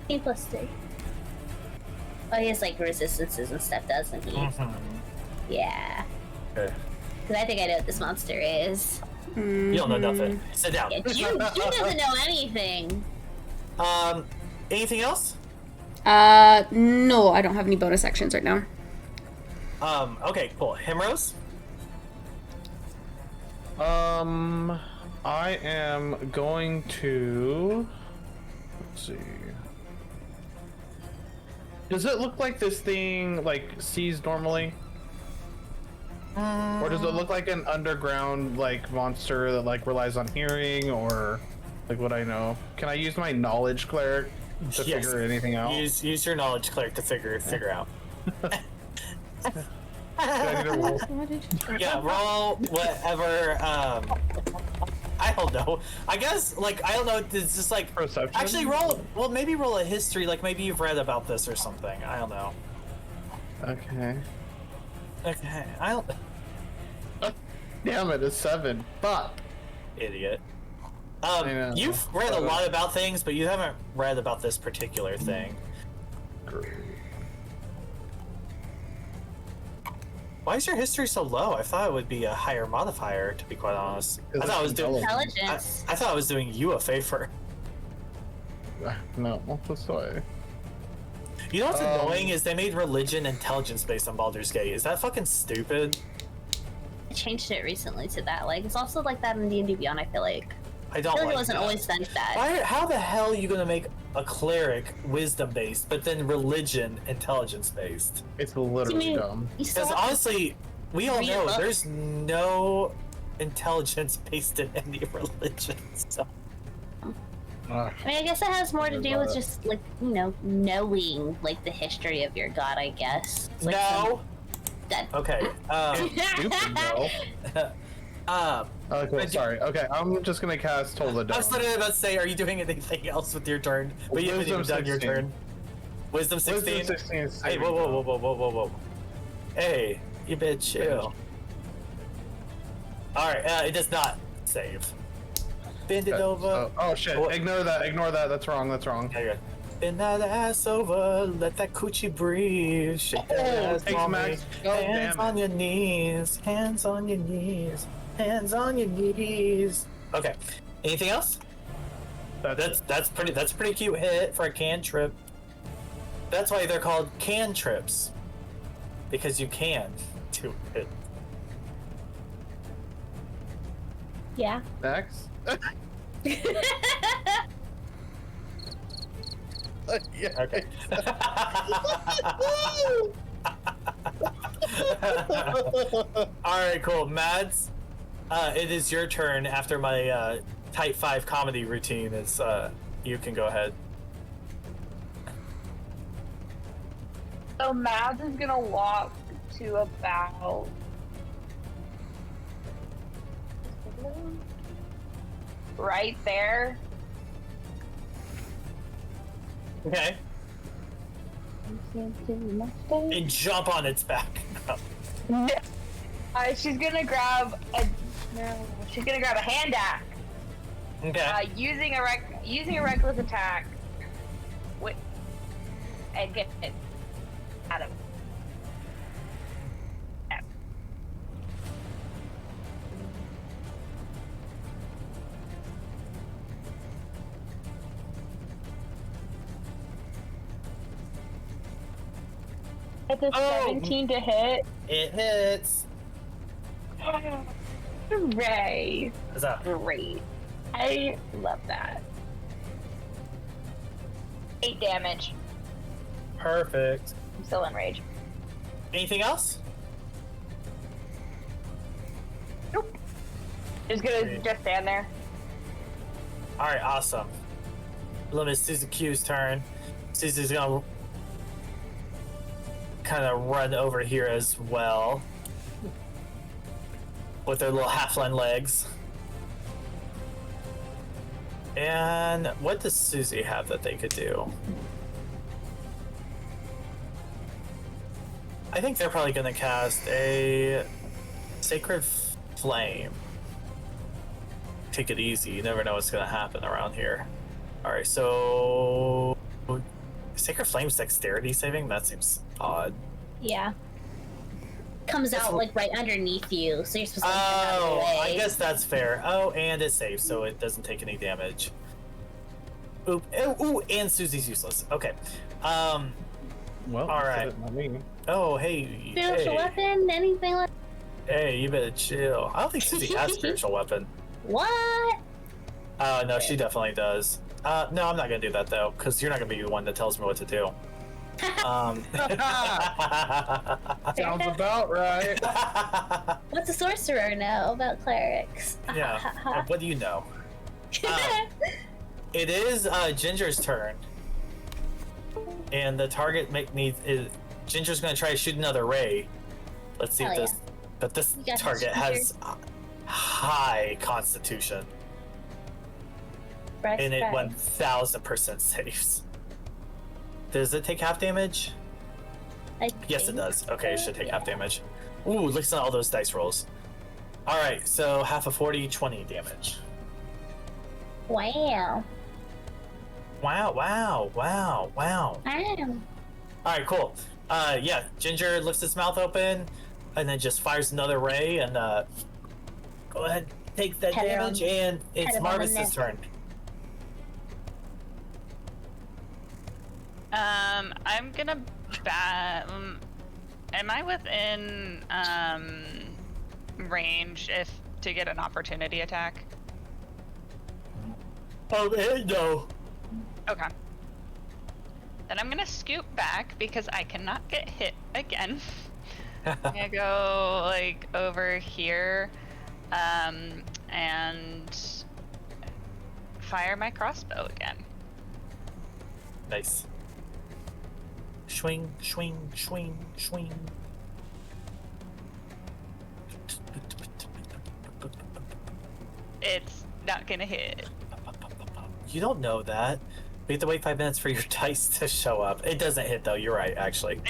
18 plus 3. Oh, he has like resistances and stuff, doesn't he? Yeah. Okay. Because I think I know what this monster is. You don't know nothing. Sit down. Yeah, June doesn't know anything. Anything else? No, I don't have any bonus actions right now. Okay, cool. Himeros? I am going to... Let's see. Does it look like this thing, like, sees normally? Or does it look like an underground, like, monster that, like, relies on hearing, or, like, what I know? Can I use my knowledge cleric to figure anything out? Use your knowledge cleric to figure out. Can I need a roll? Yeah, roll whatever, I don't know. I guess, like, I don't know, it's just like... Perception? Actually, maybe roll a history, like, maybe you've read about this or something. I don't know. Okay. Okay, I don't... Damn it, it's 7. Fuck. Idiot. know. You've read a lot about things, but you haven't read about this particular thing. Great. Why is your history so low? I thought it would be a higher modifier, to be quite honest. I thought I was doing. Intelligence. I thought I was doing you a favor. No, that's why. You know what's annoying is they made religion intelligence based on Baldur's Gate. Is that fucking stupid? I changed it recently to that. Like, it's also like that in D&D Beyond, I feel like. I don't I feel like it wasn't that. always done that. Why, how the hell are you gonna make a cleric wisdom based, but then religion intelligence based? It's literally dumb. Because honestly, we all know Relook. there's no intelligence based in any religion. So. I mean, I guess it has more to do with just, like, you know, knowing, like, the history of your god, I guess. It's like No. That... Okay. Stupid though. Oh, cool. Sorry. Okay, I'm just gonna cast Toll the Dawn. I was literally about to say, are you doing anything else with your turn? But you haven't even done your 16. turn. Wisdom 16? Wisdom 16 is Hey, saving whoa. Hey, you better chill. Alright, it does not save. Bend it over. Oh shit, Oh. ignore that, that's wrong. Okay, good. Bend that ass over, let that coochie breathe. Shake that ass, thanks, mommy. Max. God Hands damn on your knees, hands on your knees, hands on your knees. Okay, anything else? That's pretty cute hit for a cantrip. That's why they're called cantrips, because you can do it. Yeah. Max? Yeah. Okay. Alright, cool. Mads, it is your turn after my Type 5 comedy routine. It's you can go ahead. So Mads is gonna walk to about right there. Okay. And jump on its back. She's gonna grab a she's gonna grab a hand axe. Okay. Using a reckless attack, and get it out of. It's a 17 to hit. It hits. Hooray! What's that? Great. I love that. 8 damage. Perfect. I'm still in rage. Anything else? Nope. Just gonna just stand there. Alright, awesome. Little Miss Susie Q's turn. Susie's gonna kind of run over here as well. With their little halfling legs. And what does Susie have that they could do? I think they're probably going to cast a Sacred Flame. Take it easy. You never know what's going to happen around here. Alright, so... Sacred Flame's dexterity saving? That seems odd. Yeah. Comes out like right underneath you, so you're supposed to get out of the way. I guess that's fair. Oh, and it's safe, so it doesn't take any damage. Oop, ooh, and Susie's useless. Okay. Well, all right. not me. Oh, hey. Spiritual weapon? Anything like Hey, you better chill. I don't think Susie has spiritual weapon. what? No, she definitely does. No, I'm not gonna do that though, because you're not gonna be the one that tells me what to do. Sounds about right. What's a sorcerer know about clerics? Yeah. What do you know? It is Ginger's turn, and the target is Ginger's gonna try to shoot another ray. Let's see if Hell this. But this You got target this, has high constitution, Fresh and it fry. 1000% saves. Does it take half damage? I Yes, it think does. Okay, it should take so, half damage. Ooh, look at all those dice rolls. Alright, so half of 40, 20 damage. Wow. Wow. Wow. Alright, cool. Yeah, Ginger lifts its mouth open. and then just fires another ray, and go ahead, take that damage, and it's Marvas' turn. I'm gonna am I within range to get an opportunity attack? No. Okay. Then I'm gonna scoot back because I cannot get hit again. I'm gonna go like over here, and fire my crossbow again. Nice. Swing, swing, swing, swing. It's not gonna hit. You don't know that. We have to wait 5 minutes for your dice to show up. It doesn't hit though. You're right, actually.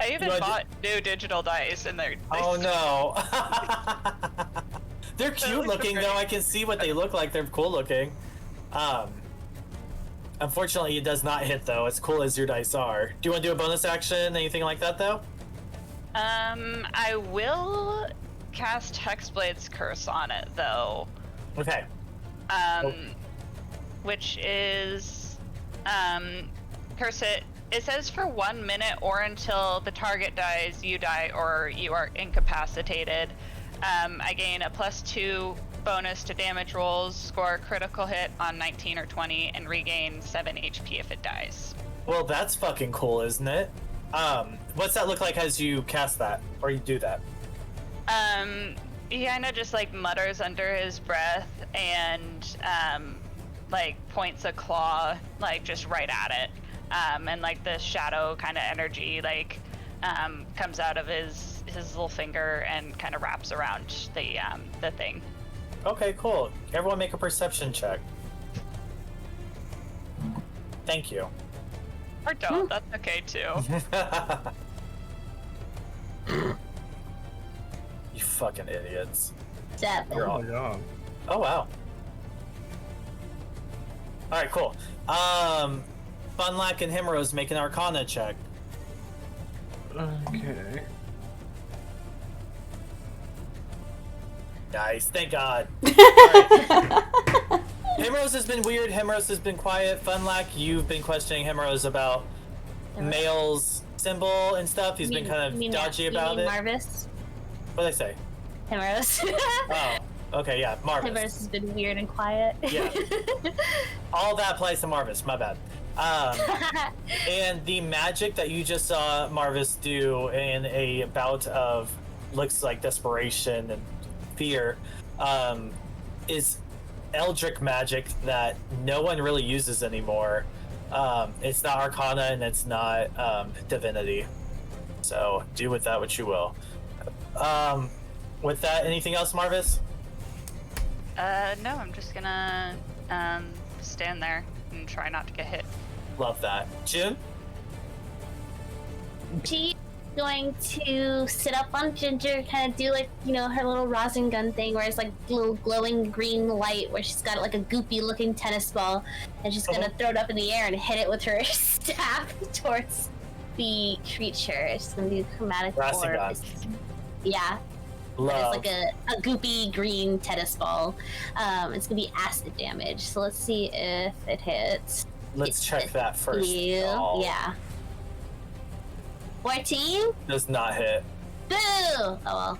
I even bought new digital dice, and they're. Oh no. They're cute looking though. I can see what they look like. They're cool looking. Unfortunately, it does not hit though. As cool as your dice are. Do you want to do a bonus action, anything like that though? I will cast Hexblade's Curse on it though. Okay. Which is curse it. It says for 1 minute or until the target dies, you die, or you are incapacitated. I gain a +2 bonus to damage rolls, score a critical hit on 19 or 20, and regain 7 HP if it dies. Well, that's fucking cool, isn't it? What's that look like as you cast that, or you do that? He kind of just like mutters under his breath and like points a claw like just right at it, and like the shadow kind of energy like comes out of his little finger and kind of wraps around the thing. Okay, cool. Everyone make a perception check. Thank you. Or don't, that's okay too. You fucking idiots. 7. You're all... God. Oh wow. Alright, cool. Finnlaugh and Himeros make an Arcana check. Okay. Nice, thank God. Alright. Himeros has been weird, Himeros has been quiet. Finnlaugh, you've been questioning Himeros about Mael's symbol and stuff. He's been kind of dodgy about it. Marvas? What did I say? Himeros. Oh, okay, yeah, Marvas. Himeros has been weird and quiet. Yeah. All that applies to Marvas, my bad. And the magic that you just saw Marvas do in a bout of looks like desperation and fear is eldritch magic that no one really uses anymore. It's not Arcana and it's not Divinity. So do with that what you will. With that, anything else, Marvas? No, I'm just gonna stand there and try not to get hit. Love that. June? She's going to sit up on Ginger, kind of do like, you know, her little rosin gun thing where it's like little glowing green light where she's got like a goopy looking tennis ball, and she's gonna throw it up in the air and hit it with her staff towards the creature. It's gonna be a chromatic orb. Yeah. Love. It's like a goopy green tennis ball. It's gonna be acid damage. So let's see if it hits. Let's check that first. Yeah. 14? Does not hit. Boo! Oh well.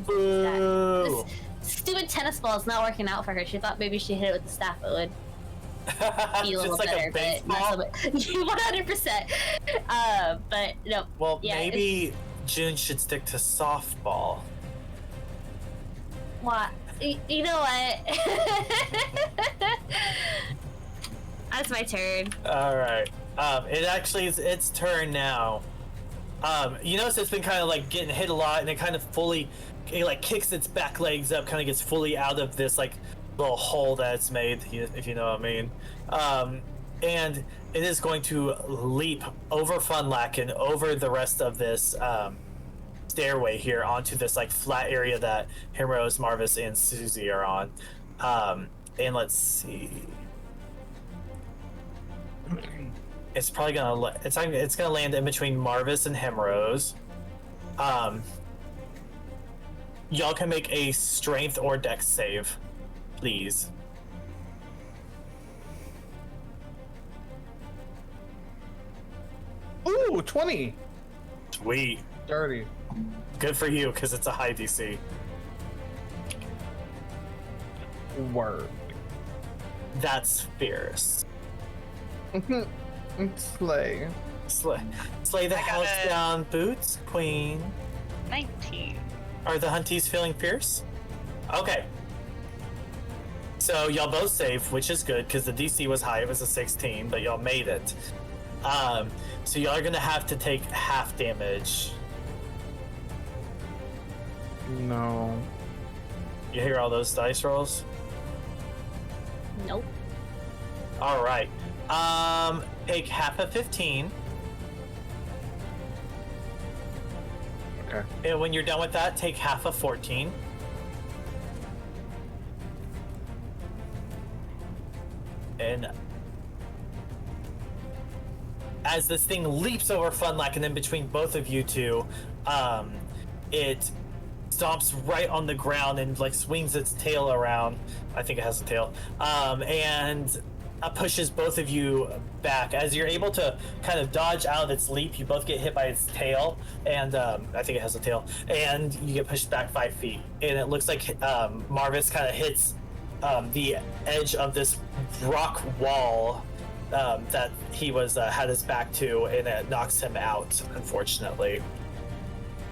Boo! This stupid tennis ball is not working out for her. She thought maybe she hit it with the staff, it would be a little like better, a but not so much. 100%. But no. Well, yeah, maybe June should stick to softball. What? You know what? That's my turn. All right. It actually is its turn now. You notice it's been kind of like getting hit a lot, and it kind of it like kicks its back legs up, kind of gets fully out of this like little hole that it's made, if you know what I mean. And it is going to leap over Finnlaugh and over the rest of this stairway here onto this like flat area that Himeros, Marvas, and Susie are on. And let's see. It's probably gonna it's gonna land in between Marvas and Himeros. Y'all can make a strength or dex save, please. Ooh, 20. Sweet. Dirty. Good for you, because it's a high DC. Word. That's fierce. Slay. Slay the house down, boots, queen. 19. Are the hunties feeling fierce? Okay. So y'all both save, which is good, because the DC was high. It was a 16, but y'all made it. So y'all are gonna have to take half damage. No. You hear all those dice rolls? Nope. All right. Take half of 15. Okay. And when you're done with that, take half of 14. And as this thing leaps over Finnlaugh and in between both of you two, it stomps right on the ground and like swings its tail around. I think it has a tail. And pushes both of you back. As you're able to kind of dodge out of its leap, you both get hit by its tail, and I think it has a tail, and you get pushed back 5 feet. And it looks like Marvas kind of hits the edge of this rock wall that he was had his back to, and it knocks him out, unfortunately.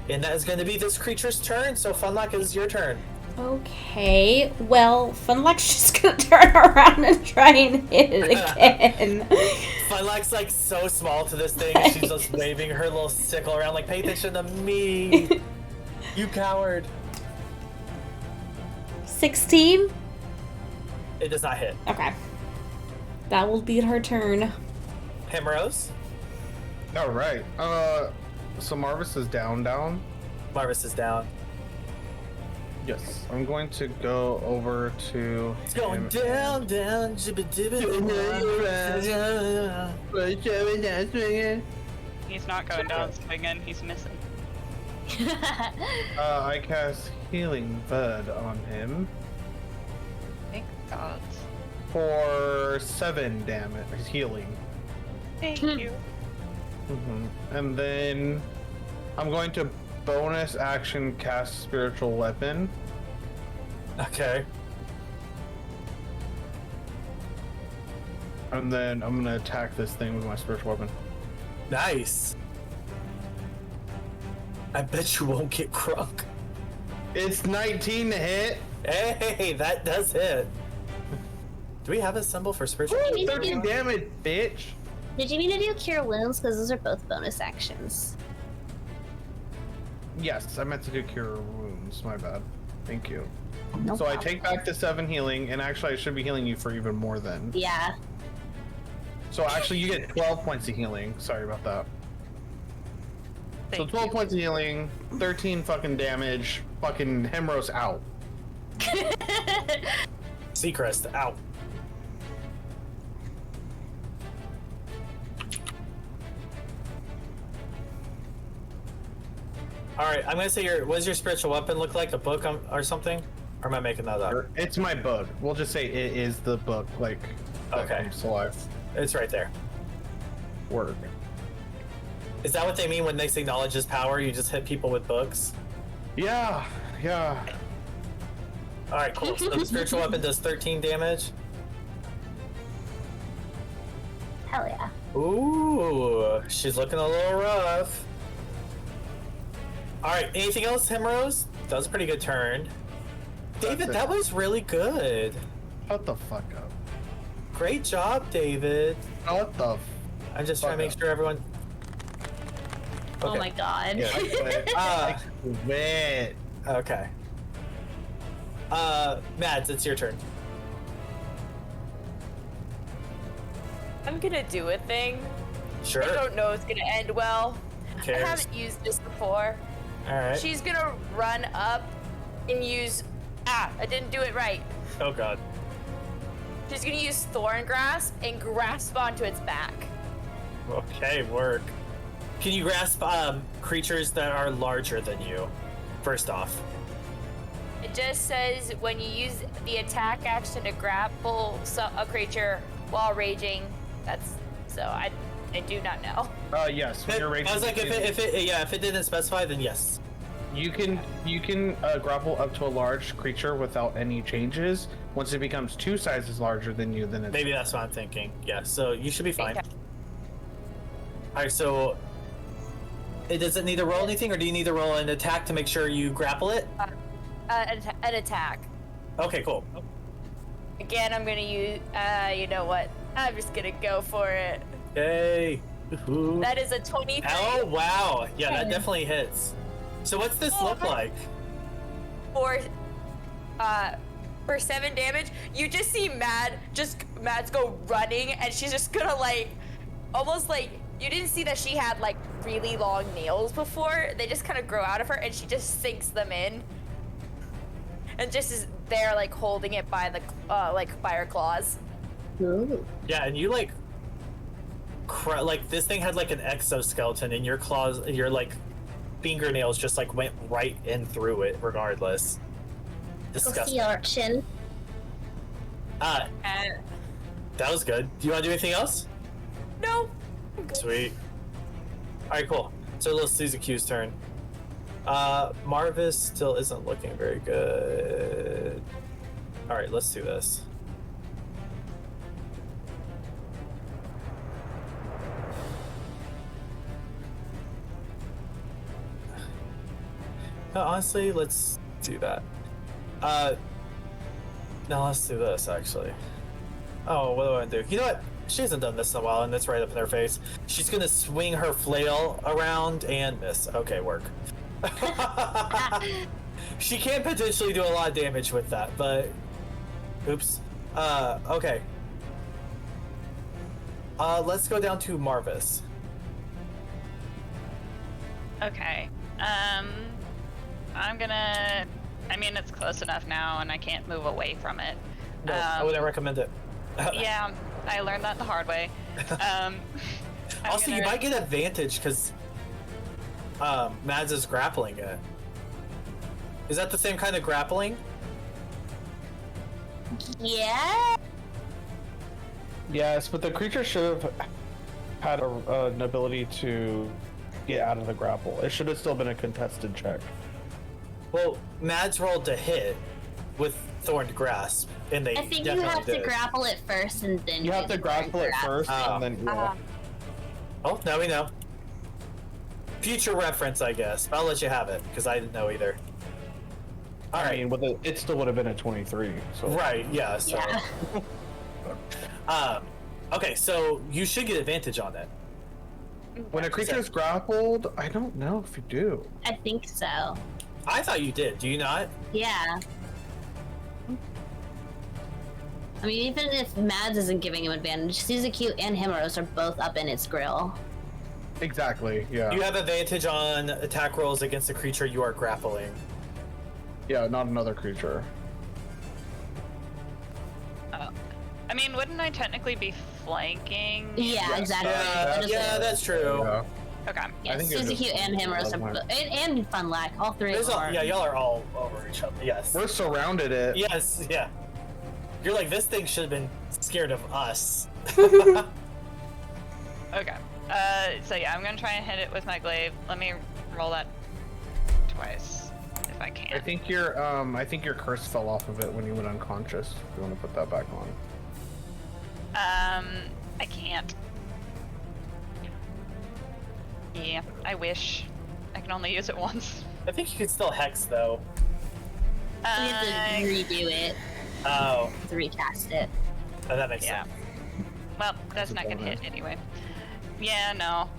And that is going to be this creature's turn, so Finnlaugh, is your turn. Okay, well, Finnlaugh's just gonna turn around and try and hit it again. Finnlaugh's like so small to this thing, she's just waving her little sickle around like, pay attention to me, you coward. 16? It does not hit. Okay. That will be her turn. Himeros? Alright. So Marvas is down. Marvas is down. Yes. I'm going to go over to It's going down, jibba jibba. He's not going down swinging, he's missing. I cast Healing Bud on him Thank God. for 7 damage. Healing. Thank you. And then I'm going to bonus action cast Spiritual Weapon. Okay. And then I'm gonna attack this thing with my Spiritual Weapon. Nice. I bet you won't get crunk. It's 19 to hit. Hey, that does hit. Do we have a symbol for spiritual? Ooh, 13 damage, bitch. Did you mean to do Cure Wounds? Because those are both bonus actions. Yes, I meant to do Cure Wounds. My bad. Thank you. No So I problem. take back the 7 healing, and actually I should be healing you for even more then. Yeah. So actually you get 12 points of healing. Sorry about that. So 12 points of healing, 13 fucking damage, fucking Himeros out. Seacrest out. All right, I'm gonna say what does your spiritual weapon look like? A book or something? Or am I making that up? It's my book. We'll just say it is the book, like, that Okay. comes to life. It's right there. Word. Is that what they mean when they say knowledge is power? You just hit people with books? Yeah. All right, cool. So the spiritual weapon does 13 damage. Hell yeah. Ooh, she's looking a little rough. All right, anything else, Himeros? That was a pretty good turn. David, that was really good. Shut the fuck up. Great job, David. What the I'm just trying to make sure everyone... Oh my god. Yeah, I quit. Okay. Mads, it's your turn. I'm gonna do a thing. Sure. I don't know it's gonna end well. Who cares? I haven't used this before. All right. She's gonna run up and use. I didn't do it right. Oh god. She's gonna use Thorn Grasp and grasp onto its back. Okay, work. Can you grasp creatures that are larger than you? First off. It just says when you use the attack action to grapple a creature while raging. That's so I do not know. Yes. When you're raging, I was like, if it didn't specify, then yes. You can grapple up to a large creature without any changes. Once it becomes 2 sizes larger than you, then it's... Maybe that's what I'm thinking. Yeah, so you should be fine. Okay. Alright, so it doesn't need to roll anything, or do you need to roll an attack to make sure you grapple it? An attack. Okay, cool. Again, I'm gonna use. You know what? I'm just gonna go for it. Yay! Ooh. That is a 23. Oh wow! Yeah, that definitely hits. So what's this look like? For 7 damage, you just see Mads go running, and she's just gonna almost like you didn't see that she had really long nails before. They just kind of grow out of her, and she just sinks them in, and just is there holding it by the by her claws. Ooh. Yeah, and you this thing had an exoskeleton, and your claws, your fingernails just went right in through it regardless. Disgusting. Sea urchin. That was good. Do you want to do anything else? No. Sweet. Alright, cool. So let's see Q's turn. Marvas still isn't looking very good. Alright, let's do this. No, honestly, let's do that. Now let's do this, actually. Oh, what do I want to do? You know what? She hasn't done this in a while, and it's right up in her face. She's gonna swing her flail around and miss. Okay, work. She can potentially do a lot of damage with that, but... Oops. Okay. Let's go down to Marvas. Okay. I'm gonna... I mean, it's close enough now, and I can't move away from it. No, I wouldn't recommend it. Yeah, I learned that the hard way. Also, you might get advantage because Mads is grappling it. Is that the same kind of grappling? Yeah. Yes, but the creature should have had an ability to get out of the grapple. It should have still been a contested check. Well, Mads rolled to hit with Thorned Grasp, and they I think you definitely have to did. grapple it first and then You have to grapple it first, Oh. and then yeah. Oh, now we know. Future reference, I guess. I'll let you have it, because I didn't know either. All I right. mean, with it still would have been a 23. So. Right, yeah, so... Yeah. Okay, so you should get advantage on it. When a creature is grappled, I don't know if you do. I think so. I thought you did. Do you not? Yeah. I mean, even if Mads isn't giving him advantage, Suzuki and Himeros are both up in its grill. Exactly, yeah. You have advantage on attack rolls against the creature you are grappling. Yeah, not another creature. I mean, wouldn't I technically be flanking? Yeah, Yes. exactly. Yeah, that's true. Yeah. Okay. Yeah, I think you're Suzuki just- and Himeros are and Finnlaugh, all three of them are. Yeah, y'all are all over each other. Yes. We're surrounded it. Yes, yeah. You're like, this thing should have been scared of us. Okay. So yeah, I'm gonna try and hit it with my glaive. Let me roll that twice, if I can. I think your curse fell off of it when you went unconscious. If you want to put that back on. I can't. Yeah, I wish. I can only use it once. I think you could still hex, though. You have to redo it, Oh, to recast it. oh, that makes Yeah. sense. Well, that's not gonna hit anyway. Yeah, no.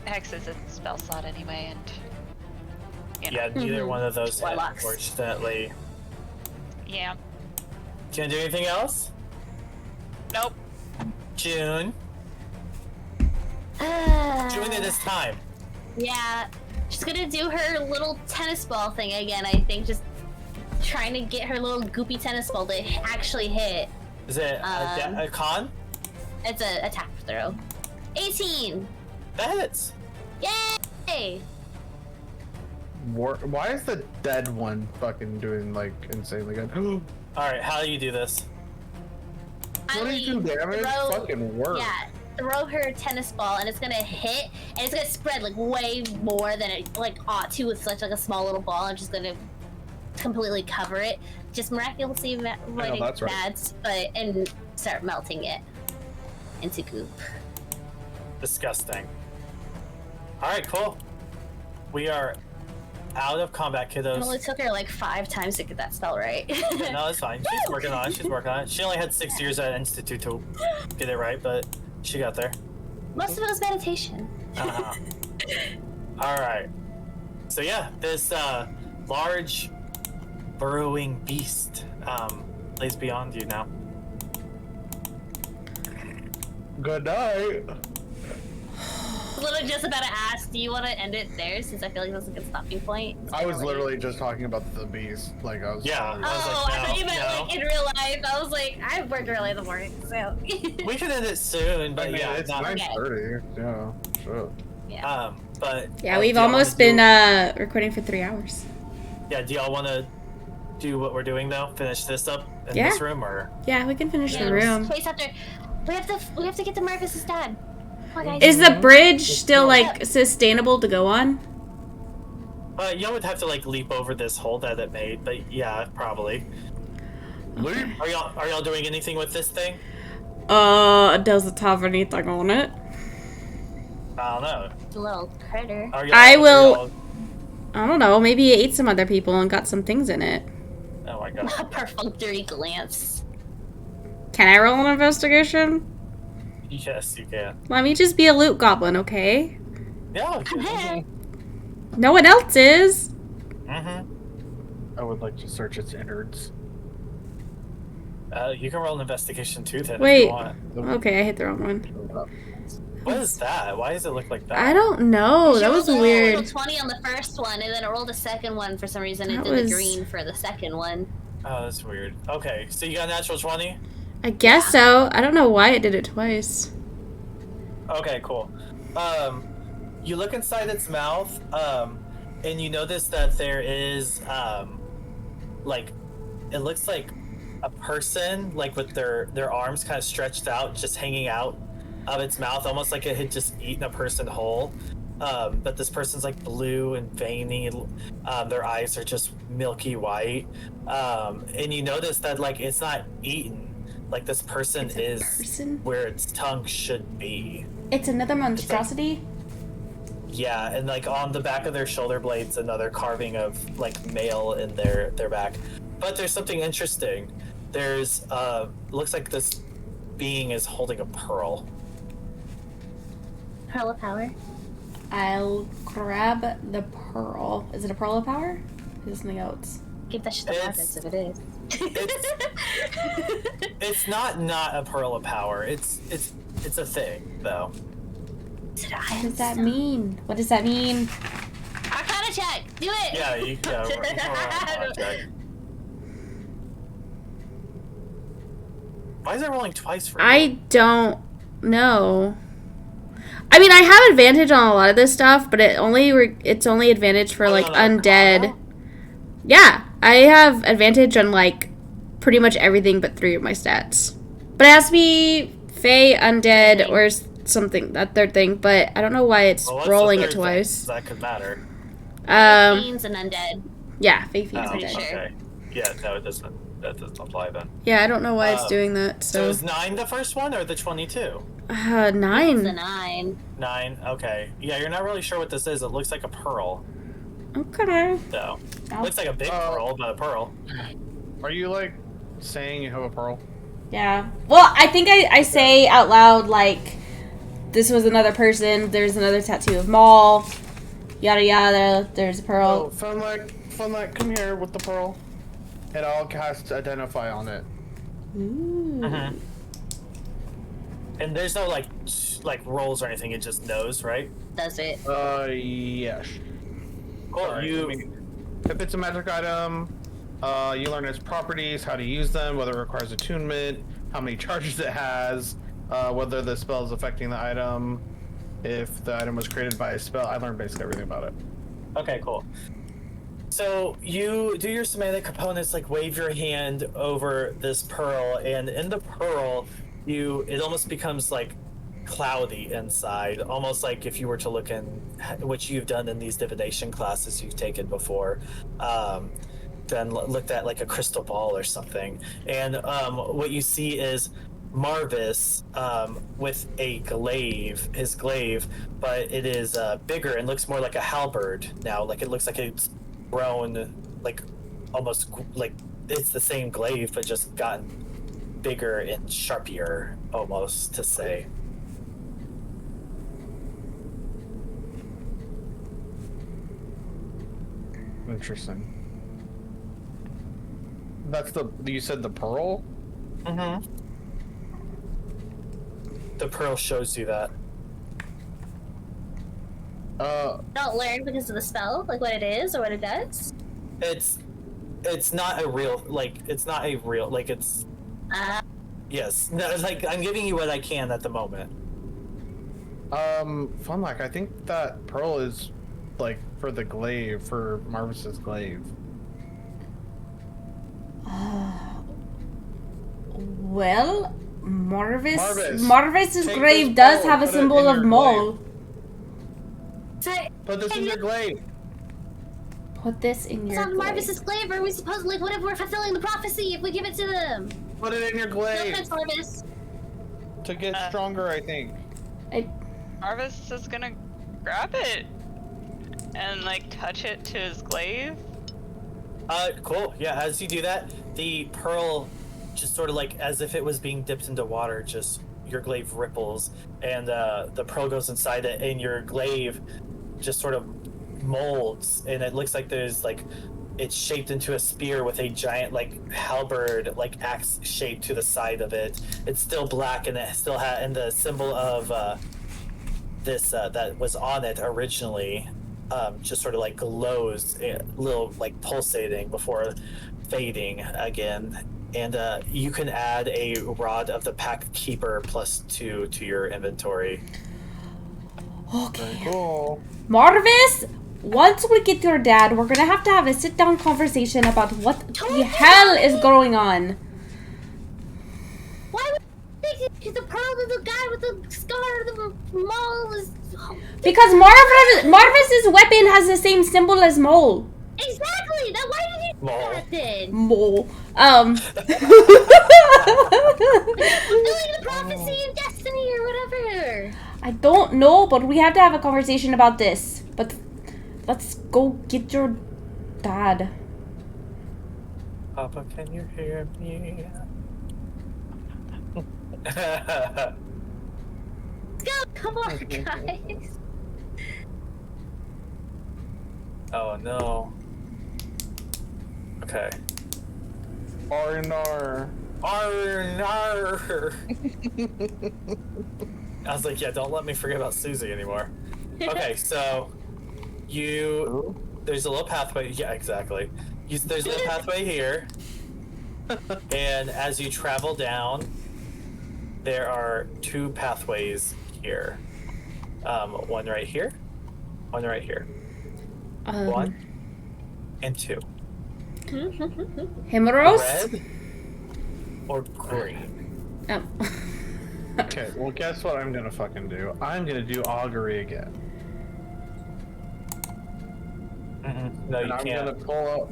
Hex is a spell slot anyway, and you know. Yeah, neither one of those hit, Warlocks. unfortunately. Yeah. Can I do anything else? Nope. June. June it is time. Yeah, she's gonna do her little tennis ball thing again, I think. Just trying to get her little goopy tennis ball to actually hit. Is it a con? It's a attack throw. 18. That hits. Yay! Why is the dead one fucking doing like insanely good? Alright, how do you do this? 22 damage? Fucking work. Yeah, throw her tennis ball and it's gonna hit and it's gonna spread like way more than it like ought to with such like a small little ball. I'm just gonna completely cover it. Just miraculously avoiding Mads, but and start melting it into goop. Disgusting. Alright, cool. We are out of combat, kiddos. It only took her like 5 times to get that spell right. No, it's fine. She's working on it. She's working on it. She only had 6 years at Institute to get it right, but she got there. Most of it was meditation. Uh-huh. Alright. So yeah, this large burrowing beast lays beyond you now. Good night. I was literally just about to ask, do you want to end it there since I feel like that's a good stopping point? I was literally just talking about the beast. Like I was. Yeah. Oh, I thought you meant like in real life. I was like, I worked early in the morning, so. We can end it soon, but yeah, it's not 9:30. Yeah, sure. Yeah. But Yeah, we've almost been recording for 3 hours. Yeah, do y'all want to do what we're doing though? Finish this up in Yeah. this room, or? Yeah, we can finish the room. Please after, we have to get to Marvas' dad. Come on, guys. Is the bridge still like sustainable to go on? Y'all would have to like leap over this hole that it made, but yeah, probably. Leap. Are y'all doing anything with this thing? Does it have anything on it? I don't know. It's a little critter. I will. I don't know. Maybe it ate some other people and got some things in it. Oh my god. A perfunctory glance. Can I roll an investigation? Yes, you can. Let me just be a loot goblin, okay? Yeah. Hey. No one else is. Mm-hmm. I would like to search its innards. You can roll an investigation too, then. If Wait. you want. Okay, I hit the wrong one. What is that? Why does it look like that? I don't know. She That was rolled a weird. 20 on the first one, and then it rolled a second one for some reason. It That did was- the green for the second one. Oh, that's weird. Okay, so you got a natural 20? I guess so. I don't know why it did it twice. Okay, cool. You look inside its mouth, and you notice that there is, like, it looks like a person, like with their arms kind of stretched out, just hanging out of its mouth, almost like it had just eaten a person whole. But this person's like blue and veiny. Their eyes are just milky white. And you notice that like it's not eaten. Like this person is person? where its tongue should be. It's another monstrosity? Yeah, and like on the back of their shoulder blades, another carving of like male in their back. But there's something interesting. There's looks like this being is holding a pearl. Pearl of power. I'll grab the pearl. Is it a pearl of power? Is it something else? Give that shit to Marvas if it is. It's not a pearl of power. It's a thing though. What does that mean? What does that mean? Arcana check! Do it! Yeah, you can roll a check. Why is it rolling twice for you? I don't know. I mean, I have advantage on a lot of this stuff, but it's only advantage for like undead. Yeah, I have advantage on like pretty much everything but 3 of my stats. But it has to be Fey, undead, or something, that third thing, but I don't know why it's Well, what's rolling the it third twice. thing? That could matter. Fiends and undead. Yeah, Fey Fiends pretty undead. sure. Okay. Yeah, no, it doesn't. That doesn't apply then. Yeah, I don't know why it's doing that, So so... is 9 the first one or the 22? 9. It's a 9. 9. 9. Okay. Yeah, you're not really sure what this is. It looks like a pearl, Okay. though. I'll- Looks like a big pearl, but a pearl. Are you like saying you have a pearl? Yeah. Well, I think I say out loud, like, this was another person, there's another tattoo of Maul, yada yada, there's a pearl. Oh, Finnlaugh, come here with the pearl. And I'll cast Identify on it. Ooh. And there's no like rolls or anything. It just knows, right? Does it? Yes. Cool. Alright, if it's a magic item, you learn its properties, how to use them, whether it requires attunement, how many charges it has, Whether the spell is affecting the item, if the item was created by a spell. I learned basically everything about it. Okay, cool. So you do your semantic components, like wave your hand over this pearl, and in the pearl, it almost becomes like cloudy inside, almost like if you were to look in, which you've done in these divination classes you've taken before, then looked at like a crystal ball or something. And what you see is Marvas with a glaive, his glaive, but it is bigger and looks more like a halberd now. Like it looks like it's grown, like almost like it's the same glaive, but just gotten bigger and sharpier, almost to say. Interesting. That's you said the pearl? Mm-hmm. The pearl shows you that. Don't learn because of the spell, like what it is or what it does. It's not a real, like, it's not a real, like, it's... Yes. No, it's like, I'm giving you what I can at the moment. Finnlaugh, I think that pearl is, like, for the glaive, for Marvas's glaive. Well, Marvas's grave does have a symbol of mole. Put this in your glaive. Put this in your It's on glaive. Marvas's glaive, or we supposedly, what if we're fulfilling the prophecy if we give it to them? Put it in your No glaive. offense, Marvas. To get stronger, I think. Marvas is gonna grab it and like touch it to his glaive. Cool. Yeah, as you do that, the pearl just sort of like as if it was being dipped into water, just your glaive ripples and the pearl goes inside it, and your glaive just sort of molds, and it looks like there's like it's shaped into a spear with a giant like halberd like axe shape to the side of it. It's still black, and it still had, and the symbol of this that was on it originally just sort of like glows a little, like pulsating before fading again. And you can add a Rod of the Pack Keeper +2 to your inventory. Okay. Cool. Marvas, once we get your dad, we're gonna have a sit-down conversation about what the hell is going on. Why would you think the pearl of the guy with the scar, the mole is... Because Marvas's weapon has the same symbol as mole. Exactly! Then why did you do Mole. that then? Mole. Fulfilling the prophecy and destiny or whatever. I don't know, but we have to have a conversation about this. But let's go get your dad. Papa, can you hear me? Let's go! Come on, guys. Oh no. Okay. Arnar. Arnar. I was like, yeah, don't let me forget about Susie anymore. Okay, so there's a little pathway. Yeah, exactly. There's a little pathway here, and as you travel down, there are 2 pathways here. One right here, one right here. 1 and 2. Himeros? Red or green? Oh. Okay, well, guess what I'm gonna fucking do? I'm gonna do augury again. No, And you I'm can't. gonna pull up.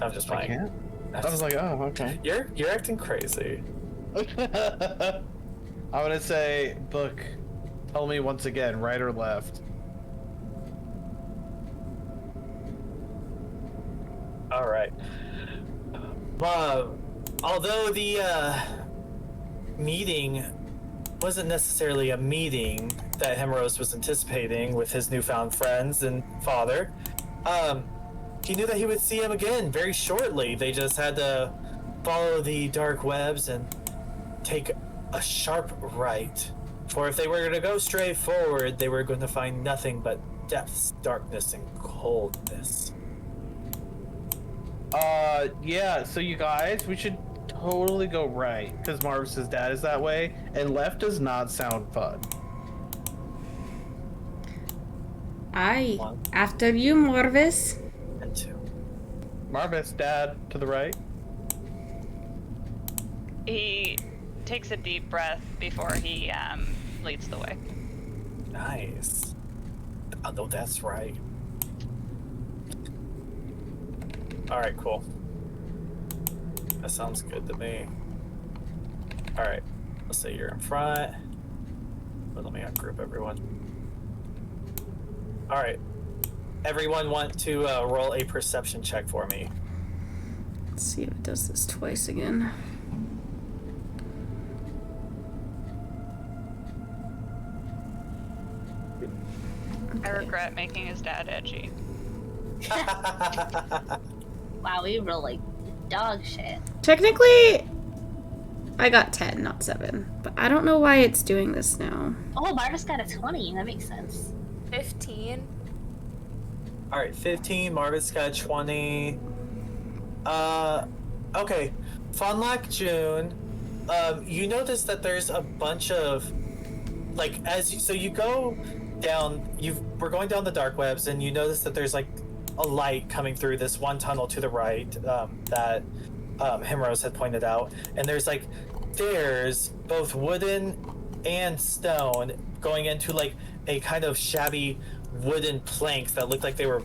I'm just I fine. can't? I was like, oh, okay. You're acting crazy. I'm gonna say, book, tell me once again, right or left. All right. Although the meeting wasn't necessarily a meeting that Himeros was anticipating with his newfound friends and father, he knew that he would see him again very shortly. They just had to follow the dark webs and take a sharp right. For if they were to go straight forward, they were going to find nothing but depths, darkness, and coldness. Yeah, so you guys, we should totally go right because Marvus' dad is that way, and left does not sound fun. Aye. After you, Marvas. And 2. Marvus, dad, to the right. He takes a deep breath before he leads the way. Nice. Oh, no, that's right. Alright, cool. That sounds good to me. Alright, let's say you're in front. But let me ungroup everyone. Alright. Everyone want to roll a perception check for me. Let's see if it does this twice again. I regret making his dad edgy. Wow, we roll like dog shit. Technically, I got 10, not 7. But I don't know why it's doing this now. Oh, Marvus got a 20. That makes sense. 15. Alright, 15. Marvis got 20. Okay. Finnlaugh, June. You notice that there's a bunch of, like, so you go down, we're going down the dark webs, and you notice that there's, like, a light coming through this one tunnel to the right, that, Himeros had pointed out. And there's, like, stairs, both wooden and stone, going into, like, a kind of shabby wooden planks that look like they were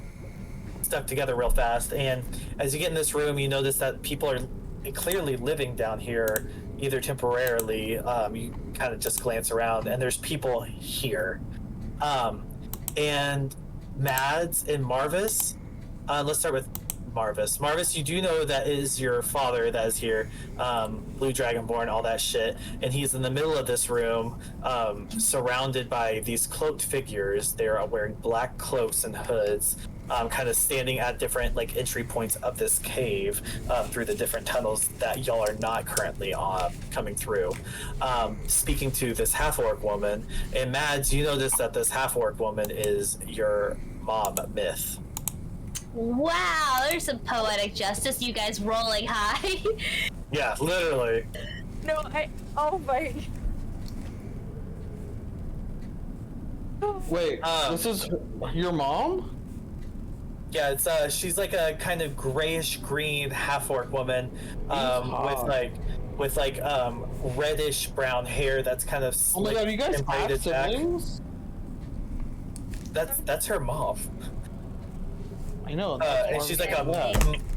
stuck together real fast. And as you get in this room, you notice that people are clearly living down here, either temporarily. You kind of just glance around, and there's people here. And Mads and Marvas. Let's start with Marvas. Marvas, you do know that is your father that is here, Blue Dragonborn, all that shit, and he's in the middle of this room, surrounded by these cloaked figures. They're wearing black cloaks and hoods, kind of standing at different, like, entry points of this cave, through the different tunnels that y'all are not currently coming through, speaking to this half-orc woman. And Mads, you notice that this half-orc woman is your mom, Myth. Wow, there's some poetic justice, you guys rolling high. Yeah, literally. No, oh my. Wait, this is your mom? Yeah, it's she's like a kind of grayish green half-orc woman, with reddish brown hair that's kind of Oh my god, you guys have siblings? That's her mom. I know. And she's like a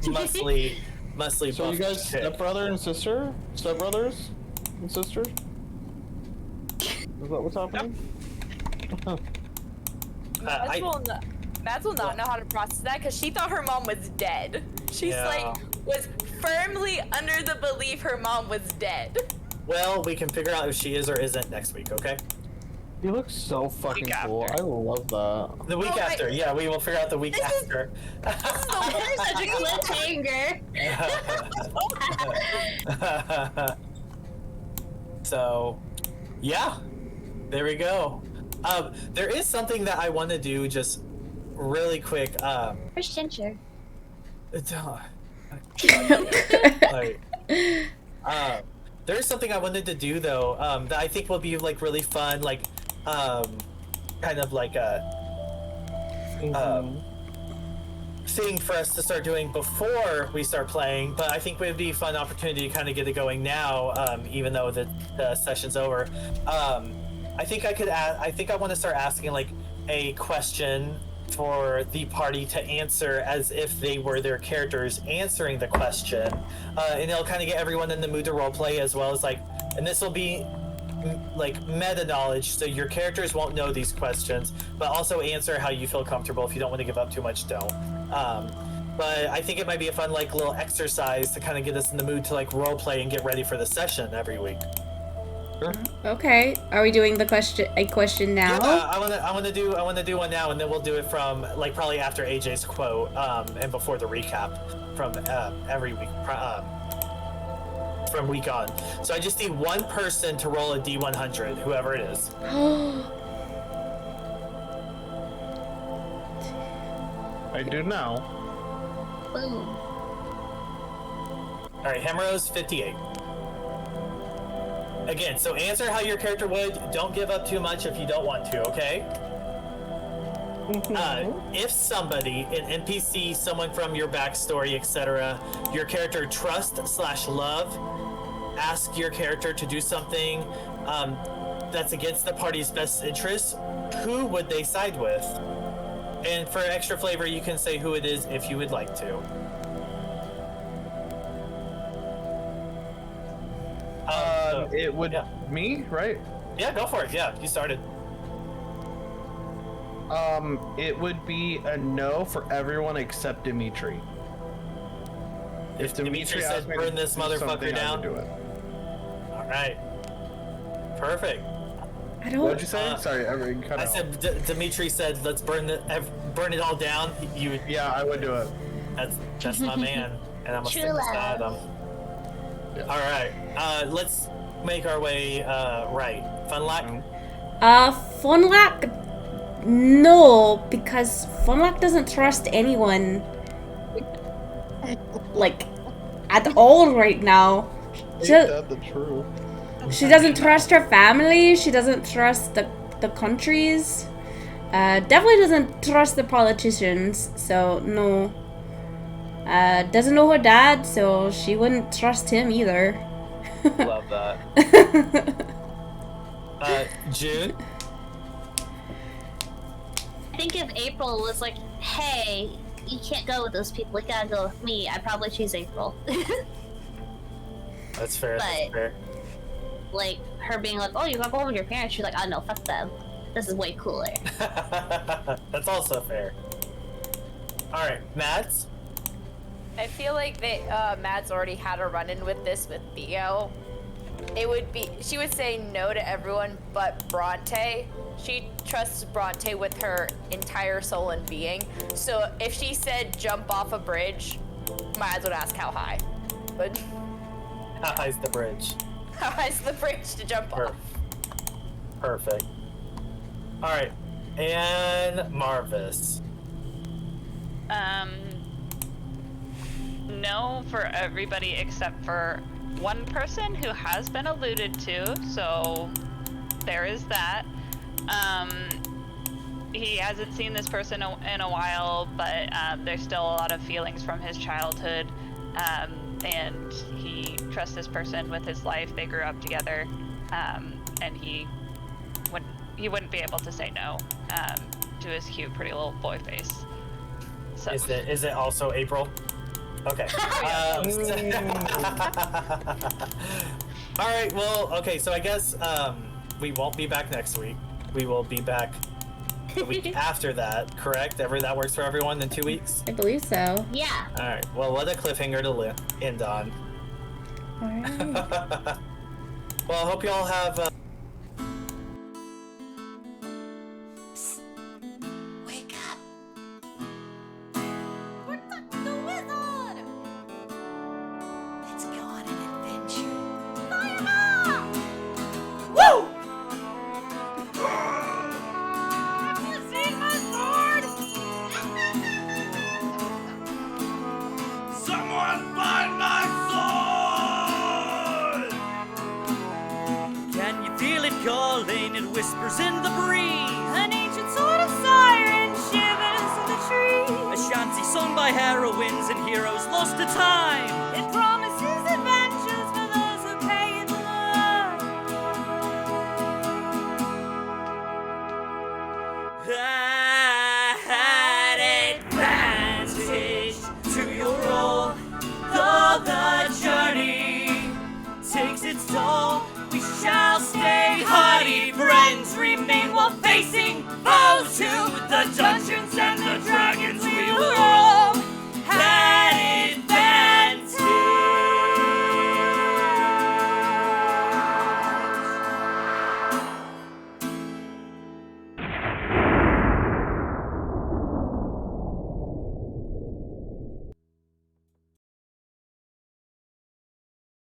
muscly So buff you guys chick. stepbrother and sister? Stepbrothers and sisters? Is that what's happening? Mads will not know how to process that because she thought her mom was dead. She's was firmly under the belief her mom was dead. Well, we can figure out if she is or isn't next week, okay? You look so fucking cool. I love that. The week after, yeah, we will figure out the week after. There's such a cliffhanger. So, yeah, there we go. There is something that I want to do just really quick. Where's Ginger? There is something I wanted to do though, that I think will be like really fun, like kind of like a thing for us to start doing before we start playing, but I think it would be a fun opportunity to kind of get it going now, even though the session's over. I think I want to start asking like a question for the party to answer as if they were their characters answering the question, and it'll kind of get everyone in the mood to roleplay, as well as like, and this will be like meta knowledge, so your characters won't know these questions, but also answer how you feel comfortable. If you don't want to give up too much, don't. But I think it might be a fun like little exercise to kind of get us in the mood to like roleplay and get ready for the session every week. Okay. Are we doing a question now? Yeah, I want to do one now, and then we'll do it from like probably after AJ's quote, and before the recap from every week from week on. So I just need one person to roll a D100, whoever it is. I do now. Boom. All right, Himeros 58. Again, so answer how your character would. Don't give up too much if you don't want to, okay? If somebody, an NPC, someone from your backstory, etc., your character trust/love, ask your character to do something that's against the party's best interests, who would they side with? And for extra flavor, you can say who it is if you would like to. It would me, right? Yeah, go for it. Yeah, you started. It would be a no for everyone except Dimitri. If Dimitri said burn this motherfucker down, do it. All right. Perfect. I don't. What'd you say? Sorry, cut I out. said Dimitri said let's burn it all down. You. Yeah, I would do it. That's my man, and I'm gonna stick beside him. Yeah. All right. Let's make our way right. Finnlaugh. Finnlaugh, no, because Finnlaugh doesn't trust anyone, like, at all right now. Ain't that the truth? She doesn't trust her family. She doesn't trust the countries. Definitely doesn't trust the politicians. So no. Doesn't know her dad, so she wouldn't trust him either. Love that. June. I think if April was like, hey, you can't go with those people, you gotta go with me, I'd probably choose April. That's fair. That's But- fair. Like, her being like, oh, you gotta go home with your parents, she's like, oh no, fuck them. This is way cooler. That's also fair. All right, Mads. I feel like Mads already had a run-in with this with Theo. It would be, she would say no to everyone but Bronte. She trusts Bronte with her entire soul and being. So if she said jump off a bridge, Mads would ask how high. But How high's the bridge? how high's the bridge to jump off? Perfect. All right, and Marvas. No for everybody except for one person who has been alluded to, so there is that. He hasn't seen this person in a while, but there's still a lot of feelings from his childhood, and he trusts this person with his life. They grew up together, and he wouldn't be able to say no to his cute, pretty little boy face. So. Is it also April? Okay. All right. Well, okay. So I guess we won't be back next week. We will be back the week after that. Correct? That works for everyone in 2 weeks. I believe so. Yeah. All right. Well, what a cliffhanger to end on. All right. Well, I hope you all have. Wake up! The wizard! Let's go on an adventure. Fire! Woo! Have you seen my sword? Someone find my sword! Can you feel it calling? It whispers in the breeze. An ancient sword of siren shivers in the trees. A shanty sung by heroines and heroes lost to time. It promises adventures for those who pay it love. At advantage to your role, though the journey takes its toll, we shall stay hardy. Friends remain while facing foes to the dungeons and the dragons we will roll.